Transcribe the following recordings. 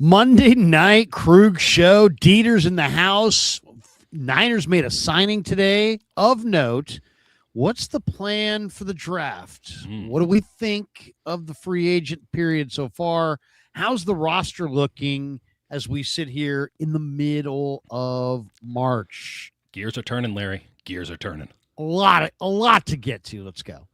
Monday night Krug show. Dieter's in the house. Niners made a signing today of note. What's the plan for the draft? What do we think of the free agent period so far? How's the roster looking as we sit here in the middle of March? Gears are turning, Larry. Gears are turning. A lot to get to. Let's go.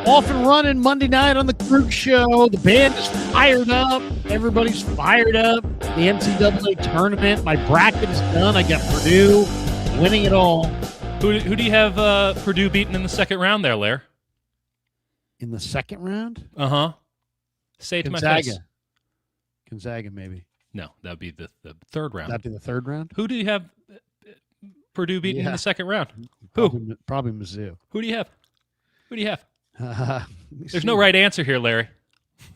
Off and running Monday night on the Krug show. The band is fired up. Everybody's fired up. The NCAA tournament. My bracket is done. I got Purdue winning it all. Who do you have Purdue beaten in the second round there, Lair? In the second round? Uh-huh. Say it Gonzaga. to my face. Gonzaga, maybe. No, that would be the third round. That'd be the third round? Who do you have Purdue beaten in the second round? Probably Mizzou. Who do you have? Who do you have? There's no right answer here, Larry.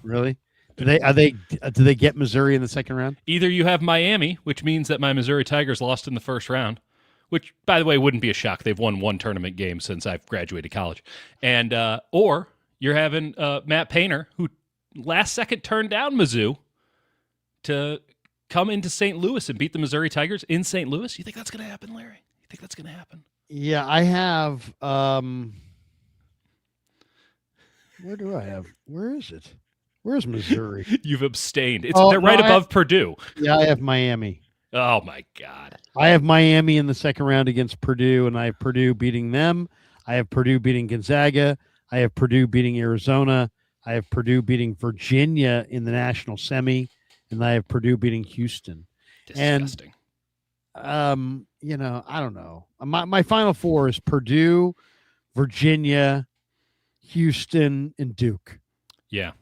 Really? Do they get Missouri in the second round? Either you have Miami, which means that my Missouri Tigers lost in the first round, which, by the way, wouldn't be a shock. They've won one tournament game since I've graduated college. And or you're having Matt Painter, who last second turned down Mizzou to come into St. Louis and beat the Missouri Tigers in St. Louis. You think that's going to happen, Larry? You think that's going to happen? Yeah, I have. Where do I have? Where is it? Where's Missouri? You've abstained. They're right above Purdue. Yeah, I have Miami. Oh, my God. I have Miami in the second round against Purdue, and I have Purdue beating them. I have Purdue beating Gonzaga. I have Purdue beating Arizona. I have Purdue beating Virginia in the national semi, and I have Purdue beating Houston. Disgusting. And, I don't know. My final four is Purdue, Virginia, Houston, and Duke. Yeah.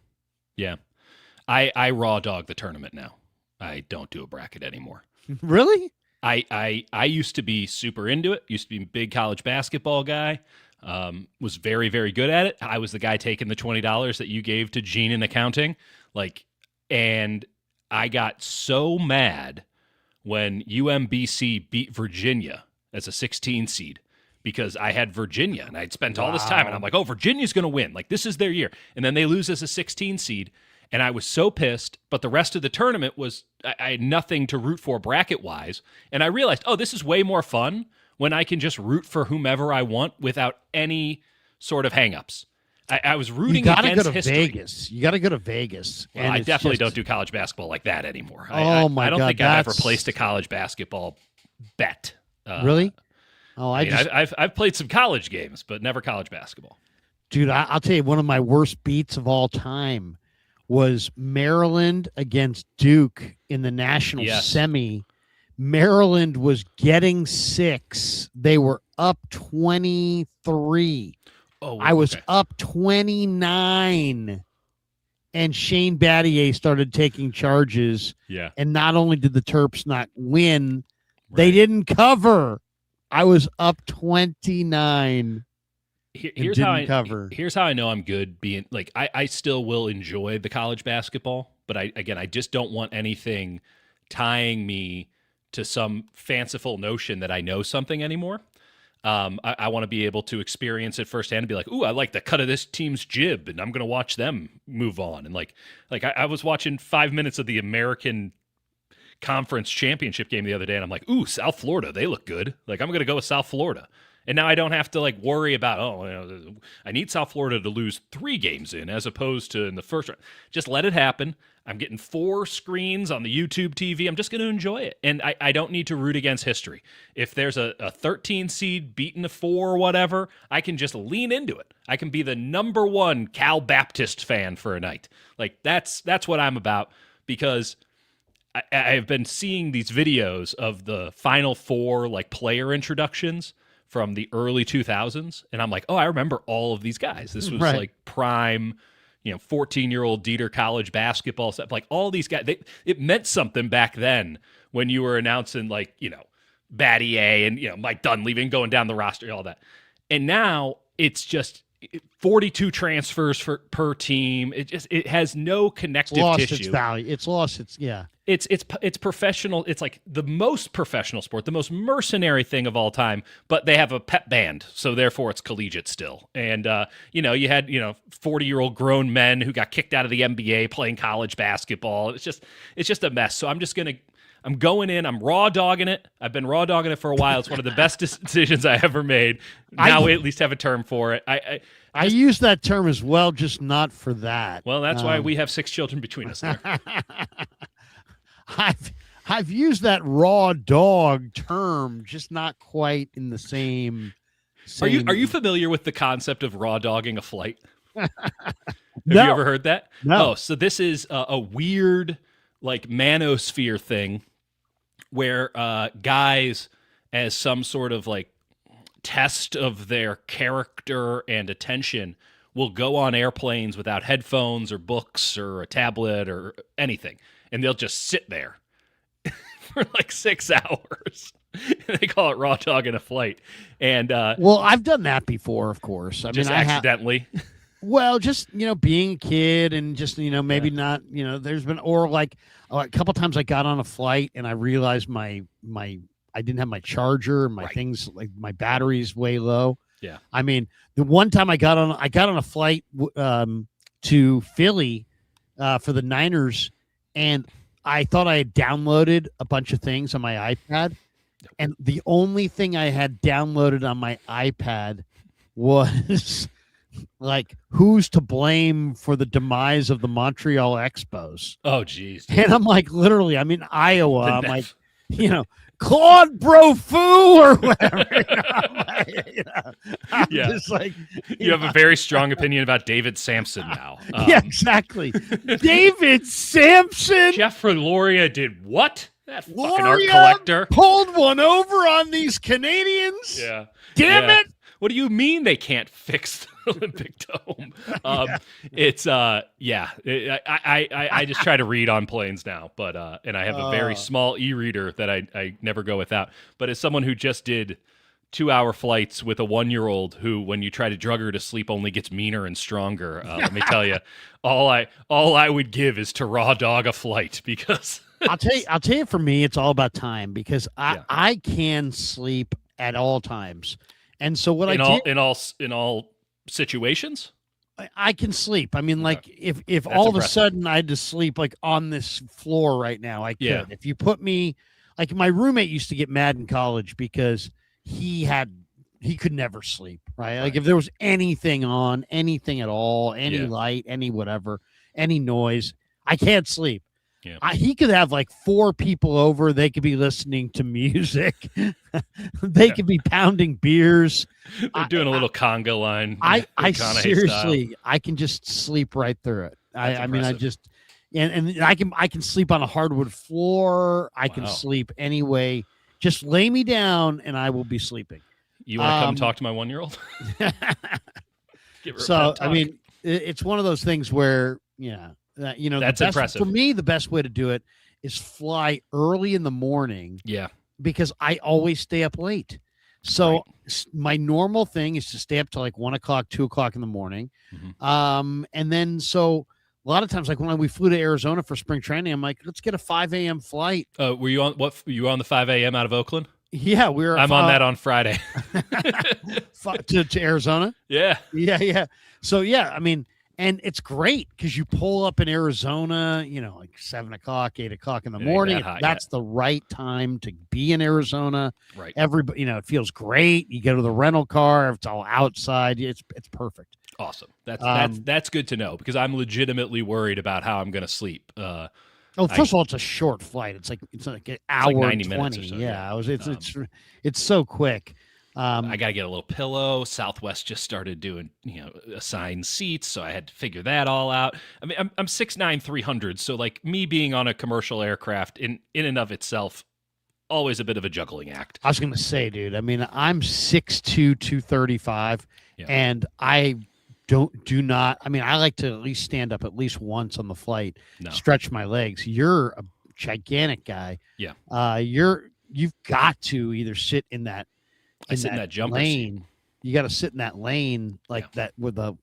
I raw dog the tournament now. I don't do a bracket anymore. Really? I used to be super into it. Used to be a big college basketball guy. Was very, very good at it. I was the guy taking the $20 that you gave to Gene in accounting. And I got so mad when UMBC beat Virginia as a 16 seed. Because I had Virginia, and I'd spent all this time, and I'm like, oh, Virginia's going to win. This is their year. And then they lose as a 16 seed, and I was so pissed. But the rest of the tournament was, I had nothing to root for bracket-wise. And I realized, oh, this is way more fun when I can just root for whomever I want without any sort of hang-ups. I was rooting against history. Vegas. You got to go to Vegas. Well, I definitely don't do college basketball like that anymore. Oh, my God. I don't think I've ever placed a college basketball bet. Really? Oh, I've played some college games, but never college basketball. Dude, I'll tell you, one of my worst beats of all time was Maryland against Duke in the national semi. Maryland was getting 6. They were up 23. Oh, I was up 29. And Shane Battier started taking charges. Yeah. And not only did the Terps not win, they didn't cover. I was up 29. Here's how I know I'm good being I still will enjoy the college basketball, but I just don't want anything tying me to some fanciful notion that I know something anymore. I want to be able to experience it firsthand and be like, ooh, I like the cut of this team's jib, and I'm going to watch them move on. And I was watching 5 minutes of the American Conference championship game the other day, and I'm like, ooh, South Florida, they look good. I'm going to go with South Florida. And now I don't have to worry about, I need South Florida to lose 3 games in as opposed to in the first round. Just let it happen. I'm getting 4 screens on the YouTube TV. I'm just going to enjoy it. And I don't need to root against history. If there's a 13 seed beating a 4 or whatever, I can just lean into it. I can be the number 1 Cal Baptist fan for a night. That's what I'm about, because I've been seeing these videos of the Final Four player introductions from the early 2000s, and I'm like, oh, I remember all of these guys. This was prime, 14-year-old Dieter college basketball stuff. All these guys, it meant something back then when you were announcing Battier and Mike Dunleavy and going down the roster, all that. And now it's just 42 transfers per team. It has no connective lost tissue. Its value. It's lost its It's professional. It's like the most professional sport, the most mercenary thing of all time. But they have a pep band, so therefore it's collegiate still. And you had 40-year-old grown men who got kicked out of the NBA playing college basketball. It's just a mess. So I'm going in. I'm raw dogging it. I've been raw dogging it for a while. It's one of the best decisions I ever made. Now we at least have a term for it. I use that term as well, just not for that. Well, that's why we have 6 children between us there. I've used that raw dog term, just not quite in the same. Are you familiar with the concept of raw dogging a flight? Have No. you ever heard that? No. Oh, so this is a weird like manosphere thing where guys, as some sort of like test of their character and attention, will go on airplanes without headphones or books or a tablet or anything. And they'll just sit there for like 6 hours. They call it raw dog in a flight. And well, I've done that before, of course. I mean, accidentally. Well, just being a kid and just maybe not there's been or like a couple times I got on a flight and I realized my I didn't have my charger and my things like my battery's way low. Yeah. I mean, the one time I got on a flight to Philly for the Niners, and I thought I had downloaded a bunch of things on my iPad, and the only thing I had downloaded on my iPad was like who's to blame for the demise of the Montreal Expos. Oh, geez. And I'm like, literally, I'm in Iowa. I'm like, Claude Brofu or whatever. I'm just like, you have a very strong opinion about David Sampson now. Yeah, exactly. David Sampson. Jeffrey Loria did what? That fucking art Loria collector pulled one over on these Canadians. Yeah. Damn it. What do you mean they can't fix the Olympic Dome? It's I just try to read on planes now, but and I have a very small e-reader that I never go without. But as someone who just did 2-hour flights with a 1-year-old who, when you try to drug her to sleep, only gets meaner and stronger, let me tell you, all I would give is to raw dog a flight, because I'll tell you, for me, it's all about time, because I can sleep at all times. And so what in all situations, I can sleep. I mean, like if all of a sudden I had to sleep like on this floor right now, I could. Yeah. If you put me, like my roommate used to get mad in college because he could never sleep. Right. Like if there was anything on, anything at all, any light, any whatever, any noise, I can't sleep. Yeah. He could have like 4 people over. They could be listening to music. They could be pounding beers. They're doing a little conga line. I seriously, style. I can just sleep right through it. I mean, I just, and I can sleep on a hardwood floor. I can sleep anyway. Just lay me down and I will be sleeping. You want to come talk to my 1-year-old? So, I mean, it's one of those things where, that's impressive. For me, the best way to do it is fly early in the morning. Yeah. Because I always stay up late. So my normal thing is to stay up till like 1 o'clock, 2 o'clock in the morning. Mm-hmm. And then, so a lot of times, like when we flew to Arizona for spring training, I'm like, let's get a 5 a.m. flight. Were you on the 5 a.m. out of Oakland? Yeah, we were. I'm on that on Friday. to Arizona? Yeah. Yeah. So, yeah, I mean, and it's great because you pull up in Arizona, like 7 o'clock, 8 o'clock in the morning. That's the right time to be in Arizona. Right. Everybody, it feels great. You go to the rental car. It's all outside. It's perfect. Awesome. That's good to know, because I'm legitimately worried about how I'm going to sleep. First of all, it's a short flight. It's like an hour, like 90 minutes or so. Yeah, it's so quick. I got to get a little pillow. Southwest just started doing, assigned seats, so I had to figure that all out. I mean, I'm 6'9", 300, so like me being on a commercial aircraft in and of itself, always a bit of a juggling act. I was going to say, dude, I mean, I'm 6'2", 235, and I like to at least stand up at least once on the flight, stretch my legs. You're a gigantic guy. Yeah. You've got to either sit in that, I sit in that jumper lane. seat. you got to sit in that lane like that with the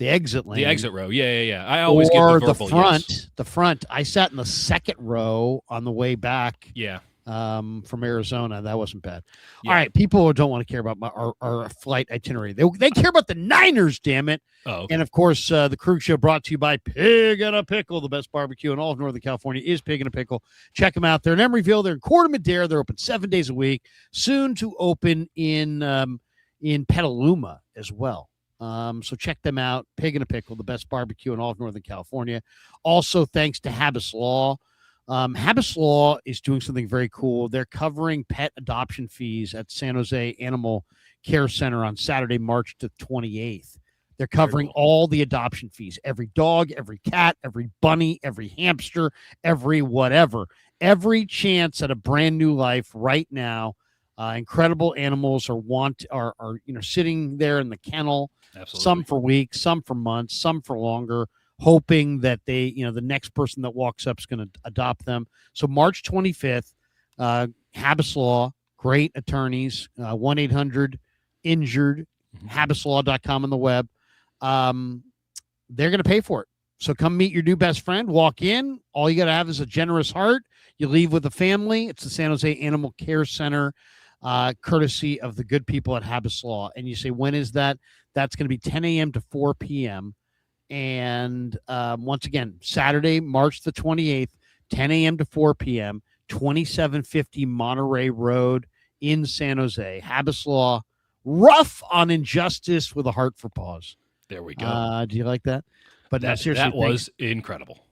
exit lane. The exit row. Yeah. I always give the verbal front. Yes. The front. I sat in the second row on the way back. Yeah. From Arizona. That wasn't bad. Yeah. All right. People don't want to care about our flight itinerary. They care about the Niners, damn it. Oh, okay. And of course, the Krug Show brought to you by Pig and a Pickle. The best barbecue in all of Northern California is Pig and a Pickle. Check them out. They're in Emeryville. They're in Corte Madera. They're open 7 days a week. Soon to open in Petaluma as well. So check them out. Pig and a Pickle, the best barbecue in all of Northern California. Also, thanks to Habas Law. Habas Law is doing something very cool. They're covering pet adoption fees at San Jose Animal Care Center on Saturday, March the 28th. They're covering all the adoption fees. Every dog, every cat, every bunny, every hamster, every whatever. Every chance at a brand new life right now. Incredible animals are sitting there in the kennel. Absolutely. Some for weeks, some for months, some for longer, hoping that they, the next person that walks up is going to adopt them. So March 25th, Habas Law, great attorneys, 1-800-INJURED, habaslaw.com on the web. They're going to pay for it. So come meet your new best friend. Walk in. All you got to have is a generous heart. You leave with a family. It's the San Jose Animal Care Center, courtesy of the good people at Habas Law. And you say, when is that? That's going to be 10 a.m. to 4 p.m. And once again, Saturday, March the 28th, 10 a.m. to 4 p.m., 2750 Monterey Road in San Jose. Habas Law, rough on injustice with a heart for paws. There we go. Do you like that? But that, no, seriously, that was incredible.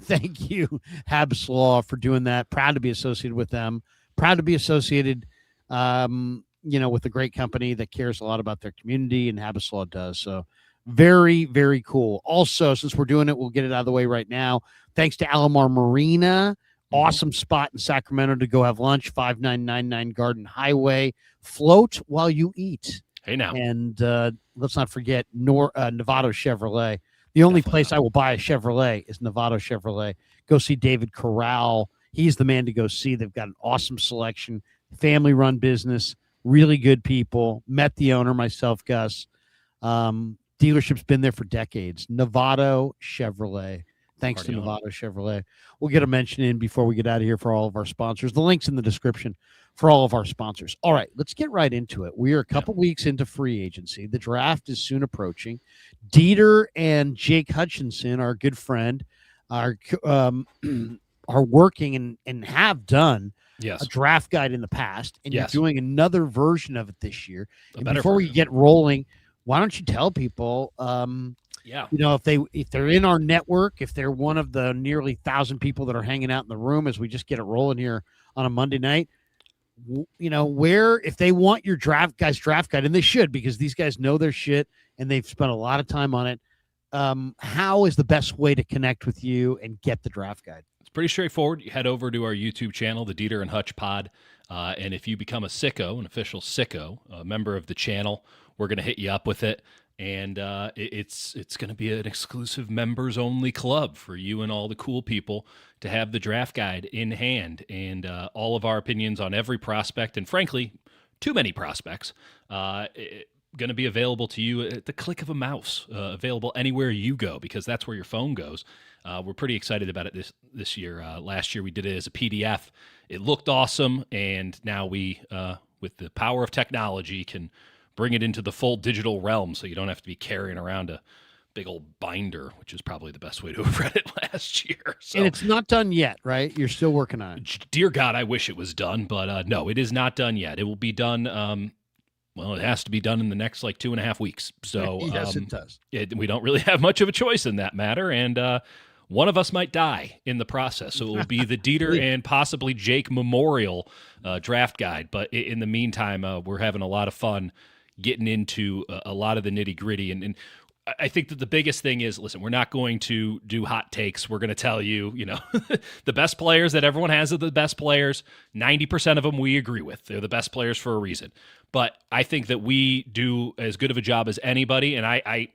Thank you, Habas Law, for doing that. Proud to be associated with them. Proud to be associated, with a great company that cares a lot about their community, and Habas Law does. So very, very cool. Also, since we're doing it, we'll get it out of the way right now. Thanks to Alomar Marina. Awesome spot in Sacramento to go have lunch, 5999 Garden Highway. Float while you eat. Hey, now. And let's not forget Novato Chevrolet. The only place I will buy a Chevrolet is Novato Chevrolet. Go see David Corral. He's the man to go see. They've got an awesome selection, family-run business, really good people. Met the owner myself, Gus. Dealership's been there for decades. Novato Chevrolet. Thanks to Novato Chevrolet. We'll get a mention in before we get out of here for all of our sponsors. The link's in the description for all of our sponsors. All right, let's get right into it. We are a couple weeks into free agency. The draft is soon approaching. Dieter and Jake Hutchinson, our good friend, are working and have done a draft guide in the past, and you're doing another version of it this year. And before we get rolling, why don't you tell people, if they're in our network, if they're one of the nearly 1,000 people that are hanging out in the room as we just get it rolling here on a Monday night, where, if they want your draft guide, and they should, because these guys know their shit and they've spent a lot of time on it. How is the best way to connect with you and get the draft guide? It's pretty straightforward. You head over to our YouTube channel, the Dieter and Hutch Pod. And if you become a sicko, an official sicko, a member of the channel, we're going to hit you up with it. And it's going to be an exclusive members-only club for you and all the cool people to have the draft guide in hand, and all of our opinions on every prospect, and frankly, too many prospects, going to be available to you at the click of a mouse, available anywhere you go, because that's where your phone goes. We're pretty excited about it this year. Last year we did it as a PDF. It looked awesome, and now we, with the power of technology, can bring it into the full digital realm, so you don't have to be carrying around a big old binder, which is probably the best way to have read it last year. So, and it's not done yet, right? You're still working on it. Dear God, I wish it was done, but no, it is not done yet. It will be done. It has to be done in the next 2.5 weeks. So yes, it does. We don't really have much of a choice in that matter, and one of us might die in the process. So it will be the Dieter and possibly Jake Memorial draft guide. But in the meantime, we're having a lot of fun getting into a lot of the nitty gritty. And I think that the biggest thing is, listen, we're not going to do hot takes. We're going to tell you, the best players that everyone has are the best players. 90% of them we agree with. They're the best players for a reason. But I think that we do as good of a job as anybody. And I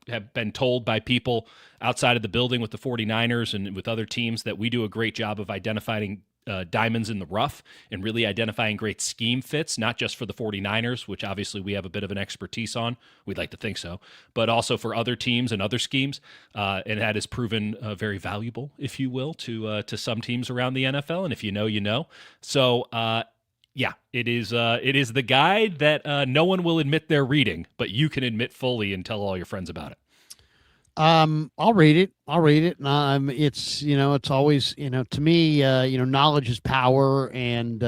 have been told by people outside of the building with the 49ers and with other teams that we do a great job of identifying diamonds in the rough and really identifying great scheme fits, not just for the 49ers, which obviously we have a bit of an expertise on. We'd like to think so, but also for other teams and other schemes. And that has proven very valuable, if you will, to some teams around the NFL. And if you know, you know. So, yeah, it is the guide that no one will admit they're reading, but you can admit fully and tell all your friends about it. I'll read it. It's, it's always, to me, knowledge is power. And,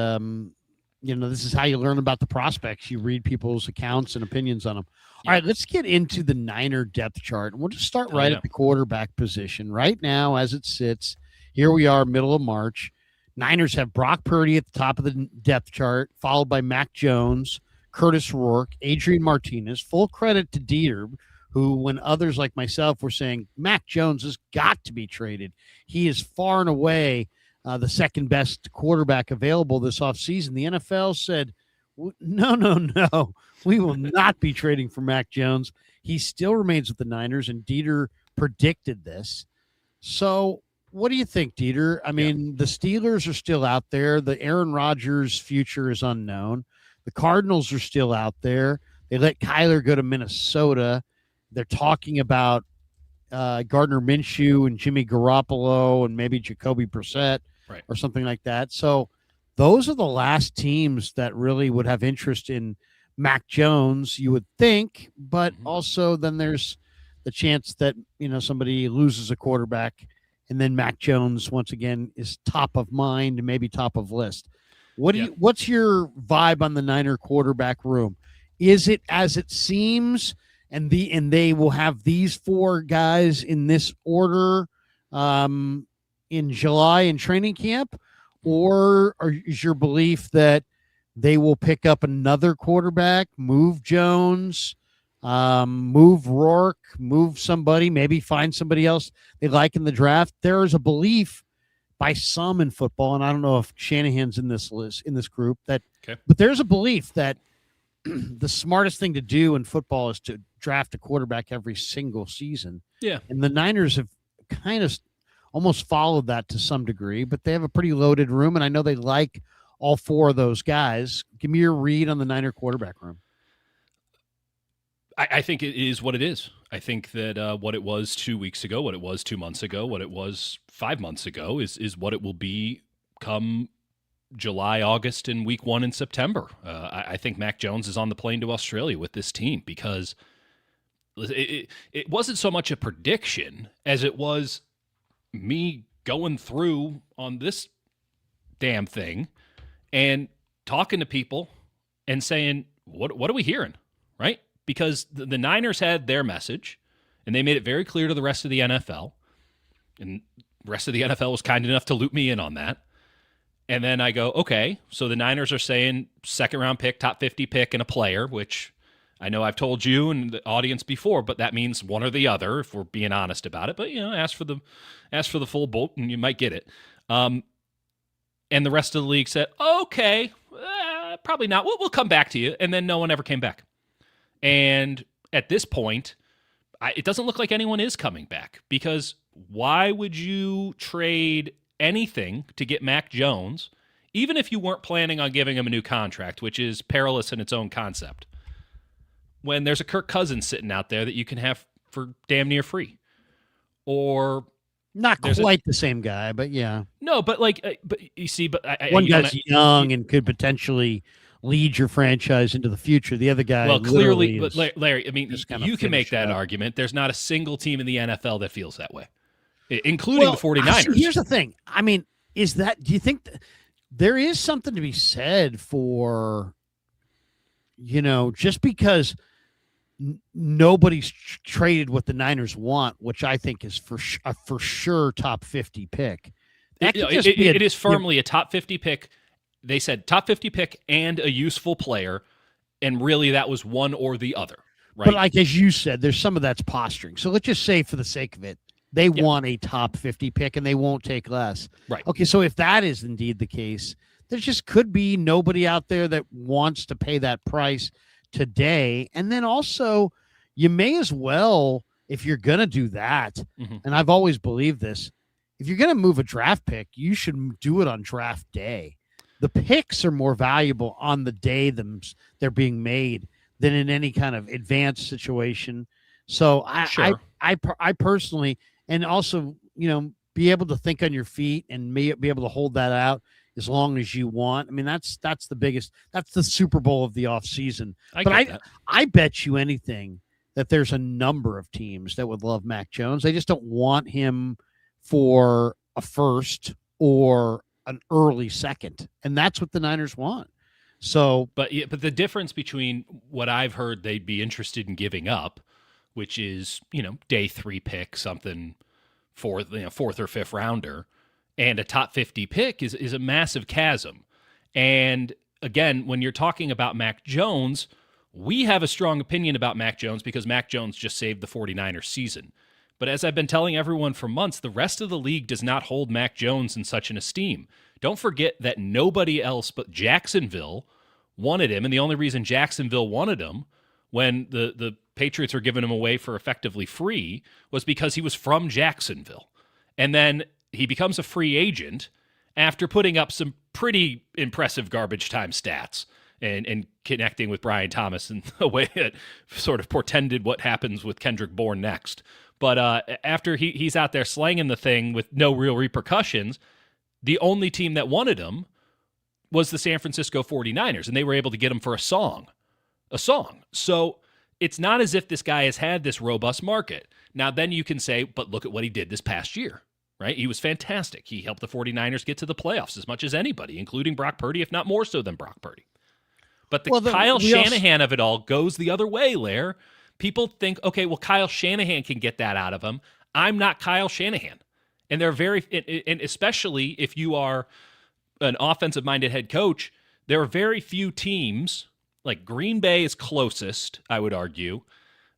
this is how you learn about the prospects. You read people's accounts and opinions on them. Yeah. All right, let's get into the Niner depth chart. And we'll just start at the quarterback position. Right now, as it sits, here we are, middle of March. Niners have Brock Purdy at the top of the depth chart, followed by Mac Jones, Curtis Rourke, Adrian Martinez. Full credit to Dieter, who, when others like myself were saying, Mac Jones has got to be traded. He is far and away the second best quarterback available this offseason. The NFL said, no. We will not be trading for Mac Jones. He still remains with the Niners, and Dieter predicted this. So what do you think, Dieter? I mean, the Steelers are still out there. The Aaron Rodgers future is unknown. The Cardinals are still out there. They let Kyler go to Minnesota. They're talking about Gardner Minshew and Jimmy Garoppolo and maybe Jacoby Brissett or something like that. So those are the last teams that really would have interest in Mac Jones, you would think, but also then there's the chance that, somebody loses a quarterback and then Mac Jones once again is top of mind and maybe top of list. What's your vibe on the Niner quarterback room? Is it as it seems? And they will have these four guys in this order in July in training camp, or is your belief that they will pick up another quarterback, move Jones, move Rourke, move somebody, maybe find somebody else they like in the draft? There is a belief by some in football, and I don't know if Shanahan's in this list, in this group, but there's a belief that the smartest thing to do in football is to draft a quarterback every single season. Yeah. And the Niners have kind of almost followed that to some degree, but they have a pretty loaded room, and I know they like all four of those guys. Give me your read on the Niner quarterback room. I think it is what it is. I think that what it was 2 weeks ago, what it was 2 months ago, what it was 5 months ago is what it will be come July, August, and week 1 in September. I think Mac Jones is on the plane to Australia with this team because it wasn't so much a prediction as it was me going through on this damn thing and talking to people and saying, what are we hearing, right? Because the Niners had their message, and they made it very clear to the rest of the NFL, and the rest of the NFL was kind enough to loop me in on that. And then I go, okay, so the Niners are saying second-round pick, top 50 pick, and a player, which I know I've told you and the audience before, but that means one or the other if we're being honest about it. But, ask for the full boat, and you might get it. And the rest of the league said, okay, probably not. We'll come back to you. And then no one ever came back. And at this point, it doesn't look like anyone is coming back, because why would you trade anything to get Mac Jones, even if you weren't planning on giving him a new contract, which is perilous in its own concept, when there's a Kirk Cousins sitting out there that you can have for damn near free? Or not quite the same guy, but yeah. No, but but you see, one guy's young and could potentially lead your franchise into the future. The other guy, well, clearly, but Larry, I mean, you can make that argument. There's not a single team in the NFL that feels that way, including the 49ers. Here's the thing. I mean, do you think there is something to be said for, just because nobody's traded what the Niners want, which I think is for sure top 50 pick. It is firmly a top 50 pick. They said top 50 pick and a useful player, and really that was one or the other, right? But like as you said, there's some of that's posturing. So let's just say for the sake of it, they want a top 50 pick and they won't take less. Right. Okay, so if that is indeed the case, there just could be nobody out there that wants to pay that price today. And then also, you may as well, if you're going to do that, and I've always believed this, if you're going to move a draft pick, you should do it on draft day. The picks are more valuable on the day they're being made than in any kind of advanced situation. So I personally, and also, be able to think on your feet and be able to hold that out as long as you want. I mean, that's the biggest, that's the Super Bowl of the off season. I bet you anything that there's a number of teams that would love Mac Jones. They just don't want him for a first or an early second. And that's what the Niners want. So, but the difference between what I've heard they'd be interested in giving up, which is, day 3 pick, something for the 4th or 5th rounder, and a top 50 pick is a massive chasm. And again, when you're talking about Mac Jones, we have a strong opinion about Mac Jones because Mac Jones just saved the 49ers season. But as I've been telling everyone for months, the rest of the league does not hold Mac Jones in such an esteem. Don't forget that nobody else but Jacksonville wanted him, and the only reason Jacksonville wanted him when the Patriots were giving him away for effectively free was because he was from Jacksonville. And then he becomes a free agent after putting up some pretty impressive garbage time stats and connecting with Brian Thomas in a way that sort of portended what happens with Kendrick Bourne next. But after he's out there slanging the thing with no real repercussions, the only team that wanted him was the San Francisco 49ers, and they were able to get him for a song. So it's not as if this guy has had this robust market. Now, then you can say, but look at what he did this past year, right? He was fantastic. He helped the 49ers get to the playoffs as much as anybody, including Brock Purdy, if not more so than Brock Purdy. But Kyle Shanahan of it all goes the other way, Lair. People think, okay, well, Kyle Shanahan can get that out of him. I'm not Kyle Shanahan. And they're and especially if you are an offensive-minded head coach, there are very few teams, like Green Bay is closest, I would argue.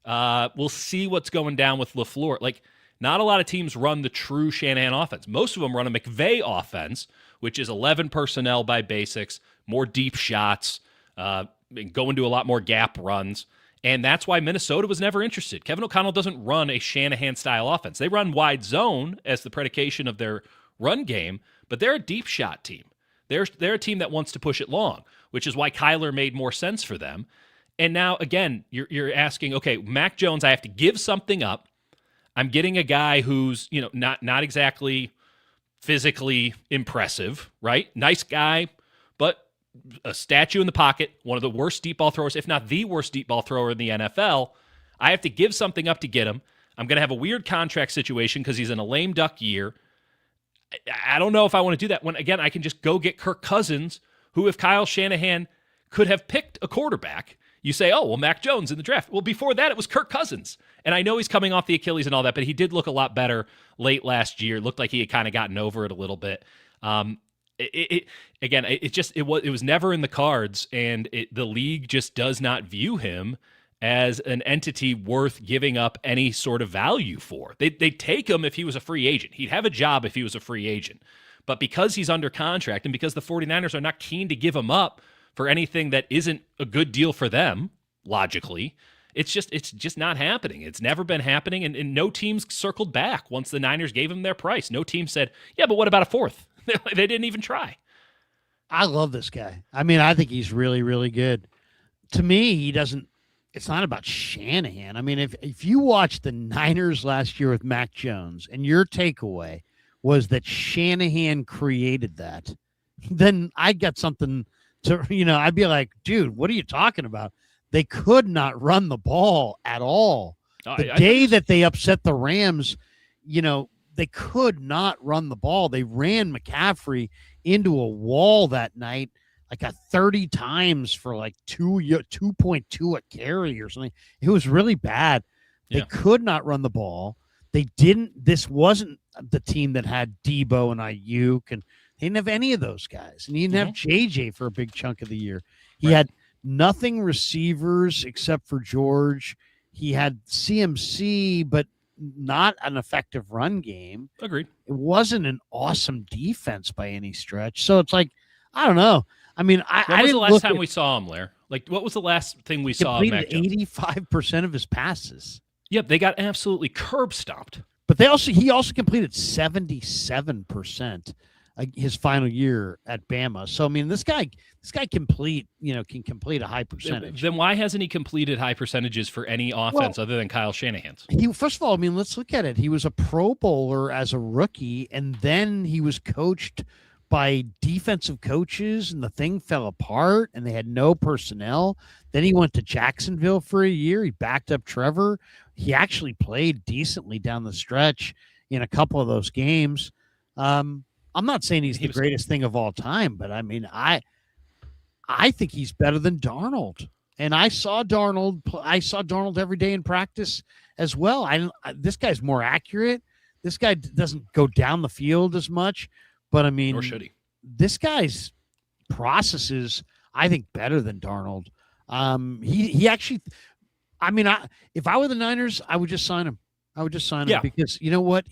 We'll see what's going down with LaFleur. Like, not a lot of teams run the true Shanahan offense. Most of them run a McVay offense, which is 11 personnel by basics, more deep shots, go into a lot more gap runs. And that's why Minnesota was never interested. Kevin O'Connell doesn't run a Shanahan-style offense. They run wide zone as the predication of their run game, but they're a deep shot team. They're a team that wants to push it long, which is why Kyler made more sense for them. And now, again, you're asking, okay, Mac Jones, I have to give something up. I'm getting a guy who's, not exactly physically impressive, right? Nice guy, but a statue in the pocket, one of the worst deep ball throwers, if not the worst deep ball thrower in the NFL. I have to give something up to get him. I'm going to have a weird contract situation because he's in a lame duck year. I don't know if I want to do that when, again, I can just go get Kirk Cousins, who, if Kyle Shanahan could have picked a quarterback, you say, oh, well, Mac Jones in the draft. Well, before that, it was Kirk Cousins. And I know he's coming off the Achilles and all that, but he did look a lot better late last year. It looked like he had kind of gotten over it a little bit. It was never in the cards, and the league just does not view him as an entity worth giving up any sort of value for. They'd take him if he was a free agent. He'd have a job if he was a free agent. But because he's under contract and because the 49ers are not keen to give him up for anything that isn't a good deal for them, logically, it's just not happening. It's never been happening, and no teams circled back once the Niners gave him their price. No team said, yeah, but what about a fourth? They didn't even try. I love this guy. I mean, I think he's really, really good. To me, it's not about Shanahan. I mean, if you watched the Niners last year with Mac Jones and your takeaway was that Shanahan created that, then I got something to, I'd be like, dude, what are you talking about? They could not run the ball at all. The day that they upset the Rams, they could not run the ball. They ran McCaffrey into a wall that night, like 30 times for like 2.2 a carry or something. It was really bad. They could not run the ball. This wasn't the team that had Debo and Ayuk, and they didn't have any of those guys. And he didn't have JJ for a big chunk of the year. He had nothing receivers except for George. He had CMC, but not an effective run game. Agreed. It wasn't an awesome defense by any stretch. So it's like, I don't know. I mean, when was the last time we saw him, Lair? Like, what was the last thing we saw of Mac Jones? 85% of his passes. Yep, they got absolutely curb stomped. But he also completed 77% his final year at Bama. So I mean, this guy can complete a high percentage. Then why hasn't he completed high percentages for any offense other than Kyle Shanahan's? First of all, I mean, let's look at it. He was a Pro Bowler as a rookie, and then he was coached by defensive coaches, and the thing fell apart, and they had no personnel. Then he went to Jacksonville for a year. He backed up Trevor. He actually played decently down the stretch in a couple of those games. I'm not saying he's the greatest thing of all time, but I mean, I think he's better than Darnold. And I saw Darnold every day in practice as well. This guy's more accurate. This guy doesn't go down the field as much. But I mean, nor should he. This guy's processes, I think, better than Darnold. He actually, I mean, if I were the Niners, I would just sign him. Him because you know what?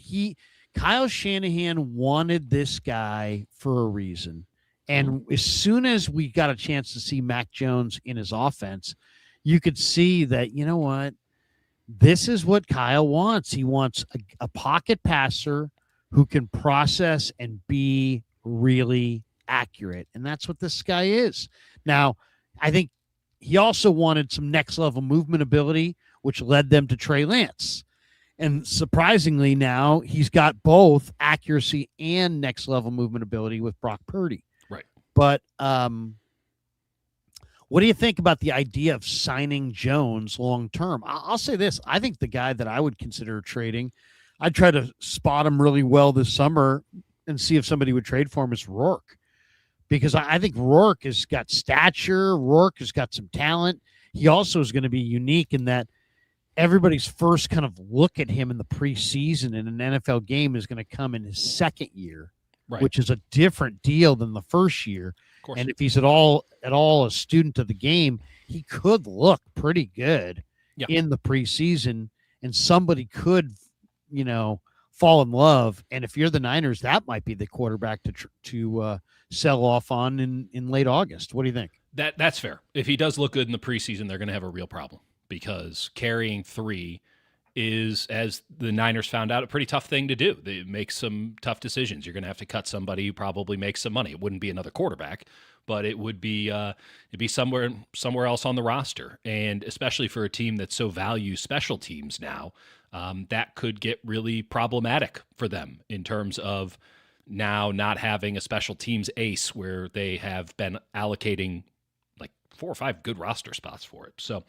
Kyle Shanahan wanted this guy for a reason. And as soon as we got a chance to see Mac Jones in his offense, you could see that, you know what? This is what Kyle wants. He wants a pocket passer who can process and be really accurate. And that's what this guy is. Now, I think he also wanted some next level movement ability, which led them to Trey Lance. And surprisingly now he's got both accuracy and next level movement ability with Brock Purdy. Right. But what do you think about the idea of signing Jones long term? I'll say this. I think the guy that I would consider trading, I'd try to spot him really well this summer and see if somebody would trade for him is Rourke. Because I think Rourke has got stature. Rourke has got some talent. He also is going to be unique in that everybody's first kind of look at him in the preseason in an NFL game is going to come in his second year, right, which is a different deal than the first year. And if he's at all a student of the game, he could look pretty good in the preseason, and somebody could, fall in love. And if you're the Niners, that might be the quarterback to sell off on in late August. What do you think? That's fair. If he does look good in the preseason, they're going to have a real problem because carrying 3 is, as the Niners found out, a pretty tough thing to do. They make some tough decisions. You're going to have to cut somebody who probably makes some money. It wouldn't be another quarterback, but it would be it'd be somewhere else on the roster. And especially for a team that so values special teams now, that could get really problematic for them in terms of now not having a special teams ace where they have been allocating like 4 or 5 good roster spots for it. So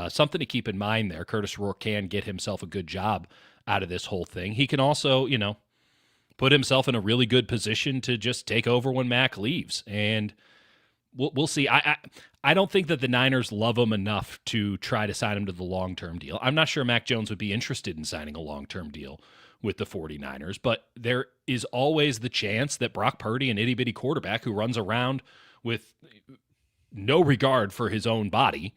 something to keep in mind there. Curtis Rourke can get himself a good job out of this whole thing. He can also, put himself in a really good position to just take over when Mac leaves. And we'll see. I don't think that the Niners love him enough to try to sign him to the long-term deal. I'm not sure Mac Jones would be interested in signing a long-term deal with the 49ers, but there is always the chance that Brock Purdy, an itty-bitty quarterback who runs around with no regard for his own body,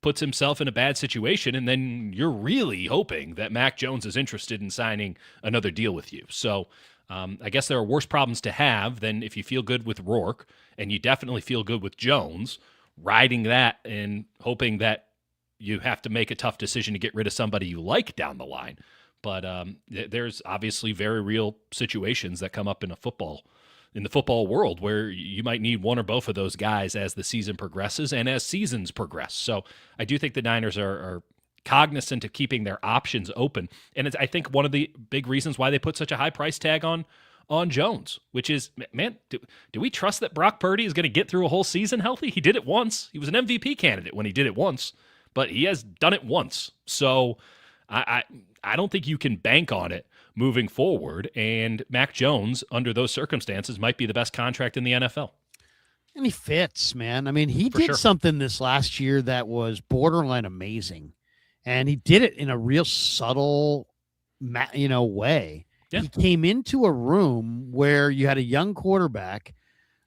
puts himself in a bad situation, and then you're really hoping that Mac Jones is interested in signing another deal with you. So I guess there are worse problems to have than if you feel good with Rourke, and you definitely feel good with Jones, riding that and hoping that you have to make a tough decision to get rid of somebody you like down the line. But there's obviously very real situations that come up in the football world where you might need one or both of those guys as the season progresses and as seasons progress. So I do think the Niners are cognizant of keeping their options open. And I think one of the big reasons why they put such a high price tag on Jones, which is, man, do we trust that Brock Purdy is going to get through a whole season healthy? He did it once. He was an MVP candidate when he did it once, but he has done it once. So I don't think you can bank on it moving forward, and Mac Jones, under those circumstances, might be the best contract in the NFL. And he fits, man. I mean, he did something this last year that was borderline amazing, and he did it in a real subtle, way. Yeah. He came into a room where you had a young quarterback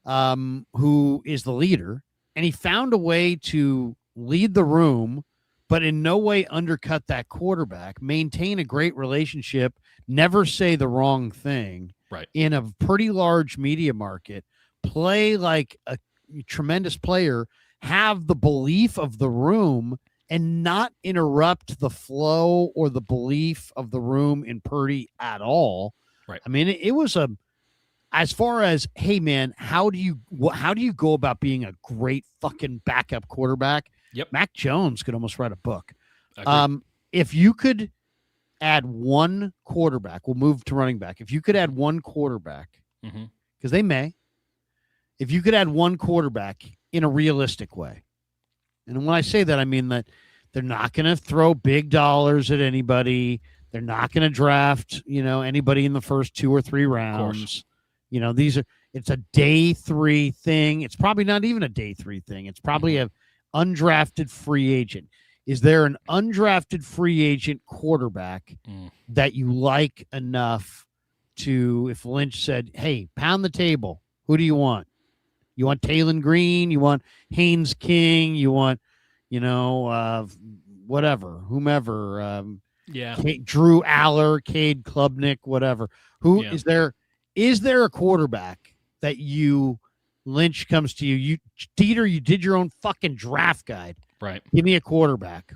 who is the leader, and he found a way to lead the room, but in no way undercut that quarterback, maintain a great relationship, never say the wrong thing, right, in a pretty large media market, play like a tremendous player, have the belief of the room, and not interrupt the flow or the belief of the room in Purdy at all. Right. I mean, it was as far as, hey man, how do you go about being a great fucking backup quarterback? Yep. Mac Jones could almost write a book. Agreed. If you could add one quarterback, we'll move to running back. If you could add one quarterback, because they may, if you could add one quarterback in a realistic way, and when I say that, I mean that they're not going to throw big dollars at anybody. They're not going to draft, anybody in the first 2 or 3 rounds. It's a day 3 thing. It's probably not even a day 3 thing. It's probably an undrafted free agent. Is there an undrafted free agent quarterback that you like enough to, if Lynch said, hey, pound the table, who do you want? You want Taylon Green? You want Haynes King? You want, whatever, whomever. Drew Aller, Cade Klubnik, whatever. Is there a quarterback that Lynch comes to you, Dieter, you did your own fucking draft guide. Right. Give me a quarterback.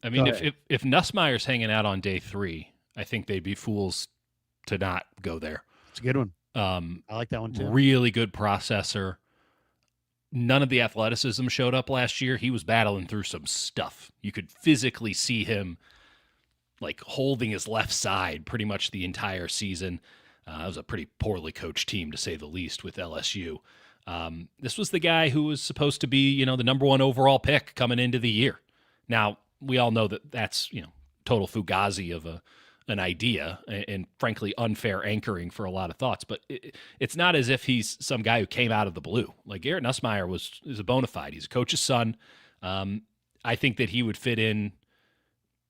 I mean, if Nussmeier's hanging out on day 3, I think they'd be fools to not go there. It's a good one. I like that one too. Really good processor. None of the athleticism showed up last year. He was battling through some stuff. You could physically see him like holding his left side pretty much the entire season. It was a pretty poorly coached team, to say the least, with LSU. This was the guy who was supposed to be, the number 1 overall pick coming into the year. Now, we all know that that's, total fugazi of an idea and frankly unfair anchoring for a lot of thoughts. But it's not as if he's some guy who came out of the blue. Like Garrett Nussmeier is a bona fide. He's a coach's son. I think that he would fit in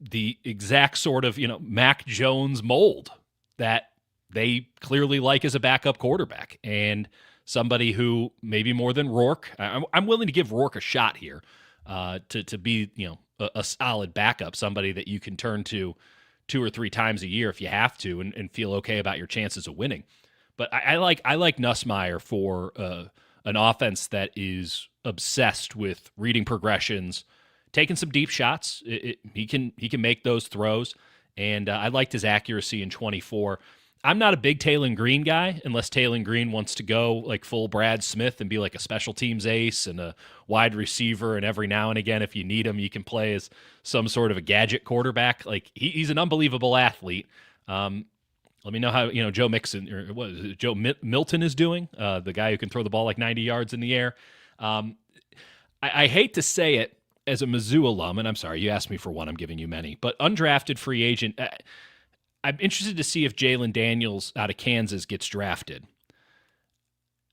the exact sort of, Mac Jones mold that they clearly like as a backup quarterback, and somebody who maybe more than Rourke. I'm willing to give Rourke a shot here to be, a solid backup, somebody that you can turn to 2 or 3 times a year if you have to, and feel okay about your chances of winning. But I like Nussmeier for an offense that is obsessed with reading progressions, taking some deep shots. He can make those throws, and I liked his accuracy in 24. I'm not a big Taylon Green guy unless Taylon Green wants to go like full Brad Smith and be like a special teams ace and a wide receiver, and every now and again, if you need him, you can play as some sort of a gadget quarterback. Like he's an unbelievable athlete. Let me know how Joe Mixon or what is it, Joe Milton is doing. The guy who can throw the ball like 90 yards in the air. I hate to say it as a Mizzou alum, and I'm sorry you asked me for one. I'm giving you many, but undrafted free agent. I'm interested to see if Jalen Daniels out of Kansas gets drafted.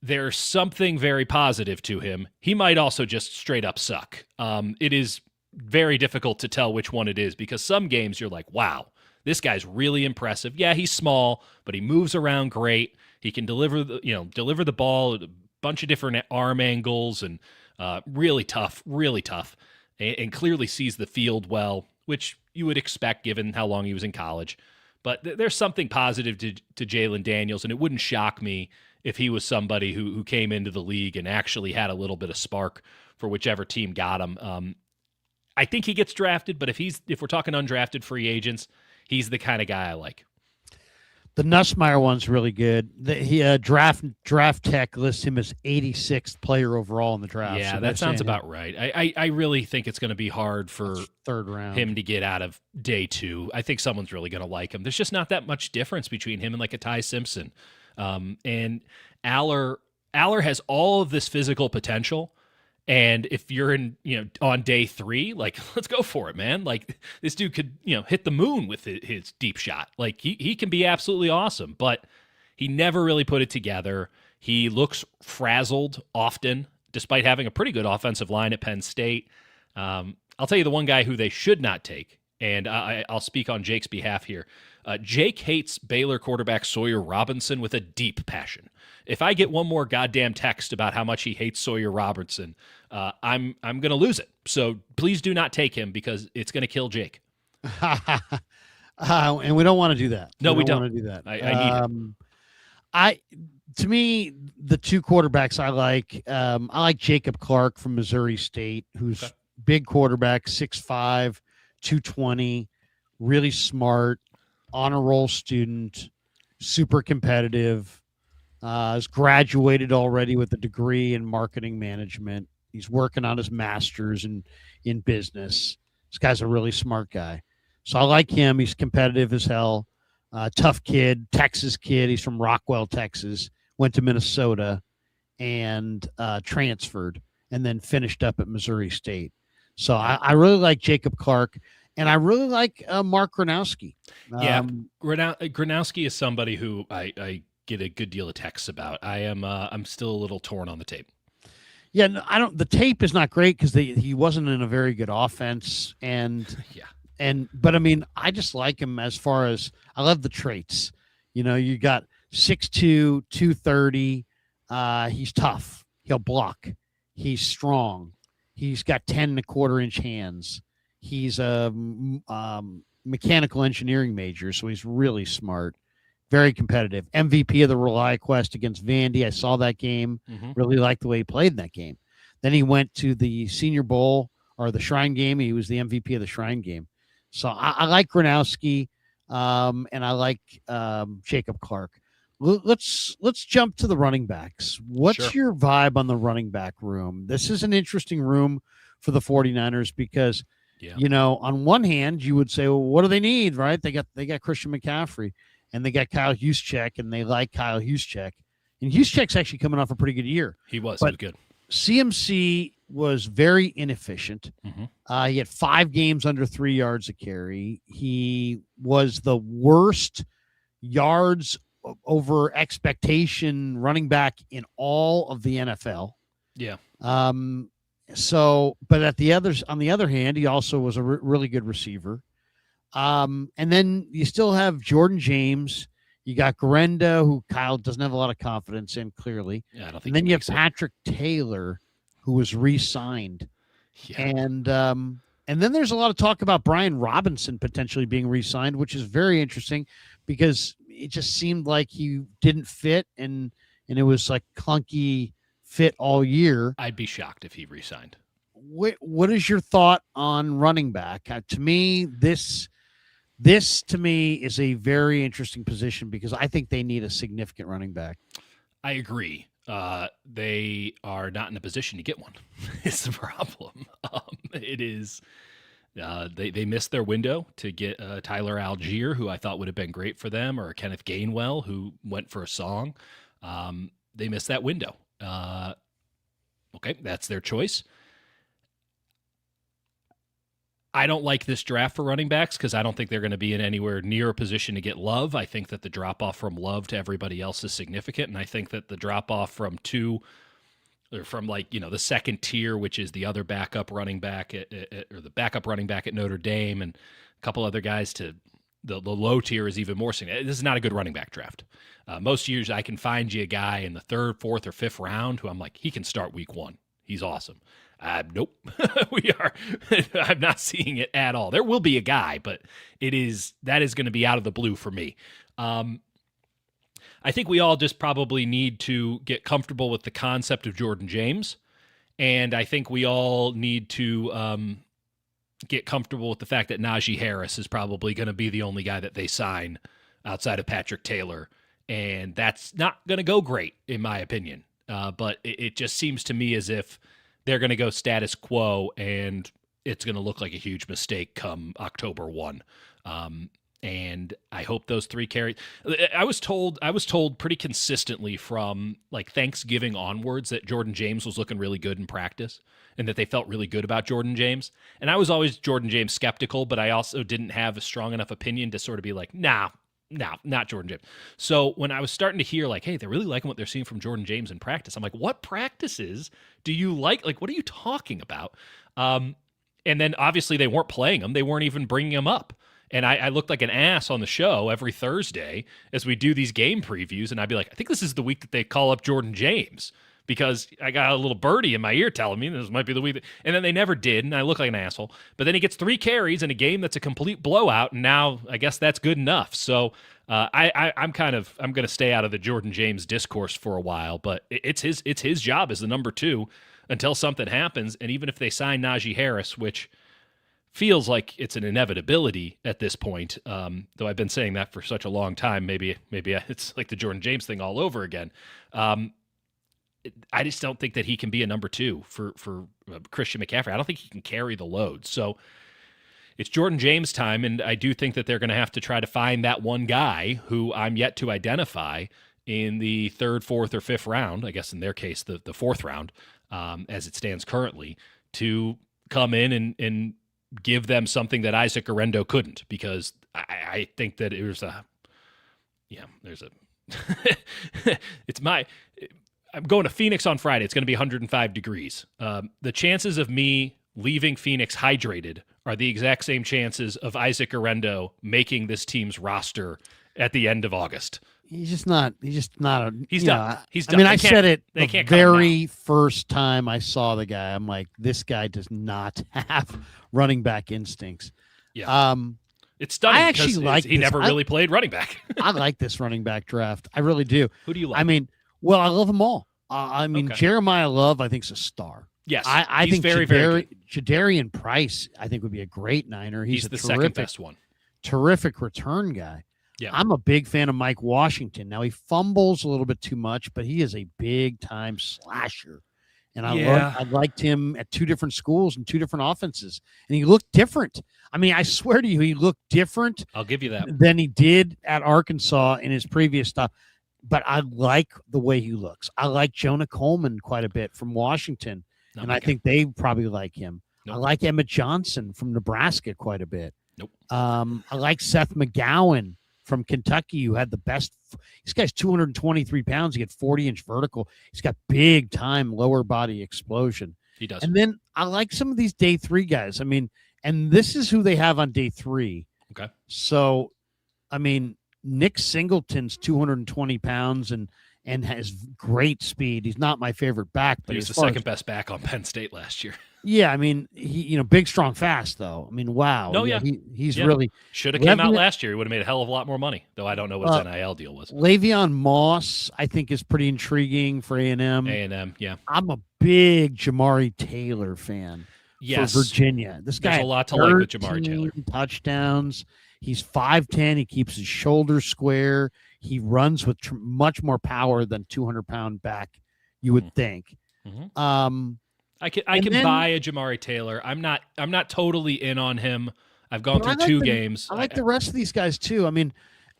There's something very positive to him. He might also just straight up suck. It is very difficult to tell which one it is, because some games you're like, wow, this guy's really impressive. Yeah, he's small, but he moves around great. He can deliver the ball at a bunch of different arm angles, and really tough, and clearly sees the field well, which you would expect given how long he was in college. But there's something positive to Jalen Daniels, and it wouldn't shock me if he was somebody who came into the league and actually had a little bit of spark for whichever team got him. I think he gets drafted, but if we're talking undrafted free agents, he's the kind of guy I like. The Nussmeier one's really good. Draft Tech lists him as 86th player overall in the draft. Yeah, so that sounds about right. I really think it's going to be hard for third round him to get out of day 2. I think someone's really going to like him. There's just not that much difference between him and like a Ty Simpson. And Aller has all of this physical potential. And if you're on day 3, like, let's go for it, man. Like, this dude could, hit the moon with his deep shot. Like, he can be absolutely awesome, but he never really put it together. He looks frazzled often, despite having a pretty good offensive line at Penn State. I'll tell you the one guy who they should not take, and I'll speak on Jake's behalf here. Jake hates Baylor quarterback Sawyer Robinson with a deep passion. If I get one more goddamn text about how much he hates Sawyer Robertson, I'm going to lose it. So please do not take him, because it's going to kill Jake. And we don't want to do that. No, we don't want to do that. I need it. To me, the 2 quarterbacks I like Jacob Clark from Missouri State, who's big quarterback, 6'5", 220, really smart, honor roll student, super competitive. Has graduated already with a degree in marketing management. He's working on his master's in business. This guy's a really smart guy. So I like him. He's competitive as hell. Tough kid, Texas kid. He's from Rockwell, Texas. Went to Minnesota and transferred and then finished up at Missouri State. So I really like Jacob Clark, and I really like Mark Gronowski. Gronowski is somebody who I get a good deal of texts about. I'm still a little torn on the tape. Yeah, no, I don't. The tape is not great because he wasn't in a very good offense, and but I mean, I just like him as far as I love the traits. You got 6'2", 230. He's tough. He'll block. He's strong. He's got 10.25-inch hands. He's a mechanical engineering major, so he's really smart. Very competitive. MVP of the Rely Quest against Vandy. I saw that game. Really liked the way he played in that game. Then he went to the Senior Bowl or the Shrine Game. He was the MVP of the Shrine Game. So I like Gronowski, and I like Jacob Clark. Let's jump to the running backs. What's your vibe on the running back room? This is an interesting room for the 49ers because, on one hand, you would say, well, what do they need, right? They got Christian McCaffrey. And they got Kyle Juszczyk, and they like Kyle Juszczyk. And Juszczyk's actually coming off a pretty good year. He was good. CMC was very inefficient. He had 5 games under 3 yards a carry. He was the worst yards over expectation running back in all of the NFL. Yeah. So, but on the other hand, he also was a really good receiver. And then you still have Jordan James. You got Garenda, who Kyle doesn't have a lot of confidence in, clearly. Yeah, I don't think. And then you have Patrick Taylor, who was re-signed. Yeah. And then there's a lot of talk about Brian Robinson potentially being re-signed, which is very interesting because it just seemed like he didn't fit, and it was like clunky fit all year. I'd be shocked if he re-signed. What is your thought on running back? To me, this to me is a very interesting position because I think they need a significant running back. I agree. They are not in a position to get one. It's the problem. It is. They missed their window to get Tyler Algier, who I thought would have been great for them, or Kenneth Gainwell, who went for a song. They missed that window. Okay, that's their choice. I don't like this draft for running backs because I don't think they're going to be in anywhere near a position to get Love. I think that the drop-off from Love to everybody else is significant, and I think that the drop-off from the second tier, which is the other backup running back or the backup running back at Notre Dame and a couple other guys to the low tier is even more significant. This is not a good running back draft. Most years I can find you a guy in the 3rd, 4th, or 5th round who I'm like, he can start week 1. He's awesome. Nope. I'm not seeing it at all. There will be a guy, but that is going to be out of the blue for me. I think we all just probably need to get comfortable with the concept of Jordan James. And I think we all need to get comfortable with the fact that Najee Harris is probably going to be the only guy that they sign outside of Patrick Taylor. And that's not going to go great, in my opinion. But it just seems to me as if they're going to go status quo, and it's going to look like a huge mistake come October 1. And I hope those 3 carries. I was told pretty consistently from like Thanksgiving onwards that Jordan James was looking really good in practice and that they felt really good about Jordan James. And I was always Jordan James skeptical, but I also didn't have a strong enough opinion to sort of be like, nah, not Jordan James. So when I was starting to hear like, hey, they're really liking what they're seeing from Jordan James in practice, I'm like, what practices do you like? Like, what are you talking about? And then obviously they weren't playing him. They weren't even bringing him up. And I looked like an ass on the show every Thursday as we do these game previews. And I'd be like, I think this is the week that they call up Jordan James because I got a little birdie in my ear telling me this might be the week. And then they never did. And I look like an asshole. But then he gets 3 carries in a game that's a complete blowout. And now I guess that's good enough. So I'm going to stay out of the Jordan James discourse for a while. But it's his job as the number 2. until something happens. And even if they sign Najee Harris, which feels like it's an inevitability at this point, though I've been saying that for such a long time, maybe it's like the Jordan James thing all over again. I just don't think that he can be a number 2 for Christian McCaffrey. I don't think he can carry the load. So it's Jordan James time, and I do think that they're going to have to try to find that one guy who I'm yet to identify in the 3rd, 4th, or 5th round, I guess in their case, the 4th round, as it stands currently, to come in and give them something that Isaac Orendo couldn't, because I think that there's a I'm going to Phoenix on Friday. It's going to be 105 degrees. The chances of me leaving Phoenix hydrated are the exact same chances of Isaac Orendo making this team's roster at the end of August. He's done. He's done. I mean, I said it the very first time I saw the guy. I'm like, this guy does not have running back instincts. Yeah. It's stunning. I actually like he never really played running back. I like this running back draft. I really do. Who do you like? I mean, well, I love them all. Okay. Jeremiah Love, I think, is a star. Yes, I think very good. Jadarian Price, I think, would be a great Niner. He's the second best one. Terrific return guy. Yeah. I'm a big fan of Mike Washington. Now, he fumbles a little bit too much, but he is a big-time slasher. And I liked him at 2 different schools and 2 different offenses. And he looked different. I mean, I swear to you, he looked different. I'll give you that. Than he did at Arkansas in his previous stuff. But I like the way he looks. I like Jonah Coleman quite a bit from Washington. I think they probably like him. Nope. I like Emmett Johnson from Nebraska quite a bit. Nope. I like Seth McGowan from Kentucky, who had the best. This guy's 223 pounds. He had 40-inch vertical. He's got big-time lower body explosion. He does. And then I like some of these day 3 guys. I mean, and this is who they have on day 3. Okay. So, I mean, Nick Singleton's 220 pounds and has great speed. He's not my favorite back, but he was the second best back on Penn State last year. Yeah, I mean, he big, strong, fast though. I mean, wow. No, he's really should have came out last year. He would have made a hell of a lot more money, though. I don't know what his NIL deal was. Le'Veon Moss, I think, is pretty intriguing for A&M. A&M, yeah. I'm a big Jamari Taylor fan. Yes, for Virginia. This guy has a lot to like with Jamari Taylor. Touchdowns. He's 5'10". He keeps his shoulders square. He runs with much more power than 200-pound back you would think. Mm-hmm. I can buy a Jamari Taylor. I'm not totally in on him. I've gone through 2 games. I like the rest of these guys too. I mean,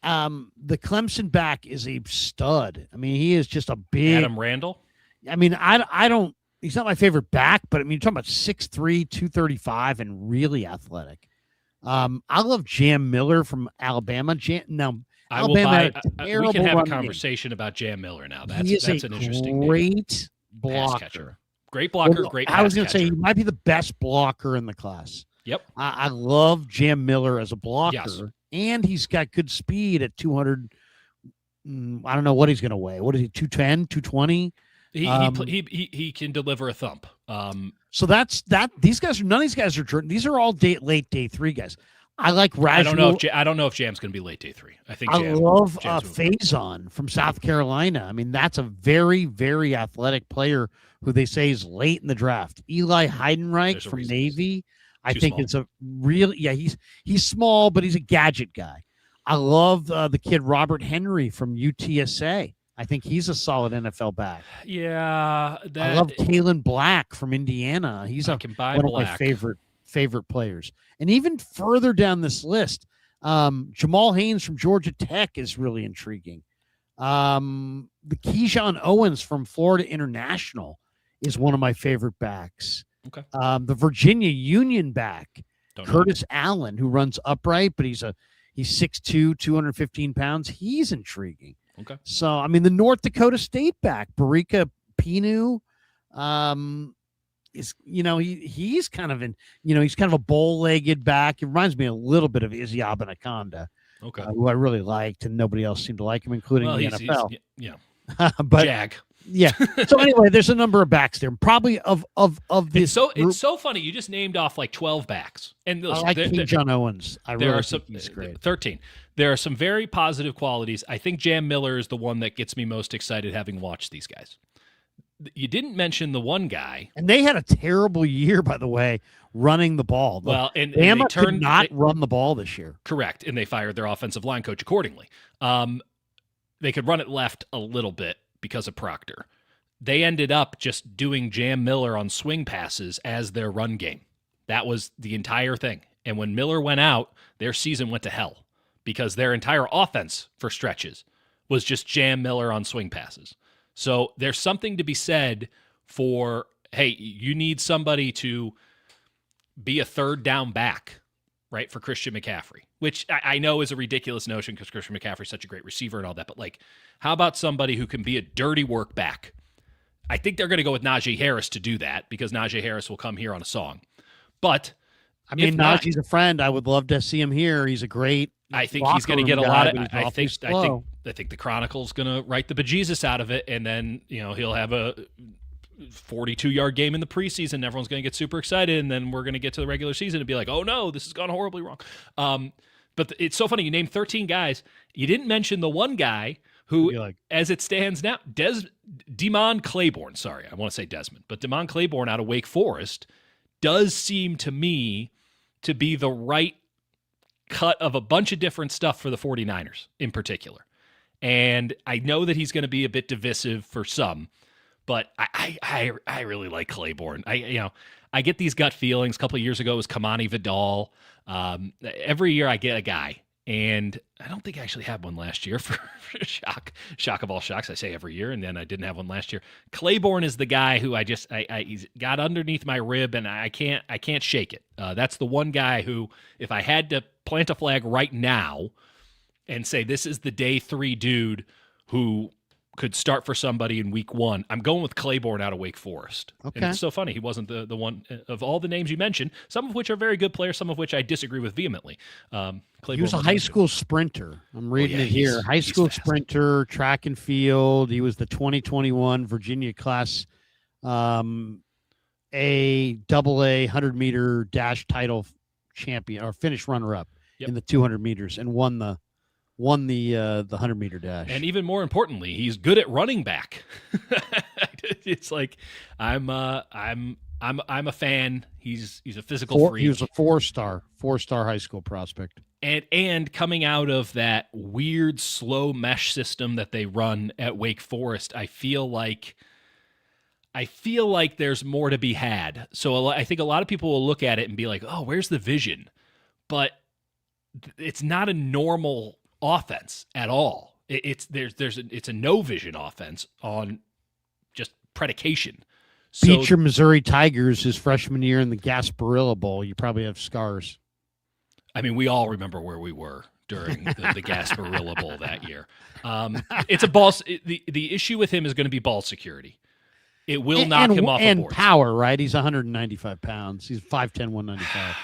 the Clemson back is a stud. I mean, he is just a big Adam Randall. I mean, I don't. He's not my favorite back, but I mean, you're talking about 6'3", 235, and really athletic. I love Jam Miller from Alabama. Alabama we can have a conversation about Jam Miller now. That's an interesting great blocker. Great blocker, great pass catcher. I was going to say he might be the best blocker in the class. Yep. I love Jam Miller as a blocker, yes. And he's got good speed at 200. I don't know what he's going to weigh. What is he, 210, 220? He can deliver a thump. So that's that. These guys are none of these guys are. These are all late day 3 guys. I like Raj. I don't know if Jam's going to be late day 3. I think I love Faison from South Carolina. I mean, that's a very, very athletic player who they say is late in the draft. Eli Heidenreich from Navy. I think it's a real. Yeah, he's small, but he's a gadget guy. I love the kid Robert Henry from UTSA. I think he's a solid NFL back. Yeah, I love Kalen Black from Indiana. He's one of my favorite players. And even further down this list, Jamal Haynes from Georgia Tech is really intriguing. The Keyshawn Owens from Florida International is one of my favorite backs. Okay. The Virginia Union back, Curtis Allen, who runs upright, but he's 6'2", 215 pounds. He's intriguing. Okay. So, I mean, the North Dakota State back, Barika Pinu, is, he's kind of he's kind of a bow-legged back. It reminds me a little bit of Izzy Abanaconda, who I really liked, and nobody else seemed to like him, including the NFL. But Jag. Yeah. So anyway, there's a number of backs there. Probably of this. It's so funny. You just named off like 12 backs, and I like Keyshawn Owens. There are some 13. There are some very positive qualities. I think Jam Miller is the one that gets me most excited having watched these guys. you didn't mention the one guy. And they had a terrible year, by the way, running the ball. And Bama could not run the ball this year. Correct, and they fired their offensive line coach accordingly. They could run it left a little bit because of Proctor. They ended up just doing Jam Miller on swing passes as their run game. That was the entire thing. And when Miller went out, their season went to hell because their entire offense for stretches was just Jam Miller on swing passes. So there's something to be said for, hey, you need somebody to be a third down back, right, for Christian McCaffrey, which I know is a ridiculous notion because Christian McCaffrey's such a great receiver and all that. But, like, how about somebody who can be a dirty work back? I think they're going to go with Najee Harris to do that because Najee Harris will come here on a song. But I mean, Najee's a friend. I would love to see him here. He's a great. I think he's going to get a lot of. I think the Chronicle's going to write the bejesus out of it, and then he'll have a 42-yard game in the preseason. And everyone's going to get super excited, and then we're going to get to the regular season and be like, "Oh no, this has gone horribly wrong." But it's so funny. You named 13 guys. You didn't mention the one guy who, as it stands now, Demond Claiborne. Sorry, I want to say Desmond, but Demond Claiborne out of Wake Forest does seem to me to be the right cut of a bunch of different stuff for the 49ers in particular. And I know that he's going to be a bit divisive for some, but I really like Claiborne. I get these gut feelings. A couple of years ago it was Kamani Vidal. Every year I get a guy, and I don't think I actually had one last year for shock of all shocks. I say every year, and then I didn't have one last year. Claiborne is the guy who he's got underneath my rib, and I can't shake it. That's the one guy who, if I had to plant a flag right now and say this is the day 3 dude who could start for somebody in week 1, I'm going with Claiborne out of Wake Forest. Okay. And it's so funny. He wasn't the one of all the names you mentioned, some of which are very good players, some of which I disagree with vehemently. He was a high school sprinter. I'm reading it here. High school sprinter, track and field. He was the 2021 Virginia class AA 100-meter dash title champion or finish runner-up in the 200 meters and won the 100-meter dash. And even more importantly, he's good at running back. It's like I'm a fan. He's a physical freak. He was a four-star high school prospect. And coming out of that weird slow mesh system that they run at Wake Forest, I feel like there's more to be had. So I think a lot of people will look at it and be like, "Oh, where's the vision?" But it's not a normal offense at all. It's a no vision offense on just predication. Beat your Missouri Tigers his freshman year in the Gasparilla Bowl. You probably have scars. I mean, we all remember where we were during the Gasparilla Bowl that year. It's a ball. The issue with him is going to be ball security. It will knock him off the board. And power, right? He's 195 pounds. He's 5'10", 195.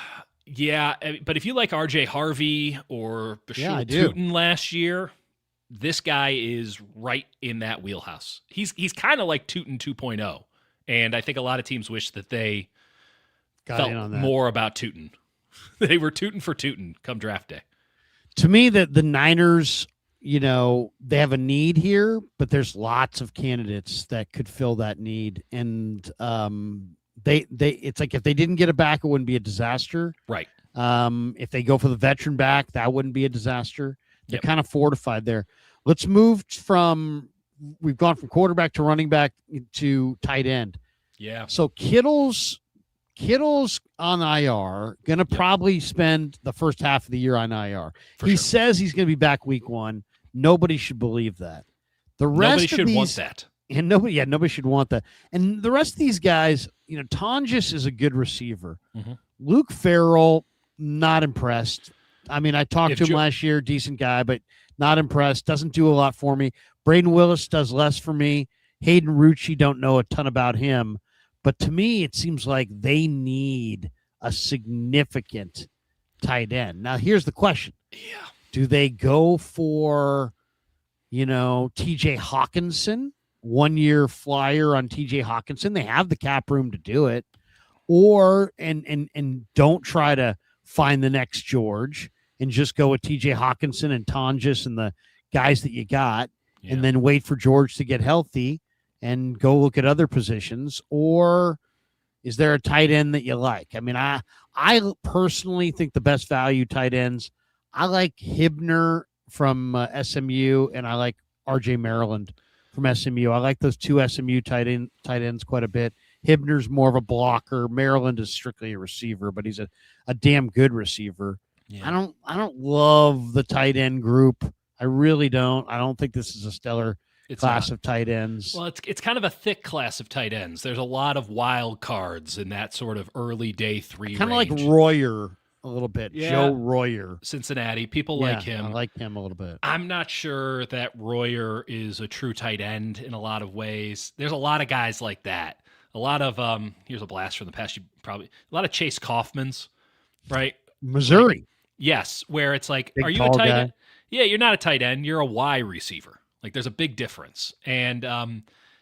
Yeah, but if you like R.J. Harvey or Bashir Tootin last year, this guy is right in that wheelhouse. He's kind of like Tootin 2.0, and I think a lot of teams wish that they felt more about Tootin. They were Tootin for Tootin come draft day. To me, the Niners, they have a need here, but there's lots of candidates that could fill that need, and it's like if they didn't get a back, it wouldn't be a disaster. Right. If they go for the veteran back, that wouldn't be a disaster. They're kind of fortified there. Let's move we've gone from quarterback to running back to tight end. Yeah. So Kittle's on IR, going to probably spend the first half of the year on IR. He says he's going to be back week 1. Nobody should believe that. Nobody should want that. And nobody should want that. And the rest of these guys, Tonjes is a good receiver. Mm-hmm. Luke Farrell, not impressed. I mean, I talked to him last year, decent guy, but not impressed. Doesn't do a lot for me. Braden Willis does less for me. Hayden Rucci, don't know a ton about him. But to me, it seems like they need a significant tight end. Now, here's the question. Yeah. Do they go for, TJ Hawkinson? 1-year flyer on TJ Hawkinson. They have the cap room to do it. Or and don't try to find the next George and just go with TJ Hawkinson and Tonjes and the guys that you got, and then wait for George to get healthy and go look at other positions? Or is there a tight end that you like? I mean, I personally think the best value tight ends, I like Hibner from SMU, and I like RJ Maryland from SMU. I like those two SMU tight ends quite a bit. Hibner's more of a blocker. Maryland is strictly a receiver, but he's a damn good receiver. Yeah. I don't love the tight end group. I really don't. I don't think this is a stellar class of tight ends. Well, it's kind of a thick class of tight ends. There's a lot of wild cards in that sort of early day 3 kind of like Royer a little bit. Yeah. Joe Royer. Cincinnati. People like him. I like him a little bit. I'm not sure that Royer is a true tight end in a lot of ways. There's a lot of guys like that. A lot of here's a blast from the past. A lot of Chase Kaufmans, right? Missouri. Like, yes, where it's like, big, are you a tight end? Yeah, you're not a tight end. You're a Y receiver. Like, there's a big difference. And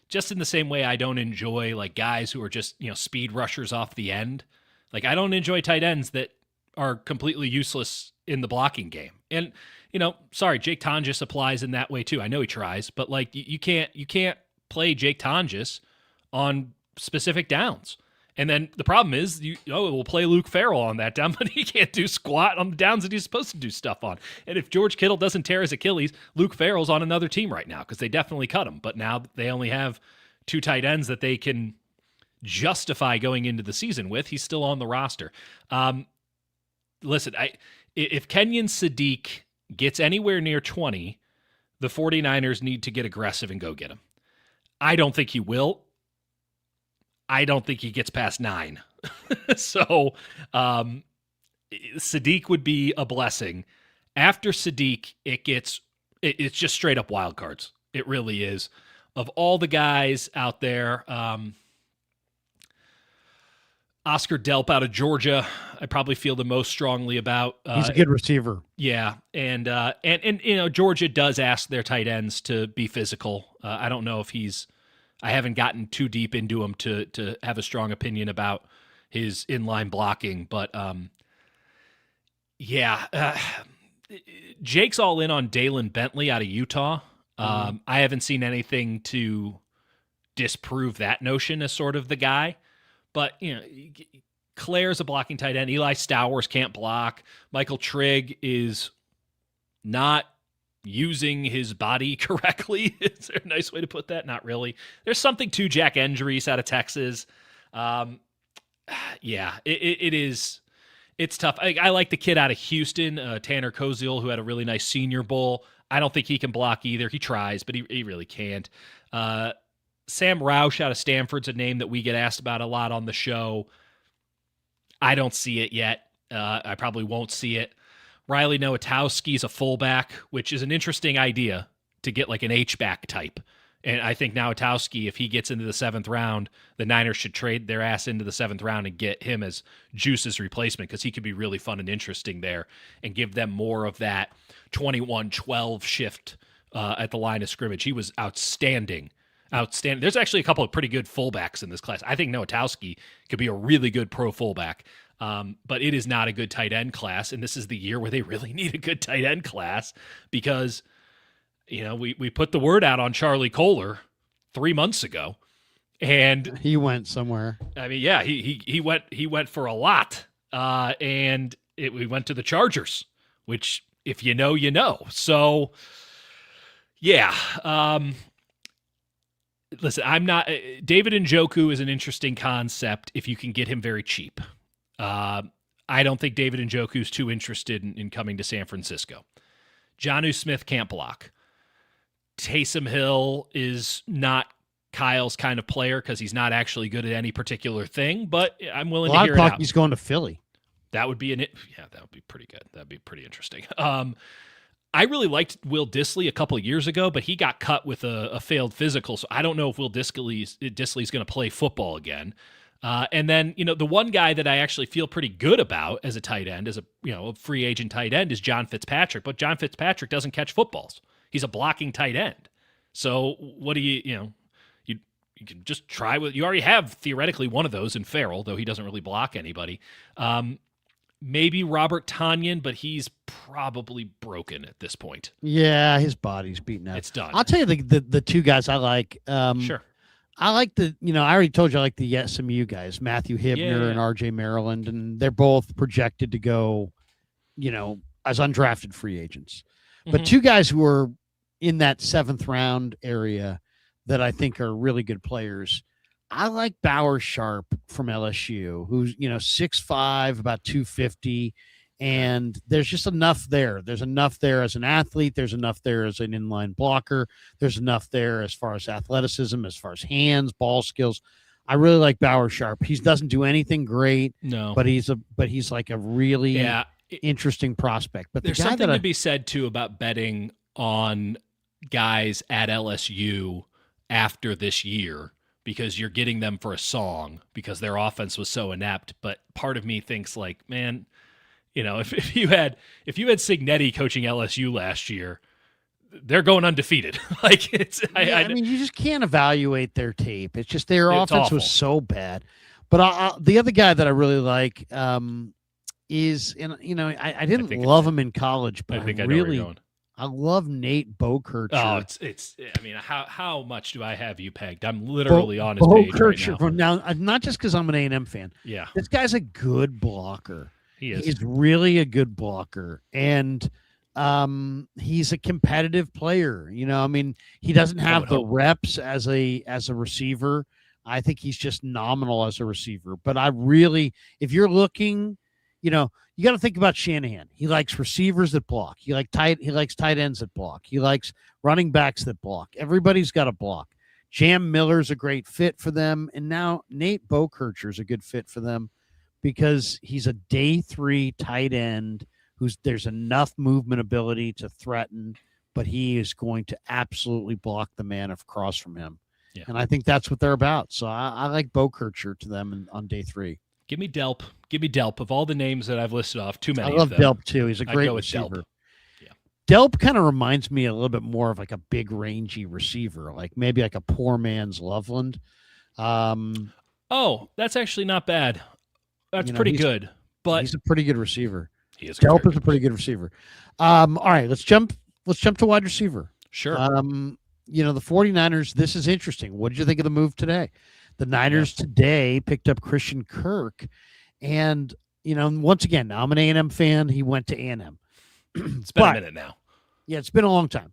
just in the same way, I don't enjoy like guys who are just, speed rushers off the end. Like, I don't enjoy tight ends that are completely useless in the blocking game. And, sorry, Jake Tonjes applies in that way too. I know he tries, but like you can't play Jake Tonjes on specific downs. And then the problem is, we'll play Luke Farrell on that down, but he can't do squat on the downs that he's supposed to do stuff on. And if George Kittle doesn't tear his Achilles, Luke Farrell's on another team right now because they definitely cut him. But now they only have 2 tight ends that they can justify going into the season with. He's still on the roster. Listen, if Kenyon Sadiq gets anywhere near 20, the 49ers need to get aggressive and go get him. I don't think he will. I don't think he gets past 9. So Sadiq would be a blessing. After Sadiq, it's just straight up wild cards. It really is. Of all the guys out there, Oscar Delp out of Georgia, I probably feel the most strongly about. He's a good receiver. Yeah, and Georgia does ask their tight ends to be physical. I don't know if I haven't gotten too deep into him to have a strong opinion about his inline blocking, but Jake's all in on Dalen Bentley out of Utah. I haven't seen anything to disprove that notion as sort of the guy, but Claire's a blocking tight end. Eli Stowers can't block. Michael Trigg is not using his body correctly. Is there a nice way to put that? Not really. There's something to Jack Endries out of Texas. It is. It's tough. I like the kid out of Houston, Tanner Koziel, who had a really nice Senior Bowl. I don't think he can block either. He tries, but he really can't. Sam Roush out of Stanford's a name that we get asked about a lot on the show. I don't see it yet. I probably won't see it. Riley Nowotowski's a fullback, which is an interesting idea to get like an H-back type. And I think Nowotowski, if he gets into the 7th round, the Niners should trade their ass into the 7th round and get him as Juice's replacement because he could be really fun and interesting there and give them more of that 21-12 shift at the line of scrimmage. He was outstanding. There's actually a couple of pretty good fullbacks in this class. I think Nowotowski could be a really good pro fullback. But it is not a good tight end class, and this is the year where they really need a good tight end class because, we put the word out on Charlie Kohler 3 months ago, and he went somewhere. I mean, yeah, he went for a lot, and we went to the Chargers, which if you know, you know. So, yeah. Listen, I'm not. David Njoku is an interesting concept if you can get him very cheap. I don't think David Njoku is too interested in coming to San Francisco. Jonnu Smith can't block. Taysom Hill is not Kyle's kind of player because he's not actually good at any particular thing, but I'm willing to hear it out. He's going to Philly. That would be that would be pretty good. That'd be pretty interesting. I really liked Will Dissly a couple of years ago, but he got cut with a failed physical, so I don't know if Will Dissly's going to play football again. And then, the one guy that I actually feel pretty good about as a tight end, as a free agent tight end, is John Fitzpatrick. But John Fitzpatrick doesn't catch footballs. He's a blocking tight end. So what do you can just try with, you already have theoretically one of those in Farrell, though he doesn't really block anybody. Maybe Robert Tonyan, but he's probably broken at this point. Yeah, his body's beaten up. It's done. I'll tell you the 2 guys I like. Sure. I like I already told you I like the SMU guys, Matthew Hibner and RJ Maryland, and they're both projected to go, as undrafted free agents. But two guys who are in that 7th round area that I think are really good players. I like Bauer Sharp from LSU, who's, 6'5", about 250. And there's just enough there. There's enough there as an athlete. There's enough there as an inline blocker. There's enough there as far as athleticism, as far as hands, ball skills. I really like Bauer Sharp. He doesn't do anything great, but he's like a really interesting prospect. But there's something to be said too about betting on guys at LSU after this year, because you're getting them for a song because their offense was so inept. But part of me thinks like, man, if you had Signetti coaching LSU last year, they're going undefeated. Like I mean, you just can't evaluate their tape. It's just their offense was so bad. But the other guy that I really like is, I didn't love him in college, but I love Nate Bokercher. Oh, it's. I mean, how much do I have you pegged? I'm literally on his page right now. Now, not just because I'm an A&M fan. Yeah, this guy's a good blocker. He is. He's really a good blocker, and he's a competitive player. I mean, he doesn't have the reps as a receiver. I think he's just nominal as a receiver. But if you're looking, you got to think about Shanahan. He likes receivers that block. He likes tight ends that block. He likes running backs that block. Everybody's got to block. Jam Miller's a great fit for them, and now Nate Bokercher's a good fit for them, because he's a day 3 tight end there's enough movement ability to threaten, but he is going to absolutely block the man across from him. Yeah. And I think that's what they're about. So I like Bokercher to them on day 3. Give me Delp. Of all the names that I've listed off, too many. I love Delp too. He's a great receiver. Delp kind of reminds me a little bit more of like a big rangy receiver, like maybe like a poor man's Loveland. That's actually not bad. That's pretty good. But he's a pretty good receiver. Delp is a pretty good receiver. All right, let's jump to wide receiver. Sure. The 49ers, this is interesting. What did you think of the move today? The Niners today picked up Christian Kirk, and once again, now I'm an A&M fan. He went to A&M. It's been a minute now. Yeah, it's been a long time.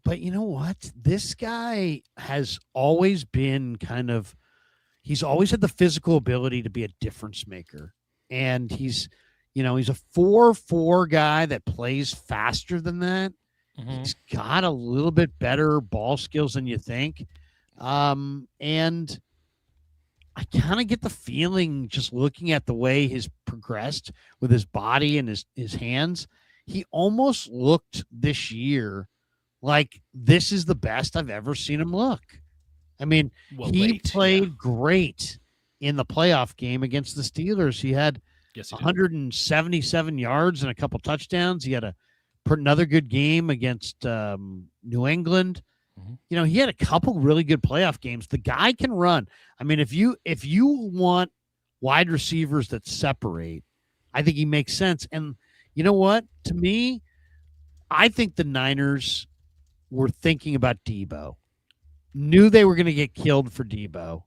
But you know what? This guy has always been he's always had the physical ability to be a difference maker. And he's a 4.4 guy that plays faster than that. Mm-hmm. He's got a little bit better ball skills than you think. And I kind of get the feeling, just looking at the way he's progressed with his body and his hands, he almost looked this year like this is the best I've ever seen him look. I mean, he played great in the playoff game against the Steelers. He had 177 yards and a couple touchdowns. He had another good game against New England. Mm-hmm. He had a couple really good playoff games. The guy can run. I mean, if you want wide receivers that separate, I think he makes sense. And you know what? To me, I think the Niners were thinking about Debo, knew they were going to get killed for Debo,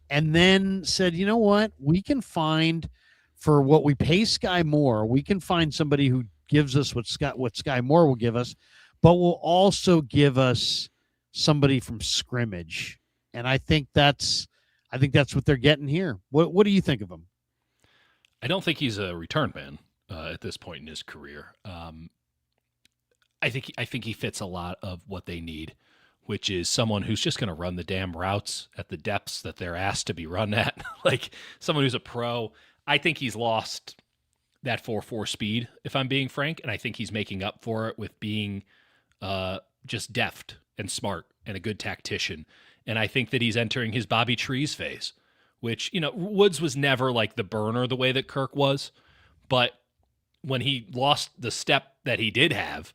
and then said, you know what? We can find, for what we pay Sky Moore, we can find somebody who gives us what Sky Moore will give us, but will also give us somebody from scrimmage. And I think that's what they're getting here. What do you think of him? I don't think he's a return man at this point in his career. I think he fits a lot of what they need, which is someone who's just going to run the damn routes at the depths that they're asked to be run at, like someone who's a pro. I think he's lost that 4.4 speed, if I'm being frank, and I think he's making up for it with being just deft and smart and a good tactician. And I think that he's entering his Bobby Trees phase, which, Woods was never like the burner the way that Kirk was, but when he lost the step that he did have,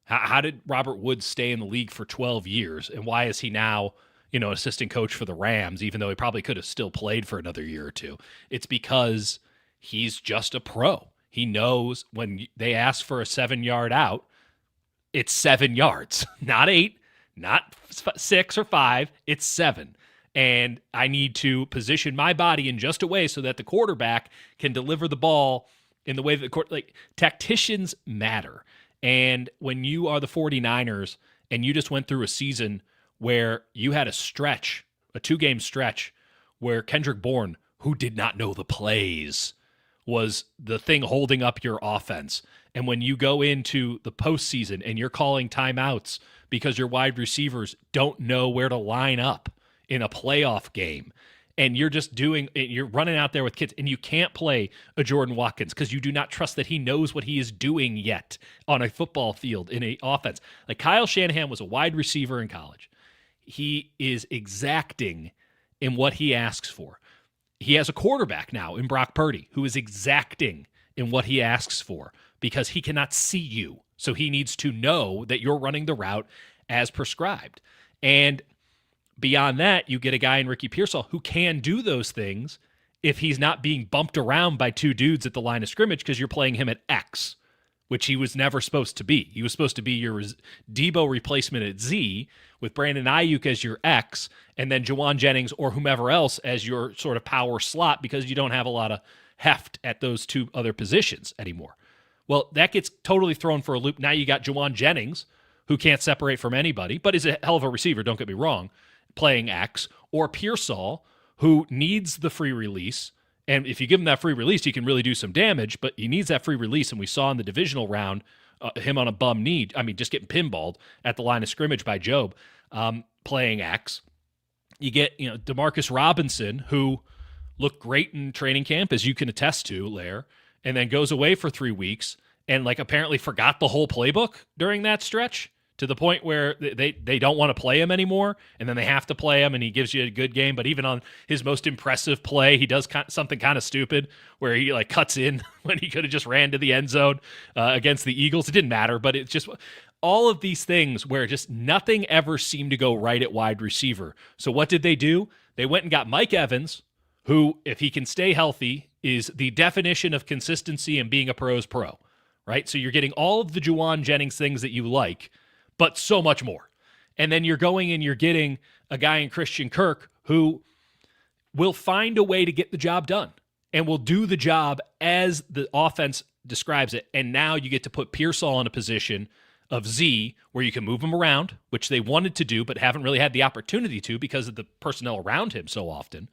how did Robert Woods stay in the league for 12 years? And why is he now, assistant coach for the Rams, even though he probably could have still played for another year or two? It's because he's just a pro. He knows when they ask for a 7-yard out, it's 7 yards, not 8, not 6 or 5, it's 7. And I need to position my body in just a way so that the quarterback can deliver the ball in the way that tacticians matter. And when you are the 49ers and you just went through a season where you had a 2-game stretch where Kendrick Bourne, who did not know the plays, was the thing holding up your offense. And when you go into the postseason and you're calling timeouts because your wide receivers don't know where to line up in a playoff game, and you're running out there with kids, and you can't play a Jordan Watkins because you do not trust that he knows what he is doing yet on a football field in an offense. Like, Kyle Shanahan was a wide receiver in college. He is exacting in what he asks for. He has a quarterback now in Brock Purdy who is exacting in what he asks for because he cannot see you. So he needs to know that you're running the route as prescribed. And beyond that, you get a guy in Ricky Pearsall who can do those things if he's not being bumped around by 2 dudes at the line of scrimmage because you're playing him at X, which he was never supposed to be. He was supposed to be your Debo replacement at Z with Brandon Ayuk as your X and then Juwan Jennings or whomever else as your sort of power slot because you don't have a lot of heft at those 2 other positions anymore. Well, that gets totally thrown for a loop. Now you got Juwan Jennings, who can't separate from anybody, but is a hell of a receiver, don't get me wrong, playing X, or Pearsall, who needs the free release. And if you give him that free release, he can really do some damage, but he needs that free release. And we saw in the divisional round him on a bum knee, just getting pinballed at the line of scrimmage by Job, playing X. You get, Demarcus Robinson, who looked great in training camp, as you can attest to, Lair, and then goes away for 3 weeks and apparently forgot the whole playbook during that stretch to the point where they don't want to play him anymore, and then they have to play him, and he gives you a good game. But even on his most impressive play, he does something kind of stupid where he cuts in when he could have just ran to the end zone against the Eagles. It didn't matter, but it's just all of these things where just nothing ever seemed to go right at wide receiver. So what did they do? They went and got Mike Evans, who, if he can stay healthy, is the definition of consistency and being a pro's pro, right? So you're getting all of the Juwan Jennings things that you like, but so much more. And then you're going and you're getting a guy in Christian Kirk who will find a way to get the job done and will do the job as the offense describes it. And now you get to put Pearsall in a position of Z where you can move him around, which they wanted to do but haven't really had the opportunity to because of the personnel around him so often.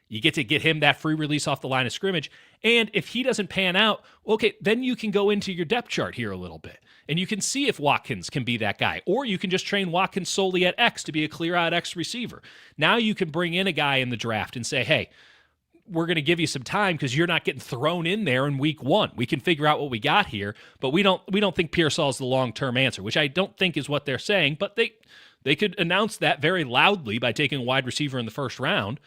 You get to get him that free release off the line of scrimmage. And if he doesn't pan out, okay, then you can go into your depth chart here a little bit. And you can see if Watkins can be that guy. Or you can just train Watkins solely at X to be a clear-out X receiver. Now you can bring in a guy in the draft and say, hey, we're going to give you some time because you're not getting thrown in there in week 1. We can figure out what we got here, but we don't think Pearsall is the long-term answer, which I don't think is what they're saying. But they could announce that very loudly by taking a wide receiver in the first round.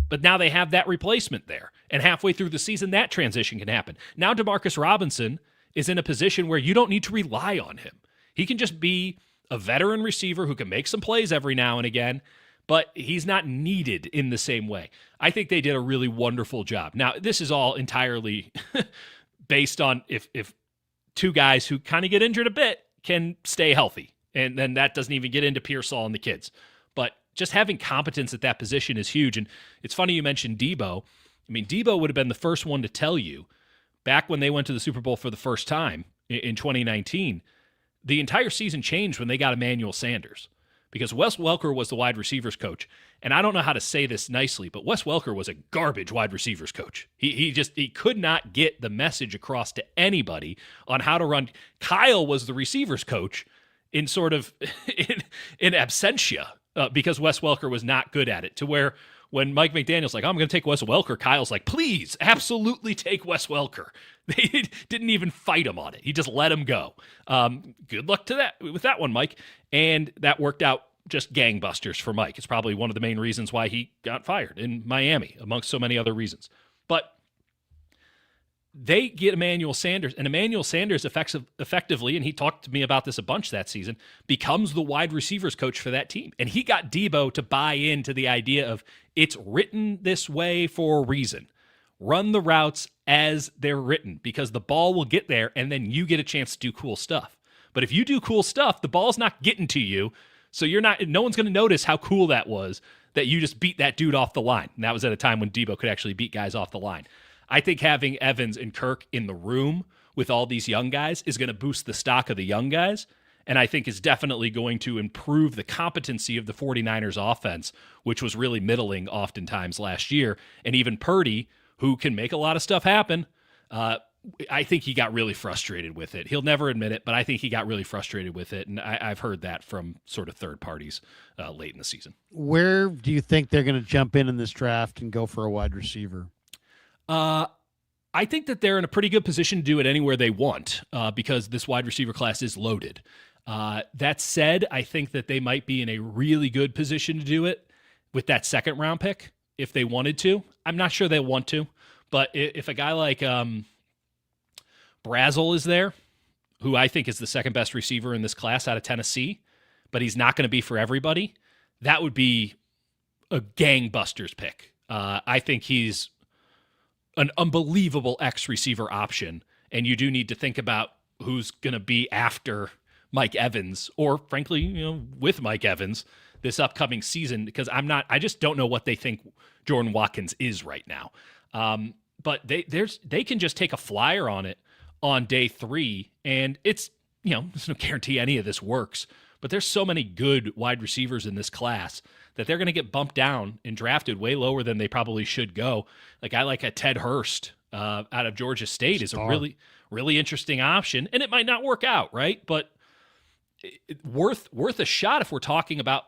But now they have that replacement there. And halfway through the season, that transition can happen. Now Demarcus Robinson is in a position where you don't need to rely on him. He can just be a veteran receiver who can make some plays every now and again, but he's not needed in the same way. I think they did a really wonderful job. Now, this is all entirely based on if 2 guys who kind of get injured a bit can stay healthy. And then that doesn't even get into Pearsall and the kids. But just having competence at that position is huge. And it's funny you mentioned Debo. I mean, Debo would have been the first one to tell you back when they went to the Super Bowl for the first time in 2019, the entire season changed when they got Emmanuel Sanders because Wes Welker was the wide receivers coach. And I don't know how to say this nicely, but Wes Welker was a garbage wide receivers coach. He could not get the message across to anybody on how to run. Kyle was the receivers coach in sort of in absentia. Because Wes Welker was not good at it, to where when Mike McDaniel's like, I'm going to take Wes Welker, Kyle's like, please, absolutely take Wes Welker. They didn't even fight him on it. He just let him go. Good luck to that with that one, Mike. And that worked out just gangbusters for Mike. It's probably one of the main reasons why he got fired in Miami, amongst so many other reasons. But they get Emmanuel Sanders, and Emmanuel Sanders effectively, and he talked to me about this a bunch that season, becomes the wide receivers coach for that team. And he got Debo to buy into the idea of it's written this way for a reason. Run the routes as they're written because the ball will get there and then you get a chance to do cool stuff. But if you do cool stuff, the ball's not getting to you. So no one's going to notice how cool that was, that you just beat that dude off the line. And that was at a time when Debo could actually beat guys off the line. I think having Evans and Kirk in the room with all these young guys is going to boost the stock of the young guys. And I think is definitely going to improve the competency of the 49ers offense, which was really middling oftentimes last year. And even Purdy, who can make a lot of stuff happen, I think he got really frustrated with it. He'll never admit it, but I think he got really frustrated with it. And I've heard that from sort of third parties late in the season. Where do you think they're going to jump in this draft and go for a wide receiver? I think that they're in a pretty good position to do it anywhere they want because this wide receiver class is loaded. That said, I think that they might be in a really good position to do it with that second round pick if they wanted to. I'm not sure they want to, but if a guy like Brazel is there, who I think is the second best receiver in this class out of Tennessee, but he's not going to be for everybody, that would be a gangbusters pick. I think he's an unbelievable X receiver option, and you do need to think about who's going to be after Mike Evans, or frankly, with Mike Evans this upcoming season, because I just don't know what they think Jordan Watkins is right now. But they can just take a flyer on it on day 3, and it's, there's no guarantee any of this works, but there's so many good wide receivers in this class that they're going to get bumped down and drafted way lower than they probably should go. Like I like a Ted Hurst out of Georgia State is a really, really interesting option, and it might not work out, right? But worth a shot if we're talking about,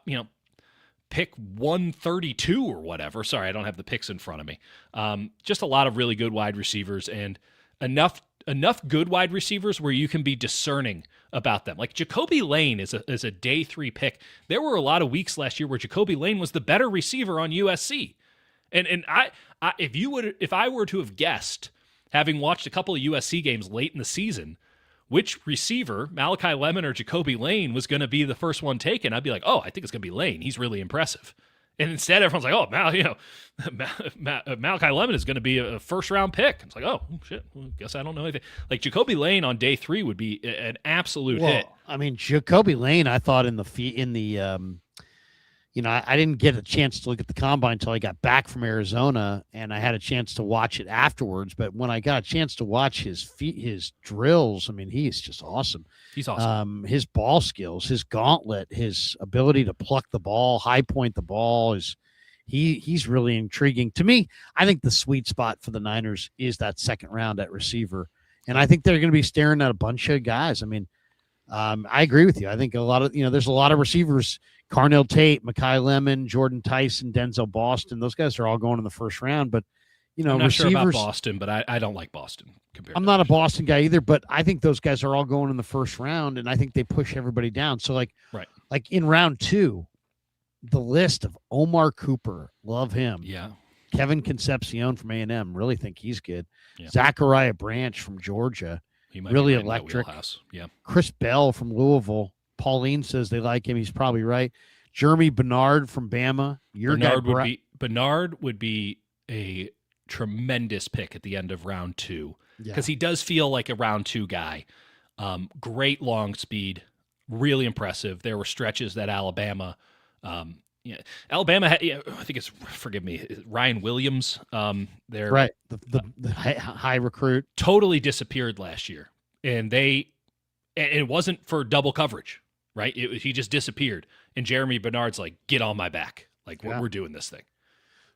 pick 132 or whatever. Sorry, I don't have the picks in front of me. Just a lot of really good wide receivers and enough good wide receivers where you can be discerning about them. Like Jacoby Lane is a day 3 pick. There were a lot of weeks last year where Jacoby Lane was the better receiver on USC. And if I were to have guessed, having watched a couple of USC games late in the season, which receiver, Malachi Lemon or Jacoby Lane, was going to be the first one taken, I'd be like, oh, I think it's going to be Lane. He's really impressive. And instead, everyone's like, oh, Malachi Lemon is going to be a first-round pick. It's like, oh, shit, well, guess I don't know anything. Like, Jacoby Lane on day 3 would be an absolute hit. I mean, Jacoby Lane, I thought I didn't get a chance to look at the combine until I got back from Arizona, and I had a chance to watch it afterwards. But when I got a chance to watch his drills, I mean, he's just awesome. He's awesome. His ball skills, his gauntlet, his ability to pluck the ball, high point the ball he's really intriguing to me. I think the sweet spot for the Niners is that second round at receiver, and I think they're going to be staring at a bunch of guys. I mean, I agree with you. I think there's a lot of receivers. Carnell Tate, Mekhi Lemon, Jordan Tyson, Denzel Boston. Those guys are all going in the first round. But, I'm not sure about Boston, but I don't like Boston. I'm not a Boston guy either, but I think those guys are all going in the first round, and I think they push everybody down. So, like in round 2, the list of Omar Cooper, love him. Yeah. Kevin Concepcion from A&M, really think he's good. Yeah. Zachariah Branch from Georgia, he might really be right electric. Yeah. Chris Bell from Louisville. Pauline says they like him. He's probably right. Jeremy Bernard from Bama. Bernard would be a tremendous pick at the end of round 2 because he does feel like a round 2 guy. Great long speed, really impressive. There were stretches that Alabama Alabama had, I think it's, forgive me, Ryan Williams. They're right. The high recruit totally disappeared last year, and it wasn't for double coverage. Right, he just disappeared, and Jeremy Bernard's like, "Get on my back! Like we're doing this thing."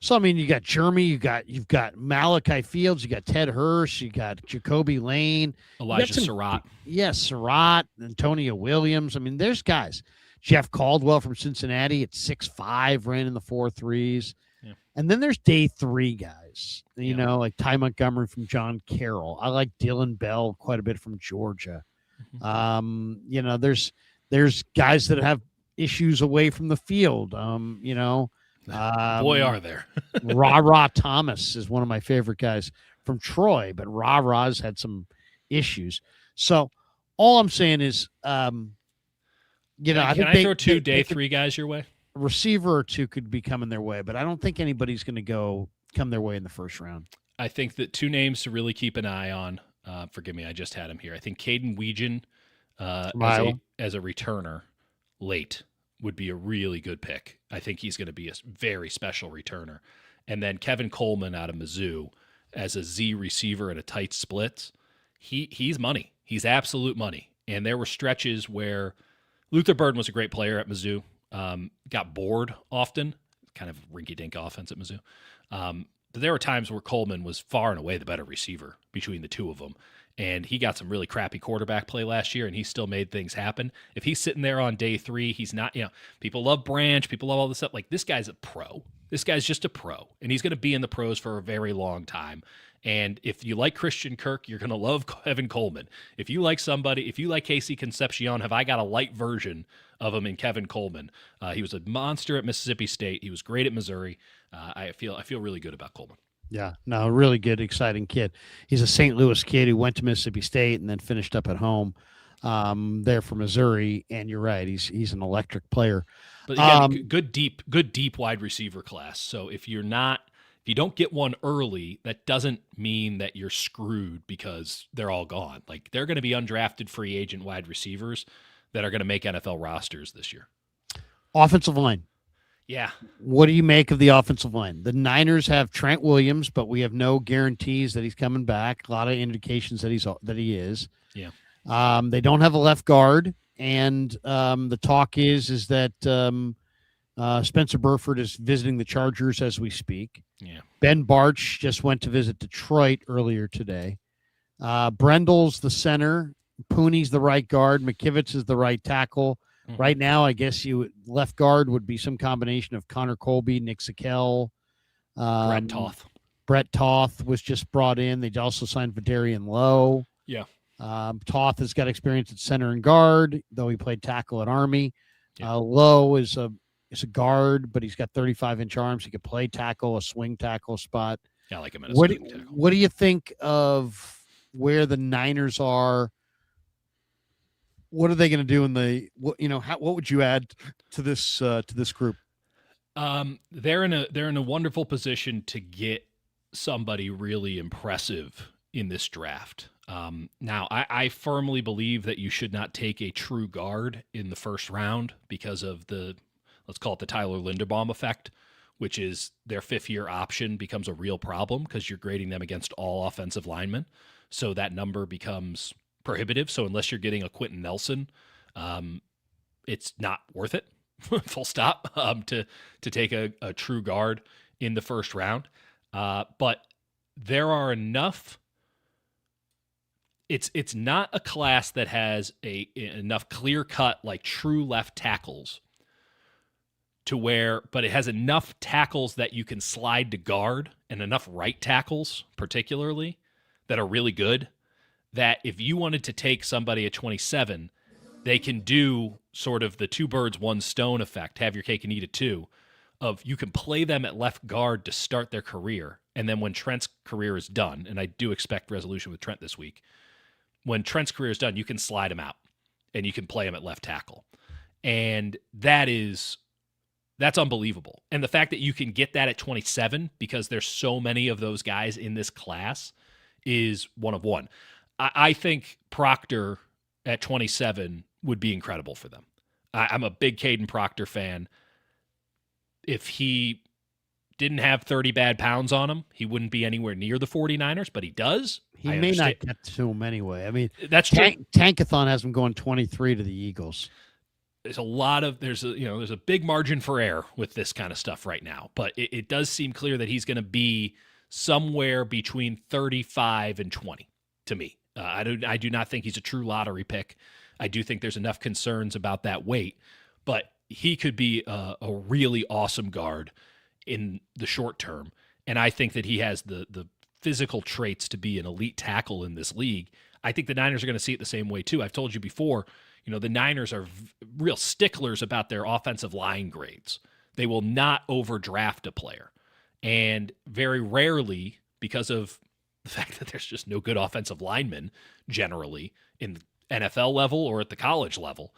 So I mean, you got Jeremy, you've got Malachi Fields, you got Ted Hurst, you got Jacoby Lane, Elijah Surratt, Surratt, Antonio Williams. I mean, there's guys. Jeff Caldwell from Cincinnati at 6'5", ran in the 4.3s, and then there's day 3 guys. Like Ty Montgomery from John Carroll. I like Dylan Bell quite a bit from Georgia. There's guys that have issues away from the field. Boy, are there. Ra Thomas is one of my favorite guys from Troy, but Ra's had some issues. So all I'm saying is, can I throw 2 day 3 guys your way? A receiver or 2 could be coming their way, but I don't think anybody's going to come their way in the first round. I think that 2 names to really keep an eye on. Forgive me, I just had him here. I think Caden Weegan as a returner late would be a really good pick. I think he's going to be a very special returner. And then Kevin Coleman out of Mizzou as a Z receiver in a tight splits, he's money. He's absolute money. And there were stretches where Luther Burden was a great player at Mizzou, got bored often, kind of rinky-dink offense at Mizzou. But there were times where Coleman was far and away the better receiver between the two of them. And he got some really crappy quarterback play last year, and he still made things happen. If he's sitting there on day 3, he's not, people love Branch, people love all this stuff. Like, this guy's a pro. This guy's just a pro, and he's going to be in the pros for a very long time. And if you like Christian Kirk, you're going to love Kevin Coleman. If you like Casey Concepcion, have I got a light version of him in Kevin Coleman? He was a monster at Mississippi State. He was great at Missouri. I feel really good about Coleman. Yeah, no, really good, exciting kid. He's a St. Louis kid who went to Mississippi State and then finished up at home there for Missouri. And you're right, he's an electric player. But again, good deep wide receiver class. So if you don't get one early, that doesn't mean that you're screwed because they're all gone. Like, they're going to be undrafted free agent wide receivers that are going to make NFL rosters this year. Offensive line. Yeah. What do you make of the offensive line? The Niners have Trent Williams, but we have no guarantees that he's coming back. A lot of indications that he is. Yeah. They don't have a left guard, and the talk is that Spencer Burford is visiting the Chargers as we speak. Yeah. Ben Bartch just went to visit Detroit earlier today. Brendel's the center. Pooney's the right guard. McKivitz is the right tackle. Mm-hmm. Right now, I guess left guard would be some combination of Connor Colby, Nick Sakel. Brett Toth was just brought in. They also signed Vidarian Lowe. Yeah. Toth has got experience at center and guard, though he played tackle at Army. Yeah. Lowe is a guard, but he's got 35-inch arms. He could play tackle, a swing tackle spot. Yeah, I like him in a swing tackle. What do you think of where the Niners are? What are they going to do what would you add to this group? They're in a wonderful position to get somebody really impressive in this draft. Now, I firmly believe that you should not take a true guard in the first round because of let's call it the Tyler Linderbaum effect, which is their 5th-year option becomes a real problem because you're grading them against all offensive linemen. So that number becomes prohibitive. So unless you're getting a Quentin Nelson, it's not worth it, full stop, to take a true guard in the first round. But there are enough. It's not a class that has enough clear cut like true left tackles but it has enough tackles that you can slide to guard and enough right tackles particularly that are really good, that if you wanted to take somebody at 27, they can do sort of the 2 birds, 1 stone effect, have your cake and eat it too, of you can play them at left guard to start their career. And then when Trent's career is done, and I do expect resolution with Trent this week, when Trent's career is done, you can slide him out and you can play him at left tackle. And that's unbelievable. And the fact that you can get that at 27 because there's so many of those guys in this class is one of one. I think Proctor at 27 would be incredible for them. I'm a big Caden Proctor fan. If he didn't have 30 bad pounds on him, he wouldn't be anywhere near the 49ers, but he does. He may not get to him anyway. I mean, that's true. Tankathon has him going 23 to the Eagles. There's a big margin for error with this kind of stuff right now, but it does seem clear that he's going to be somewhere between 35 and 20 to me. I do not think he's a true lottery pick. I do think there's enough concerns about that weight, but he could be a really awesome guard in the short term. And I think that he has the physical traits to be an elite tackle in this league. I think the Niners are going to see it the same way too. I've told you before, the Niners are real sticklers about their offensive line grades. They will not overdraft a player. And very rarely, because of the fact that there's just no good offensive linemen generally in the NFL level or at the college level,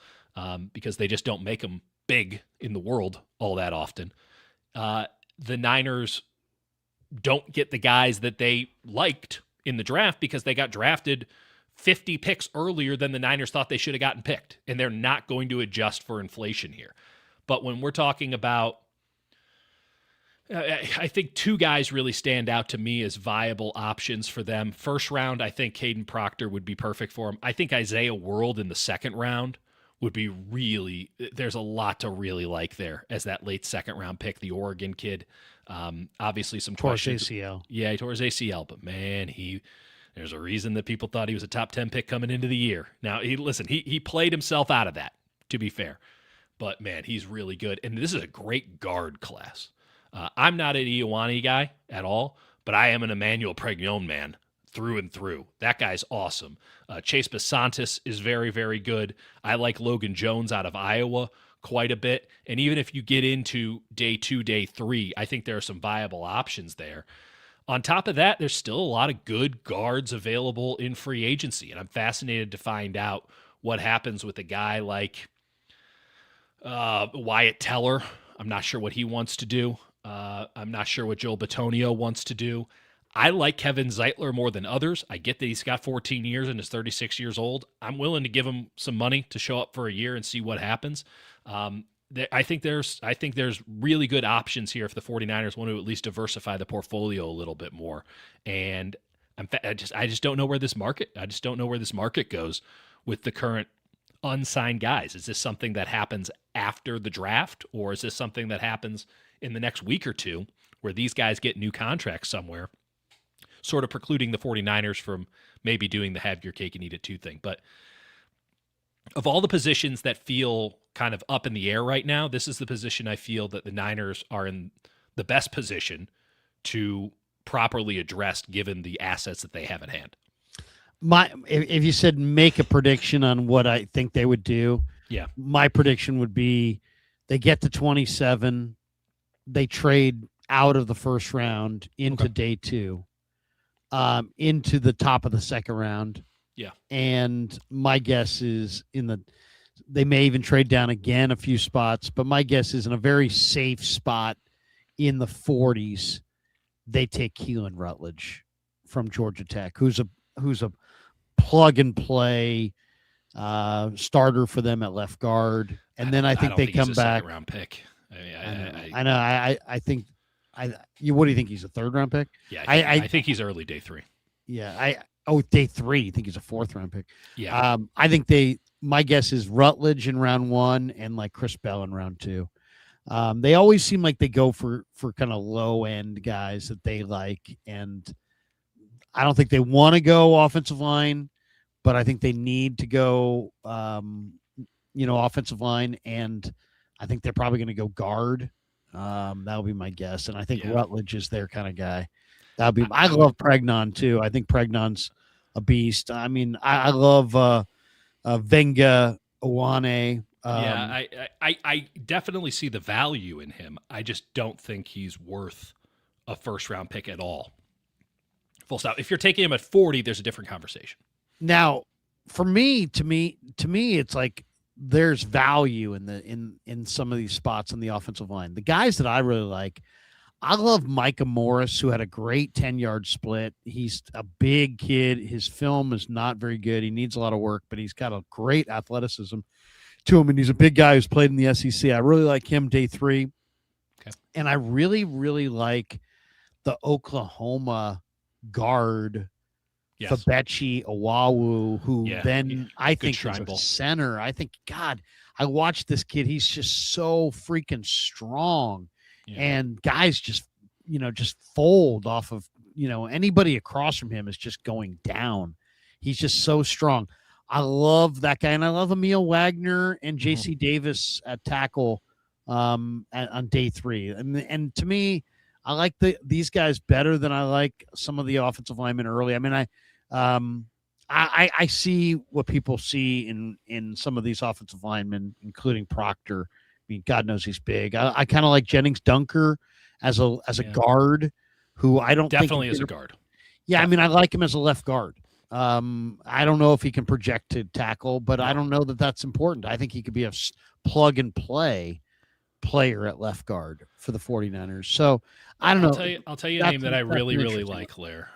because they just don't make them big in the world all that often. The Niners don't get the guys that they liked in the draft because they got drafted 50 picks earlier than the Niners thought they should have gotten picked, and they're not going to adjust for inflation here. But when we're talking about, I think two guys really stand out to me as viable options for them. First round, I think Caden Proctor would be perfect for him. I think Isaiah World in the second round would be really, there's a lot to really like there as that late second round pick, the Oregon kid. Obviously some questions. ACL. Yeah, he tore his ACL, but man, there's a reason that people thought he was a top 10 pick coming into the year. Now, he played himself out of that, to be fair. But, man, he's really good. And this is a great guard class. I'm not an Ioane guy at all, but I am an Emmanuel Pregnon man through and through. That guy's awesome. Chase Basantis is very, very good. I like Logan Jones out of Iowa quite a bit. And even if you get into day 2, day 3, I think there are some viable options there. On top of that, there's still a lot of good guards available in free agency, and I'm fascinated to find out what happens with a guy like Wyatt Teller. I'm not sure what he wants to do. I'm not sure what Joel Bitonio wants to do. I like Kevin Zeitler more than others. I get that he's got 14 years and is 36 years old. I'm willing to give him some money to show up for a year and see what happens. I think there's really good options here if the 49ers want to at least diversify the portfolio a little bit more. And I just don't know where this market goes with the current unsigned guys. Is this something that happens after the draft, or is this something that happens in the next week or two where these guys get new contracts somewhere, sort of precluding the 49ers from maybe doing the have your cake and eat it too thing? But of all the positions that feel kind of up in the air right now, this is the position I feel that the Niners are in the best position to properly address given the assets that they have at hand. If you said make a prediction on what I think they would do, my prediction would be they get to 27, they trade out of the first round into day 2, into the top of the second round. Yeah. And my guess is they may even trade down again a few spots, but my guess is in a very safe spot in the 40s, they take Keelan Rutledge from Georgia Tech, who's a plug and play starter for them at left guard. And then I think they come back. Round pick. I know. I think. What do you think? He's a third round pick? Yeah, I think he's early day 3. Yeah. Day 3. You think he's a fourth round pick? Yeah. I think my guess is Rutledge in round 1 and like Chris Bell in round 2. They always seem like they go for kind of low end guys that they like, and I don't think they want to go offensive line, but I think they need to go, offensive line, and I think they're probably going to go guard. That'll be my guess, and I think Rutledge is their kind of guy. I love Pregnon too. I think Pregnon's a beast. I mean, I love Venga Owane. I definitely see the value in him. I just don't think he's worth a first round pick at all. Full stop. If you're taking him at 40, there's a different conversation. Now, to me, it's like there's value in some of these spots on the offensive line. The guys that I really like, I love Micah Morris, who had a great 10-yard split. He's a big kid. His film is not very good. He needs a lot of work, but he's got a great athleticism to him, and he's a big guy who's played in the SEC. I really like him day 3. Okay. And I really, really like the Oklahoma guard, Fabechi Owawu, who I think is a center. I think, God, I watched this kid. He's just so freaking strong. Yeah. And guys just fold off of, anybody across from him is just going down. He's just so strong. I love that guy. And I love Emil Wagner and JC Davis at tackle on day 3. And to me, I like these guys better than I like some of the offensive linemen early. I mean, I see what people see in some of these offensive linemen, including Proctor. I mean, God knows he's big. I kind of like Jennings Dunker as a guard, who I don't definitely as a guard. Yeah, definitely. I mean, I like him as a left guard. I don't know if he can project to tackle, but I don't know that that's important. I think he could be a plug and play player at left guard for the 49ers. So I don't know. I'll tell you a name that I really, really like, Lair,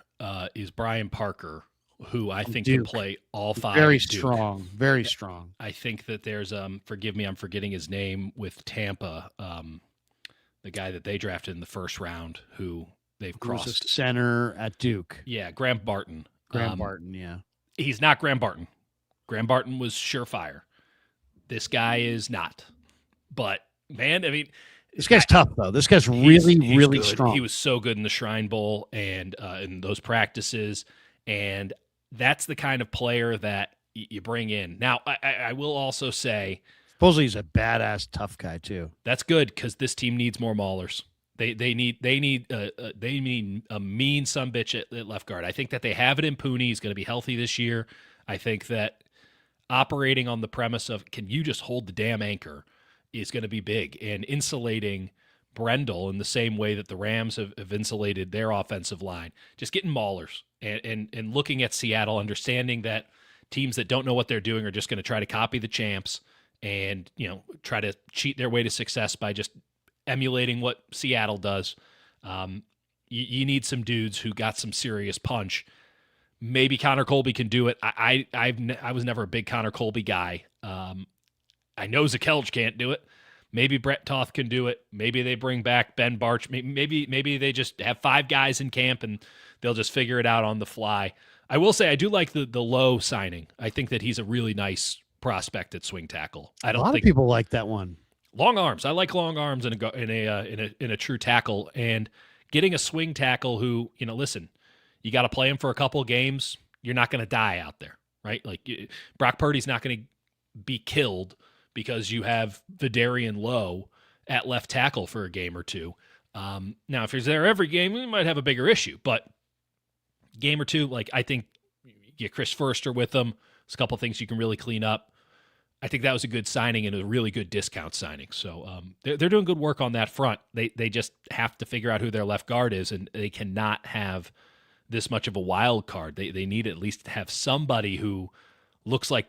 is Brian Parker, who I think can play all five. Very strong, very strong. I think that there's forgive me, I'm forgetting his name with Tampa, the guy that they drafted in the first round, who they've crossed. Who's a center at Duke. Yeah, Graham Barton. Barton, yeah. He's not Graham Barton. Graham Barton was surefire. This guy is not. But man, I mean, this guy's tough though. This guy's really good. Strong. He was so good in the Shrine Bowl and in those practices, and that's the kind of player that you bring in. Now, I will also say, supposedly he's a badass tough guy too. That's good because this team needs more maulers. They need a mean sumbitch at left guard. I think that they have it in Pooney. He's going to be healthy this year. I think that operating on the premise of can you just hold the damn anchor is going to be big, and insulating Brendel in the same way that the Rams have insulated their offensive line, just getting maulers and looking at Seattle, understanding that teams that don't know what they're doing are just going to try to copy the champs and, try to cheat their way to success by just emulating what Seattle does. You need some dudes who got some serious punch. Maybe Connor Colby can do it. I was never a big Connor Colby guy. I know Zakelj can't do it. Maybe Brett Toth can do it. Maybe they bring back Ben Barch. Maybe they just have 5 guys in camp and they'll just figure it out on the fly. I will say I do like the Lowe signing. I think that he's a really nice prospect at swing tackle. A lot of people like that one. Long arms. I like long arms in a true tackle, and getting a swing tackle who, listen, you got to play him for a couple games. You're not going to die out there, right? Like Brock Purdy's not going to be killed because you have Vidarian Lowe at left tackle for a game or two. Now, if he's there every game, we might have a bigger issue. But game or two, I think you get Chris Forster with them. There's a couple things you can really clean up. I think that was a good signing and a really good discount signing. So they're doing good work on that front. They just have to figure out who their left guard is, and they cannot have this much of a wild card. They need at least to have somebody who looks like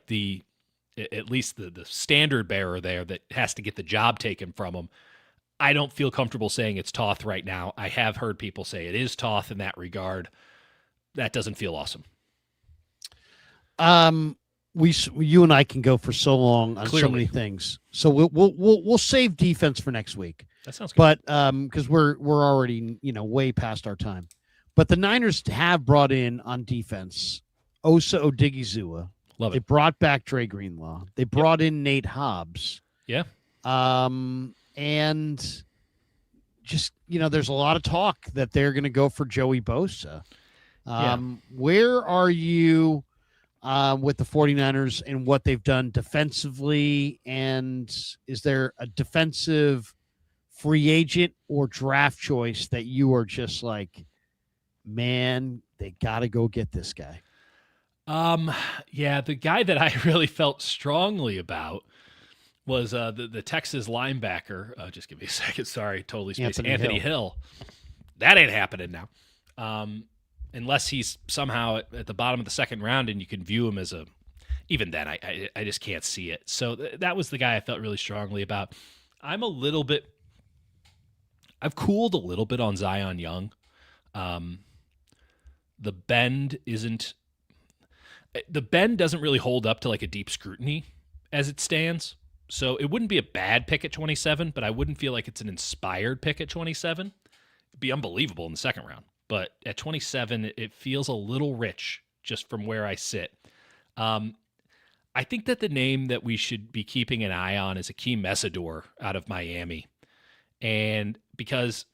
at least the standard bearer there that has to get the job taken from them. I don't feel comfortable saying it's Toth right now. I have heard people say it is Toth in that regard. That doesn't feel awesome. You and I can go for so long on so many things. So we'll save defense for next week. That sounds good. But because we're already way past our time. But the Niners have brought in on defense Osa Odigizua. Love it. They brought back Dre Greenlaw. They brought in Nate Hobbs. Yeah. And just, there's a lot of talk that they're going to go for Joey Bosa. Where are you with the 49ers and what they've done defensively? And is there a defensive free agent or draft choice that you are just like, man, they got to go get this guy? The guy that I really felt strongly about was the Texas linebacker. Just give me a second. Sorry, totally spaced. Anthony Hill. That ain't happening now. Unless he's somehow at the bottom of the second round and you can view him as even then, I just can't see it. So that was the guy I felt really strongly about. I've cooled a little bit on Zion Young. The bend doesn't really hold up to a deep scrutiny as it stands. So it wouldn't be a bad pick at 27, but I wouldn't feel like it's an inspired pick at 27. It'd be unbelievable in the second round. But at 27, it feels a little rich just from where I sit. I think that the name that we should be keeping an eye on is Akeem Mesidor out of Miami. And because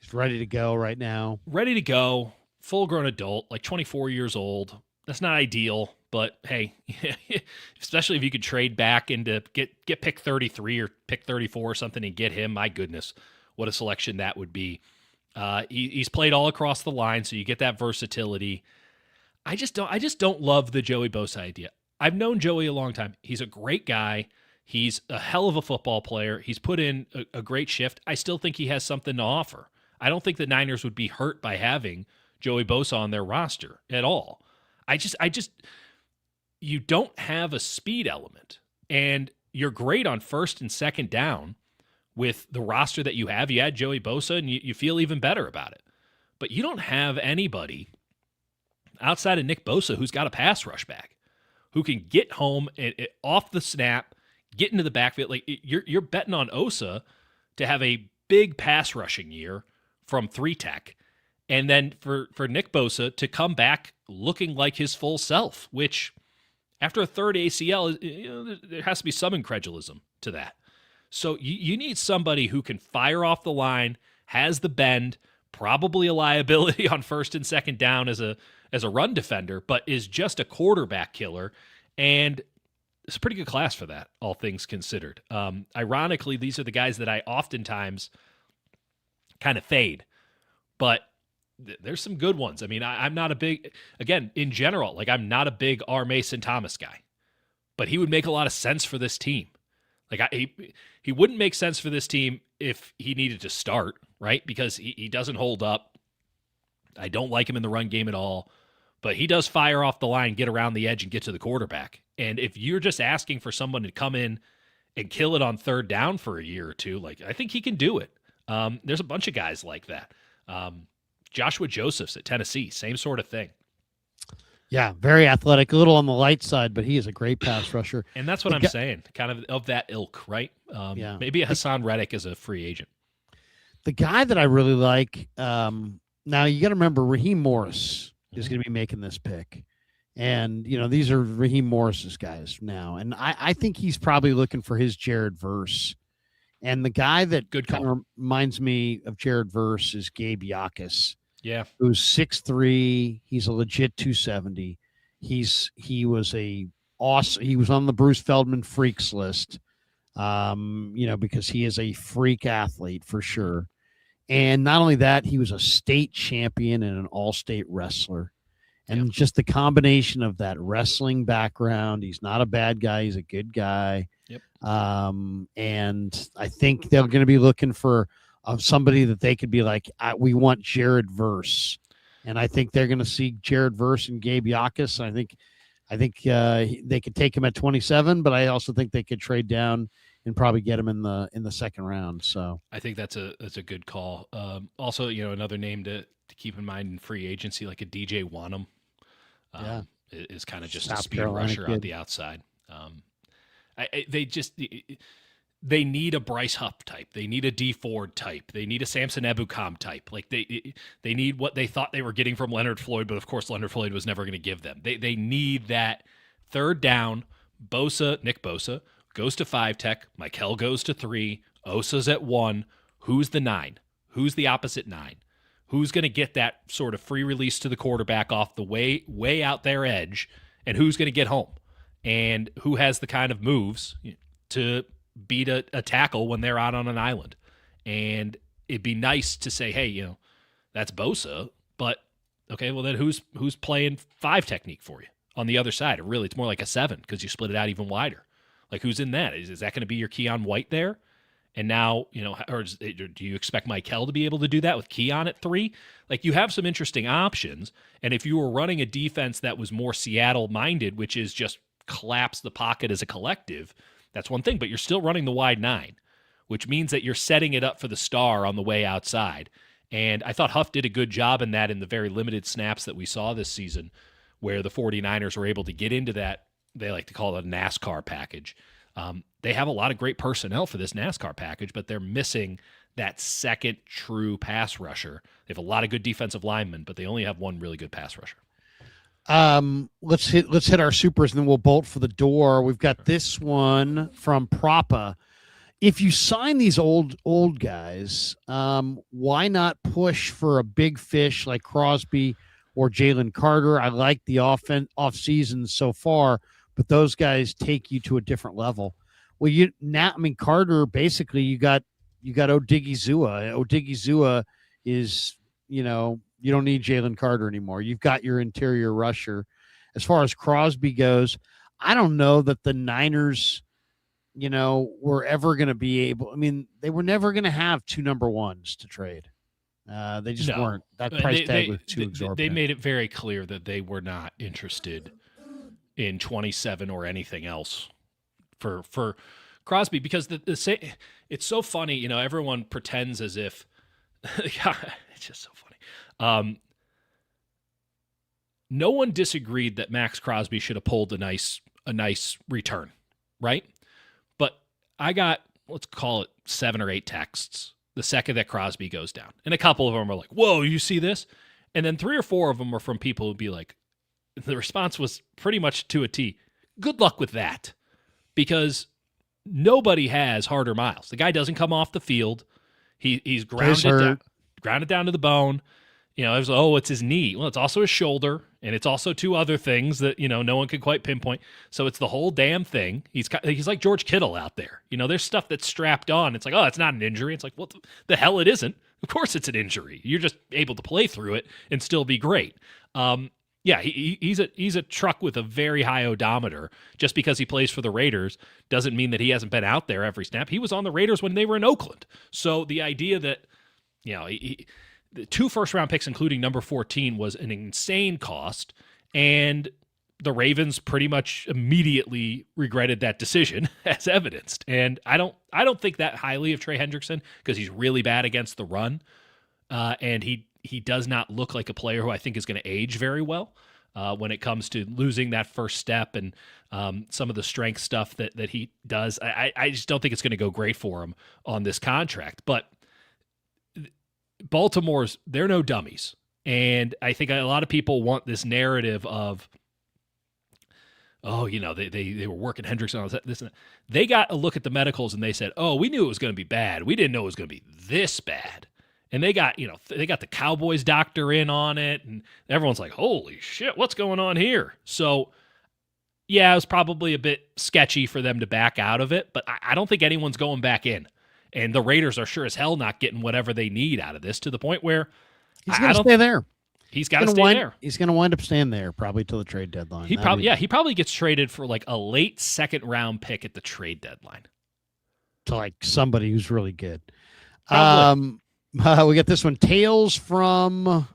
he's ready to go right now. Ready to go, full-grown adult, 24 years old. That's not ideal, but hey, especially if you could trade back into get pick 33 or pick 34 or something and get him, my goodness, what a selection that would be. He's played all across the line, so you get that versatility. I just don't love the Joey Bosa idea. I've known Joey a long time. He's a great guy. He's a hell of a football player. He's put in a great shift. I still think he has something to offer. I don't think the Niners would be hurt by having Joey Bosa on their roster at all. You don't have a speed element, and you're great on first and second down with the roster that you have. You add Joey Bosa, and you feel even better about it. But you don't have anybody outside of Nick Bosa who's got a pass rush back, who can get home and off the snap, get into the backfield. Like you're betting on Osa to have a big pass rushing year from 3-tech, and then for Nick Bosa to come back looking like his full self, which after a third ACL, there has to be some incredulism to that. So you need somebody who can fire off the line, has the bend, probably a liability on first and second down as a run defender, but is just a quarterback killer. And it's a pretty good class for that, all things considered. Ironically, these are the guys that I oftentimes kind of fade, but there's some good ones. I mean, I'm not a big, again, in general, like I'm not a big R. Mason Thomas guy, but he would make a lot of sense for this team. Like he wouldn't make sense for this team if he needed to start, right? Because he doesn't hold up. I don't like him in the run game at all, but he does fire off the line, get around the edge, and get to the quarterback. And if you're just asking for someone to come in and kill it on third down for a year or two, like I think he can do it. There's a bunch of guys like that. Joshua Josephs at Tennessee, same sort of thing. Yeah, very athletic, a little on the light side, but he is a great pass rusher. And that's what I'm saying, kind of that ilk, right? Yeah. Maybe a Hassan Reddick is a free agent. The guy that I really like, now you got to remember Raheem Morris is going to be making this pick. And, these are Raheem Morris's guys now. And I think he's probably looking for his Jared Verse. And the guy that kind of reminds me of Jared Verse is Gabe Yakus. Yeah. Who's 6'3". He's a legit 270. He was on the Bruce Feldman freaks list. Because he is a freak athlete for sure. And not only that, he was a state champion and an all-state wrestler. And just the combination of that wrestling background, he's not a bad guy, he's a good guy. Yep. And I think they're going to be looking for somebody that they could be like, we want Jared Verse. And I think they're going to see Jared Verse and Gabe Yakus. I think they could take him at 27, but I also think they could trade down and probably get him in the second round. So I think that's a good call. Also, another name to keep in mind in free agency, like a DJ Wanham, is kind of just a speed rusher on the outside. They need a Bryce Huff type. They need a D Ford type. They need a Samson Ebukam type. Like they need what they thought they were getting from Leonard Floyd, but of course Leonard Floyd was never going to give them. They need that third down. Nick Bosa goes to 5-tech. Mikel goes to 3. Osa's at 1. Who's the 9? Who's the opposite 9? Who's going to get that sort of free release to the quarterback off the way out their edge, and who's going to get home? And who has the kind of moves to beat a tackle when they're out on an island? And it'd be nice to say, hey, that's Bosa, but okay, well then who's playing 5 technique for you on the other side? Or really, it's more like a 7 because you split it out even wider. Like who's in that? Is that going to be your Keon White there? And now, or do you expect Mikel to be able to do that with Keon at 3? Like you have some interesting options. And if you were running a defense that was more Seattle-minded, which is just collapse the pocket as a collective, that's one thing. But you're still running the wide 9, which means that you're setting it up for the star on the way outside. And I thought Huff did a good job in that in the very limited snaps that we saw this season where the 49ers were able to get into that, they like to call it a NASCAR package. They have a lot of great personnel for this NASCAR package, but they're missing that second true pass rusher. They have a lot of good defensive linemen, but they only have one really good pass rusher. Let's hit our supers and then we'll bolt for the door. We've got this one from Propa. If you sign these old guys, why not push for a big fish like Crosby or Jalen Carter? I like the off season so far, but those guys take you to a different level. Well, Carter, basically you got Odigizua. Odigizua is, you don't need Jalen Carter anymore. You've got your interior rusher. As far as Crosby goes, I don't know that the Niners, were ever going to be able. I mean, they were never going to have 2 number 1s to trade. They just weren't. That price tag was too exorbitant. They made it very clear that they were not interested in 27 or anything else for Crosby, because it's so funny. Everyone pretends as if it's just so funny. no one disagreed that Max Crosby should have pulled a nice return, right? But I got, let's call it 7 or 8 texts the second that Crosby goes down. And a couple of them are like, whoa, you see this? And then 3 or 4 of them were from people who'd be like, the response was pretty much to a T. Good luck with that. Because nobody has harder miles. The guy doesn't come off the field. He's grounded down to the bone. It was, it's his knee. Well, it's also his shoulder, and it's also 2 other things that, no one could quite pinpoint. So it's the whole damn thing. He's like George Kittle out there. There's stuff that's strapped on. It's like, oh, it's not an injury. It's like, what the hell it isn't. Of course it's an injury. You're just able to play through it and still be great. Yeah, he's a truck with a very high odometer. Just because he plays for the Raiders doesn't mean that he hasn't been out there every snap. He was on the Raiders when they were in Oakland. So the idea that, the 2 first-round picks, including number 14, was an insane cost, and the Ravens pretty much immediately regretted that decision, as evidenced. And I don't think that highly of Trey Hendrickson because he's really bad against the run, and he does not look like a player who I think is going to age very well when it comes to losing that first step and some of the strength stuff that he does. I just don't think it's going to go great for him on this contract. But Baltimore's, they're no dummies. And I think a lot of people want this narrative of, they were working Hendrickson on this and that. They got a look at the medicals and they said, we knew it was going to be bad. We didn't know it was going to be this bad. And they got the Cowboys doctor in on it, and everyone's like, holy shit, what's going on here? So, yeah, it was probably a bit sketchy for them to back out of it, but I don't think anyone's going back in. And the Raiders are sure as hell not getting whatever they need out of this, to the point where he's going to stay there. He's got to stay there. He's going to wind up staying there probably till the trade deadline. He probably gets traded for like a late 2nd round pick at the trade deadline. To like somebody who's really good. Probably. We got this one. Tales from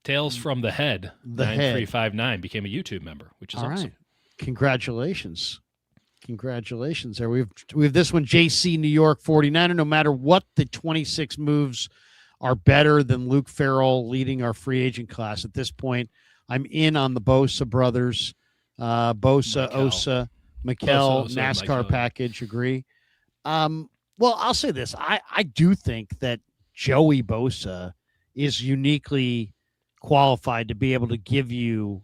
the Head. 9359 became a YouTube member, which is awesome. Right. Congratulations there. We have this one. JC New York 49er. No matter what, the 26 moves are better than Luke Farrell leading our free agent class. At this point, I'm in on the Bosa brothers. Osa, Mikel, NASCAR Mikel. package. Agree. Well, I'll say this. I do think that Joey Bosa is uniquely qualified to be able to give you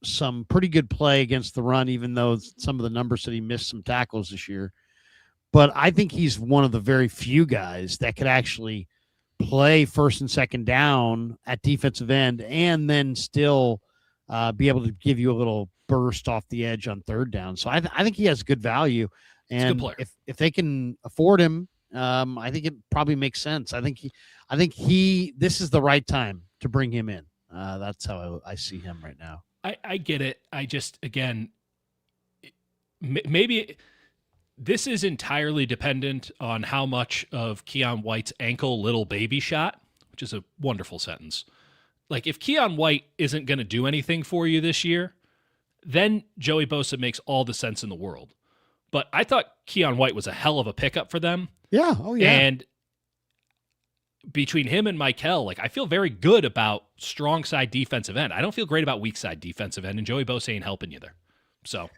some pretty good play against the run, even though some of the numbers said he missed some tackles this year. But I think he's one of the very few guys that could actually play 1st and 2nd down at defensive end and then still be able to give you a little burst off the edge on 3rd down. So I think he has good value. And if they can afford him, I think it probably makes sense. I think this is the right time to bring him in. That's how I see him right now. I get it. I just, again, maybe this is entirely dependent on how much of Keon White's ankle little baby shot, which is a wonderful sentence. Like, if Keon White isn't going to do anything for you this year, then Joey Bosa makes all the sense in the world. But I thought Keon White was a hell of a pickup for them. Yeah. Oh, yeah. And between him and Mikel, I feel very good about strong side defensive end. I don't feel great about weak side defensive end, and Joey Bosa ain't helping you there. So,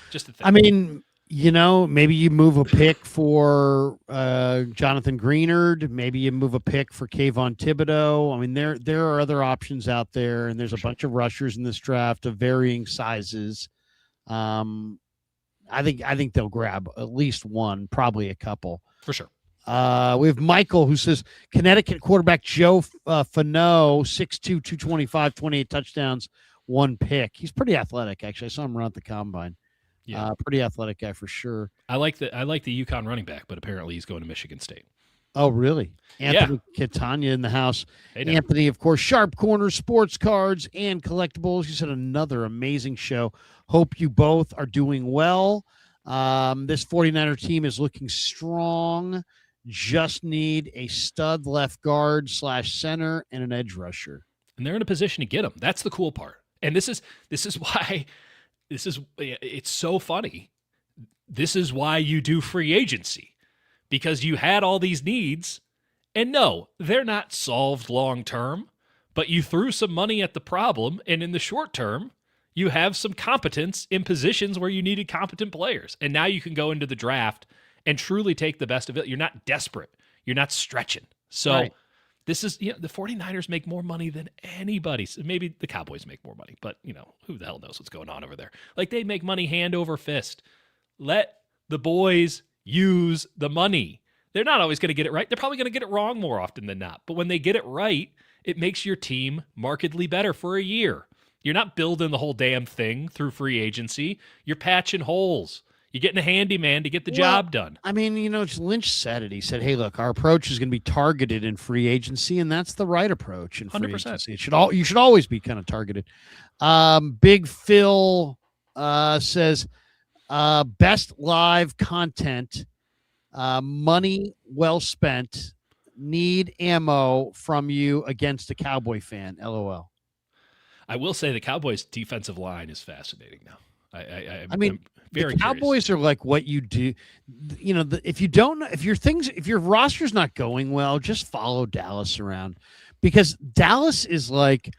just a thing. I mean, maybe you move a pick for Jonathan Greenard. Maybe you move a pick for Kayvon Thibodeau. I mean, there are other options out there, and there's a bunch of rushers in this draft of varying sizes. I think they'll grab at least one, probably a couple. For sure. We have Michael who says Connecticut quarterback Joe Fano, 6'2", 225, 28 touchdowns, 1 pick. He's pretty athletic, actually. I saw him run at the combine. Yeah, pretty athletic guy for sure. I like the UConn running back, but apparently he's going to Michigan State. Oh, really? Anthony Catania in the house. Hey, Anthony, of course, Sharp Corner, sports cards, and collectibles. You said another amazing show. Hope you both are doing well. This 49er team is looking strong. Just need a stud left guard / center and an edge rusher. And they're in a position to get them. That's the cool part. And this is why it's so funny. This is why you do free agency, because you had all these needs, and no, they're not solved long term, but you threw some money at the problem, and in the short term, you have some competence in positions where you needed competent players. And now you can go into the draft and truly take the best of it. You're not desperate. You're not stretching. So this is, the 49ers make more money than anybody. So maybe the Cowboys make more money, but, who the hell knows what's going on over there? Like, they make money hand over fist. Let the boys use the money. They're not always going to get it right. They're probably going to get it wrong more often than not. But when they get it right, it makes your team markedly better for a year. You're not building the whole damn thing through free agency. You're patching holes. You're getting a handyman to get the job done. I mean, Lynch said it. He said, hey, look, our approach is going to be targeted in free agency, and that's the right approach in free 100%. agency. You should always be kind of targeted. Big Phil says, best live content, money well spent, need ammo from you against a Cowboy fan, LOL. I will say the Cowboys' defensive line is fascinating now. I'm very the Cowboys curious. are like what you do. If your roster's not going well, just follow Dallas around, because Dallas is like,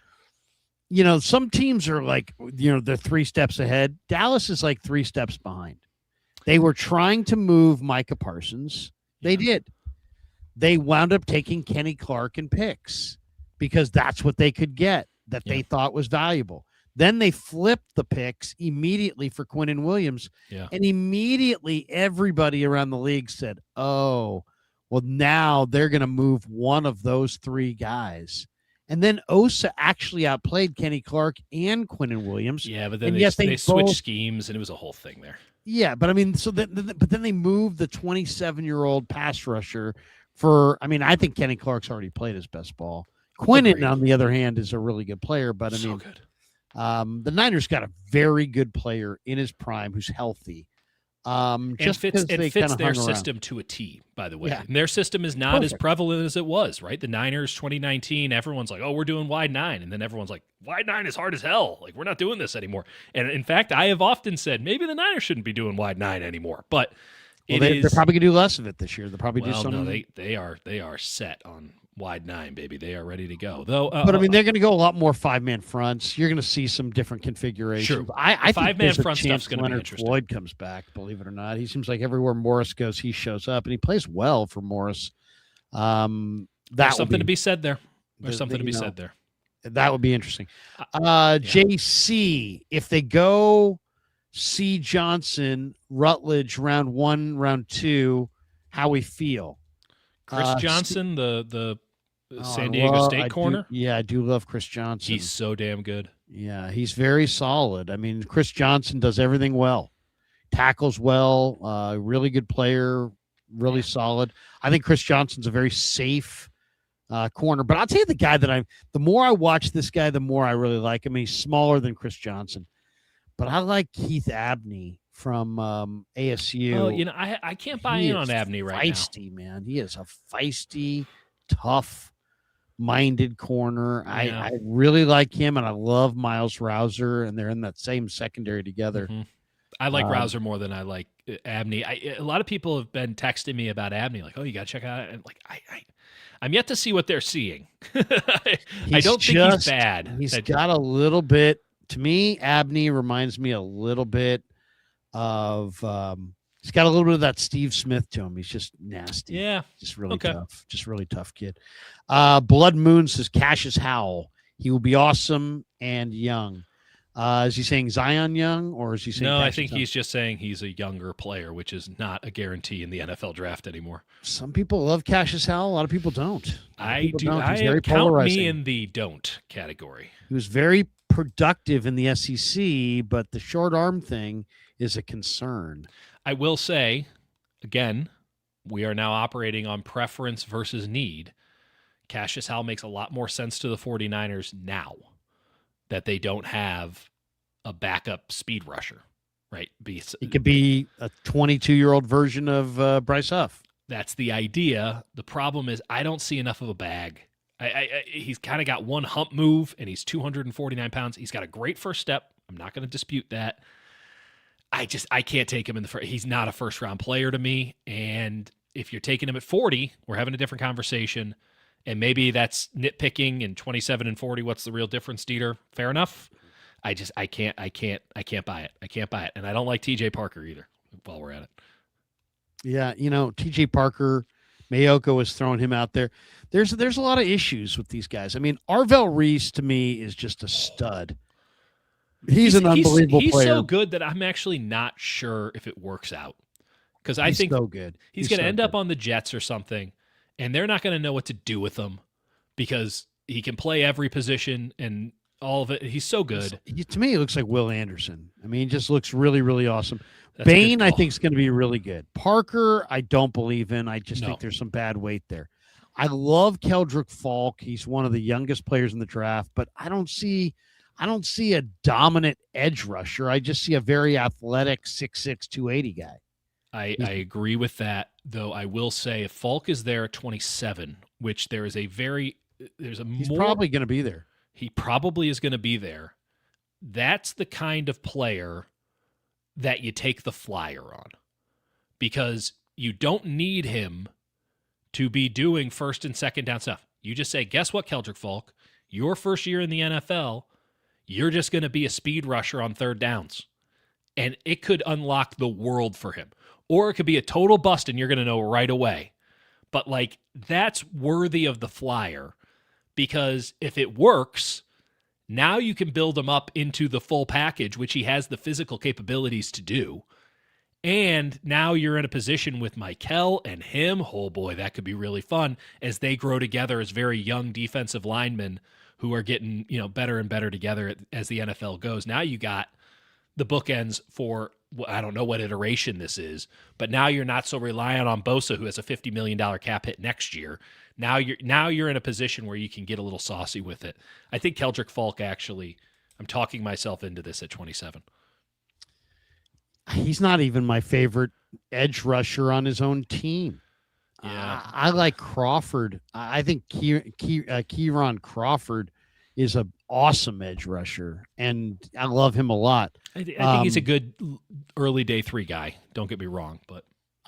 some teams are like, they're 3 steps ahead. Dallas is like 3 steps behind. They were trying to move Micah Parsons. They did. They wound up taking Kenny Clark and picks because that's what they could get that they thought was valuable. Then they flipped the picks immediately for Quinnen Williams. Yeah. And immediately everybody around the league said, oh, well, now they're going to move one of those 3 guys. And then Osa actually outplayed Kenny Clark and Quinnen Williams. Yeah, but then they switched schemes, and it was a whole thing there. Yeah, but I mean, but then they moved the 27-year-old pass rusher for, I think Kenny Clark's already played his best ball. Quinnen, on the other hand, is a really good player, but good. The Niners got a very good player in his prime who's healthy. Fits their system to a T, by the way. Yeah. And their system is not as prevalent as it was, right? The Niners 2019, everyone's like, oh, we're doing wide 9. And then everyone's like, wide 9 is hard as hell. Like, we're not doing this anymore. And in fact, I have often said maybe the Niners shouldn't be doing wide 9 anymore. But they're probably going to do less of it this year. They'll probably do something. No, they are set on wide 9, baby. They are ready to go. Though, but they're going to go a lot more 5-man fronts. You're going to see some different configurations. Sure. I think 5-man front stuff's going to be interesting. Floyd comes back, believe it or not. He seems like everywhere Morris goes, he shows up, and he plays well for Morris. There's something to be said there. That would be interesting. JC, if they go C. Johnson, Rutledge, round 1, round 2, how we feel? Chris Johnson, the San Diego State corner. I do love Chris Johnson. He's so damn good. Yeah, he's very solid. Chris Johnson does everything well. Tackles well, really good player, really solid. I think Chris Johnson's a very safe corner. But I'll tell you the guy that the more I watch this guy, the more I really like him. He's smaller than Chris Johnson. But I like Keith Abney from ASU. Oh, I can't buy in on Abney right now. Feisty, man. He is a feisty, tough-minded corner. Yeah. I really like him, and I love Miles Rouser, and they're in that same secondary together. Mm-hmm. I like Rouser more than I like Abney. A lot of people have been texting me about Abney, like, oh, you got to check out it. And I'm yet to see what they're seeing. I don't think he's bad. He's got a little bit. To me, Abney reminds me a little bit of he's got a little bit of that Steve Smith to him. He's just nasty. Yeah. Just really tough. Just really tough kid. Blood Moon says Cassius Howell. He will be awesome and young. Is he saying Zion Young, or is he saying No, Cassius I think Howell? He's just saying he's a younger player, which is not a guarantee in the NFL draft anymore. Some people love Cassius Howell. A lot of people don't. I do. I count me in the don't category. He was very productive in the SEC, but the short arm thing is a concern. I will say, again, we are now operating on preference versus need. Cassius Howell makes a lot more sense to the 49ers now that they don't have a backup speed rusher, right? It could be a 22-year-old version of Bryce Huff. That's the idea. The problem is I don't see enough of a bag. He's kind of got one hump move, and he's 249 pounds. He's got a great first step. I'm not going to dispute that. I can't take him in the first. He's not a first-round player to me, and if you're taking him at 40, we're having a different conversation. And maybe that's nitpicking. And 27 and 40, what's the real difference, Dieter? Fair enough. I can't buy it. I can't buy it. And I don't like TJ Parker either, while we're at it. Yeah, TJ Parker, Mayoko was throwing him out there. There's a lot of issues with these guys. I mean, Arvell Reese to me is just a stud. He's an unbelievable player. He's so good that I'm actually not sure if it works out. Because I think so good. He's going to end up on the Jets or something, and they're not going to know what to do with him because he can play every position and all of it. He's so good. To me, he looks like Will Anderson. I mean, he just looks really, really awesome. Bain, I think, is going to be really good. Parker, I don't believe in. I just think there's some bad weight there. I love Keldrick Falk. He's one of the youngest players in the draft, but I don't see a dominant edge rusher. I just see a very athletic 6'6", 280 guy. I agree with that, though. I will say if Falk is there at 27, which he's probably going to be there. He probably is going to be there. That's the kind of player that you take the flyer on, because you don't need him to be doing first and second down stuff. You just say, guess what, Keldrick Falk? Your first year in the NFL, you're just going to be a speed rusher on third downs. And it could unlock the world for him. Or it could be a total bust and you're going to know right away. But that's worthy of the flyer, because if it works, now you can build him up into the full package, which he has the physical capabilities to do. And now you're in a position with Mikel and him. Oh boy, that could be really fun as they grow together as very young defensive linemen who are getting, better and better together as the NFL goes. Now you got the bookends for, I don't know what iteration this is, but now you're not so reliant on Bosa, who has a $50 million cap hit next year. Now you're in a position where you can get a little saucy with it. I think Keldrick Falk, actually, I'm talking myself into this at 27. He's not even my favorite edge rusher on his own team. Yeah, I like Crawford. I think Kieran Crawford is an awesome edge rusher, and I love him a lot. I think he's a good early day 3 guy. Don't get me wrong, but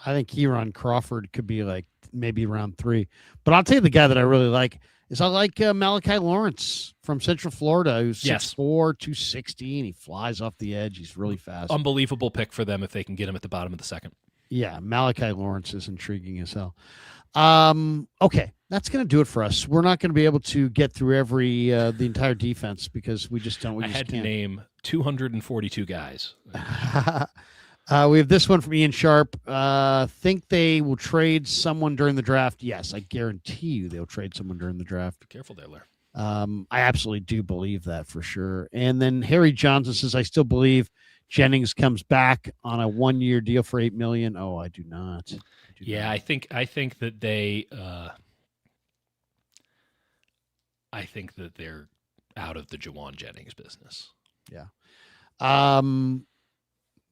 I think Kieran Crawford could be maybe round 3. But I'll tell you the guy that I really like is Malachi Lawrence from Central Florida, who's 6'4", 260, and he flies off the edge. He's really fast. Unbelievable pick for them if they can get him at the bottom of the second. Yeah, Malachi Lawrence is intriguing as hell. Okay, that's going to do it for us. We're not going to be able to get through the entire defense because we just don't. I had to name 242 guys. We have this one from Ian Sharp. Think they will trade someone during the draft? Yes, I guarantee you they'll trade someone during the draft. Be careful there, Larry. I absolutely do believe that for sure. And then Harry Johnson says, I still believe Jennings comes back on a 1-year deal for $8 million. Oh, I do not. I think that they I think that they're out of the Juwan Jennings business. Yeah.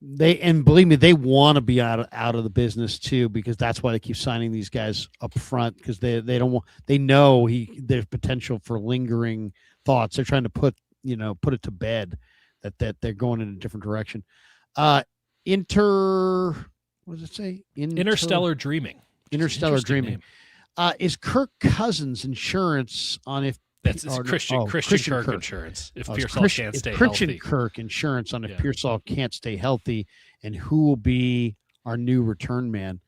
Believe me, they want to be out of the business too, because that's why they keep signing these guys up front, because they don't want, they know there's potential for lingering thoughts. They're trying to put it to bed that they're going in a different direction. What does it say? Interstellar Dreaming. Interstellar Dreaming. Is Kirk Cousins insurance on if Christian Kirk insurance if Pearsall can't stay healthy. Christian Kirk insurance on if Pearsall can't stay healthy, and who will be our new return man?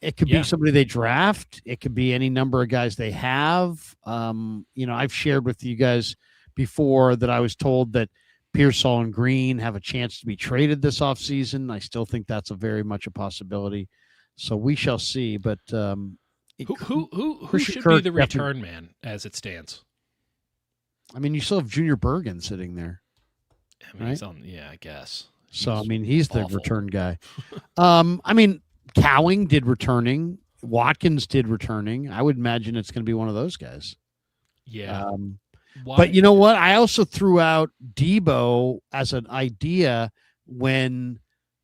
It could be somebody they draft. It could be any number of guys they have. I've shared with you guys before that I was told that Pearsall and Green have a chance to be traded this offseason. I still think that's very much a possibility. So we shall see. But who should be the return man as it stands? I mean, you still have Junior Bergen sitting there. I mean, right? I guess. He's the return guy. Cowing did returning. Watkins did returning. I would imagine it's going to be one of those guys. Yeah. But you know what? I also threw out Debo as an idea when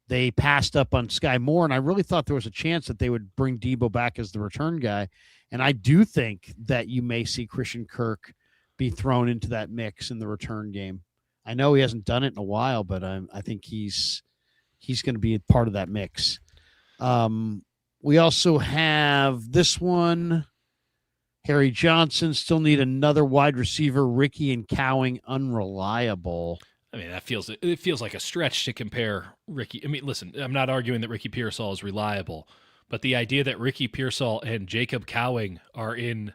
they passed up on Sky Moore, and I really thought there was a chance that they would bring Debo back as the return guy. And I do think that you may see Christian Kirk be thrown into that mix in the return game. I know he hasn't done it in a while, but I think he's going to be a part of that mix. We also have this one. Harry Johnson, still need another wide receiver. Ricky and Cowing, unreliable. I mean, it feels like a stretch to compare Ricky. I mean, listen, I'm not arguing that Ricky Pearsall is reliable, but the idea that Ricky Pearsall and Jacob Cowing are in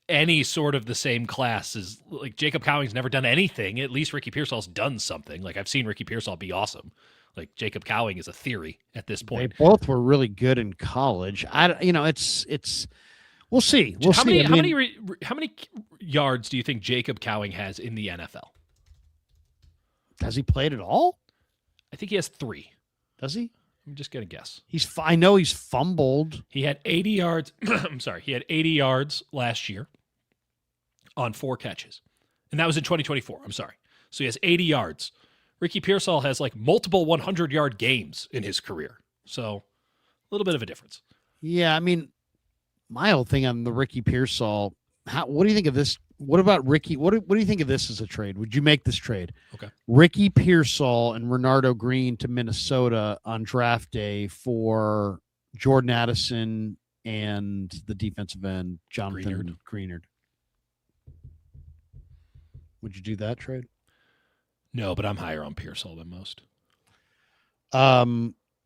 any sort of the same class is like Jacob Cowing's never done anything. At least Ricky Pearsall's done something. Like I've seen Ricky Pearsall be awesome. Like Jacob Cowing is a theory at this point. They both were really good in college. It's we'll see. How many yards do you think Jacob Cowing has in the NFL? Has he played at all? I think he has 3. Does he? I'm just gonna guess. I know he's fumbled. He had 80 yards. I'm sorry. He had 80 yards last year on 4 catches, and that was in 2024. I'm sorry. So he has 80 yards. Ricky Pearsall has like multiple 100-yard games in his career. So a little bit of a difference. Yeah, I mean, my whole thing on the Ricky Pearsall. What do you think of this? What about Ricky? What do you think of this as a trade? Would you make this trade? Okay. Ricky Pearsall and Renardo Green to Minnesota on draft day for Jordan Addison and the defensive end, Jonathan Greenard. Would you do that trade? No, but I'm higher on Pearsall than most.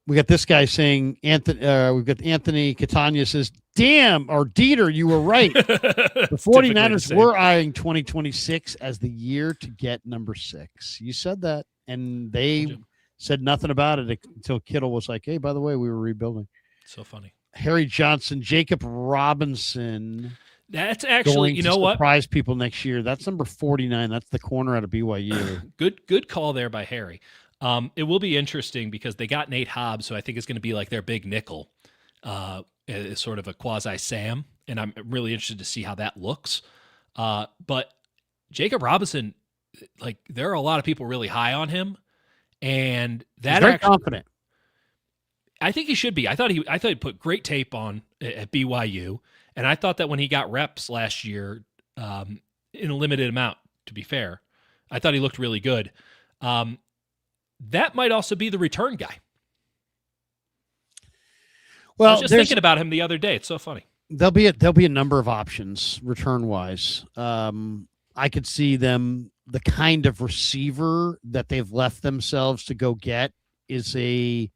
We got this guy saying, we've got Anthony Catania says, damn, or Dieter, you were right. The 49ers were eyeing 2026 as the year to get number 6. You said that, and they said nothing about it until Kittle was like, hey, by the way, we were rebuilding. So funny. Harry Johnson, Jacob Robinson. That's actually, you know what? Surprise people next year. That's number 49. That's the corner out of BYU. Good call there by Harry. It will be interesting because they got Nate Hobbs, so I think it's going to be like their big nickel, is sort of a quasi Sam, and I'm really interested to see how that looks. But Jacob Robinson, like there are a lot of people really high on him, and that He's very confident. I think he should be. I thought he put great tape on at BYU, and I thought that when he got reps last year, in a limited amount, to be fair, I thought he looked really good. That might also be the return guy. Well, I was just thinking about him the other day. It's so funny. There'll be a number of options return wise. I could see them, the kind of receiver that they've left themselves to go get is a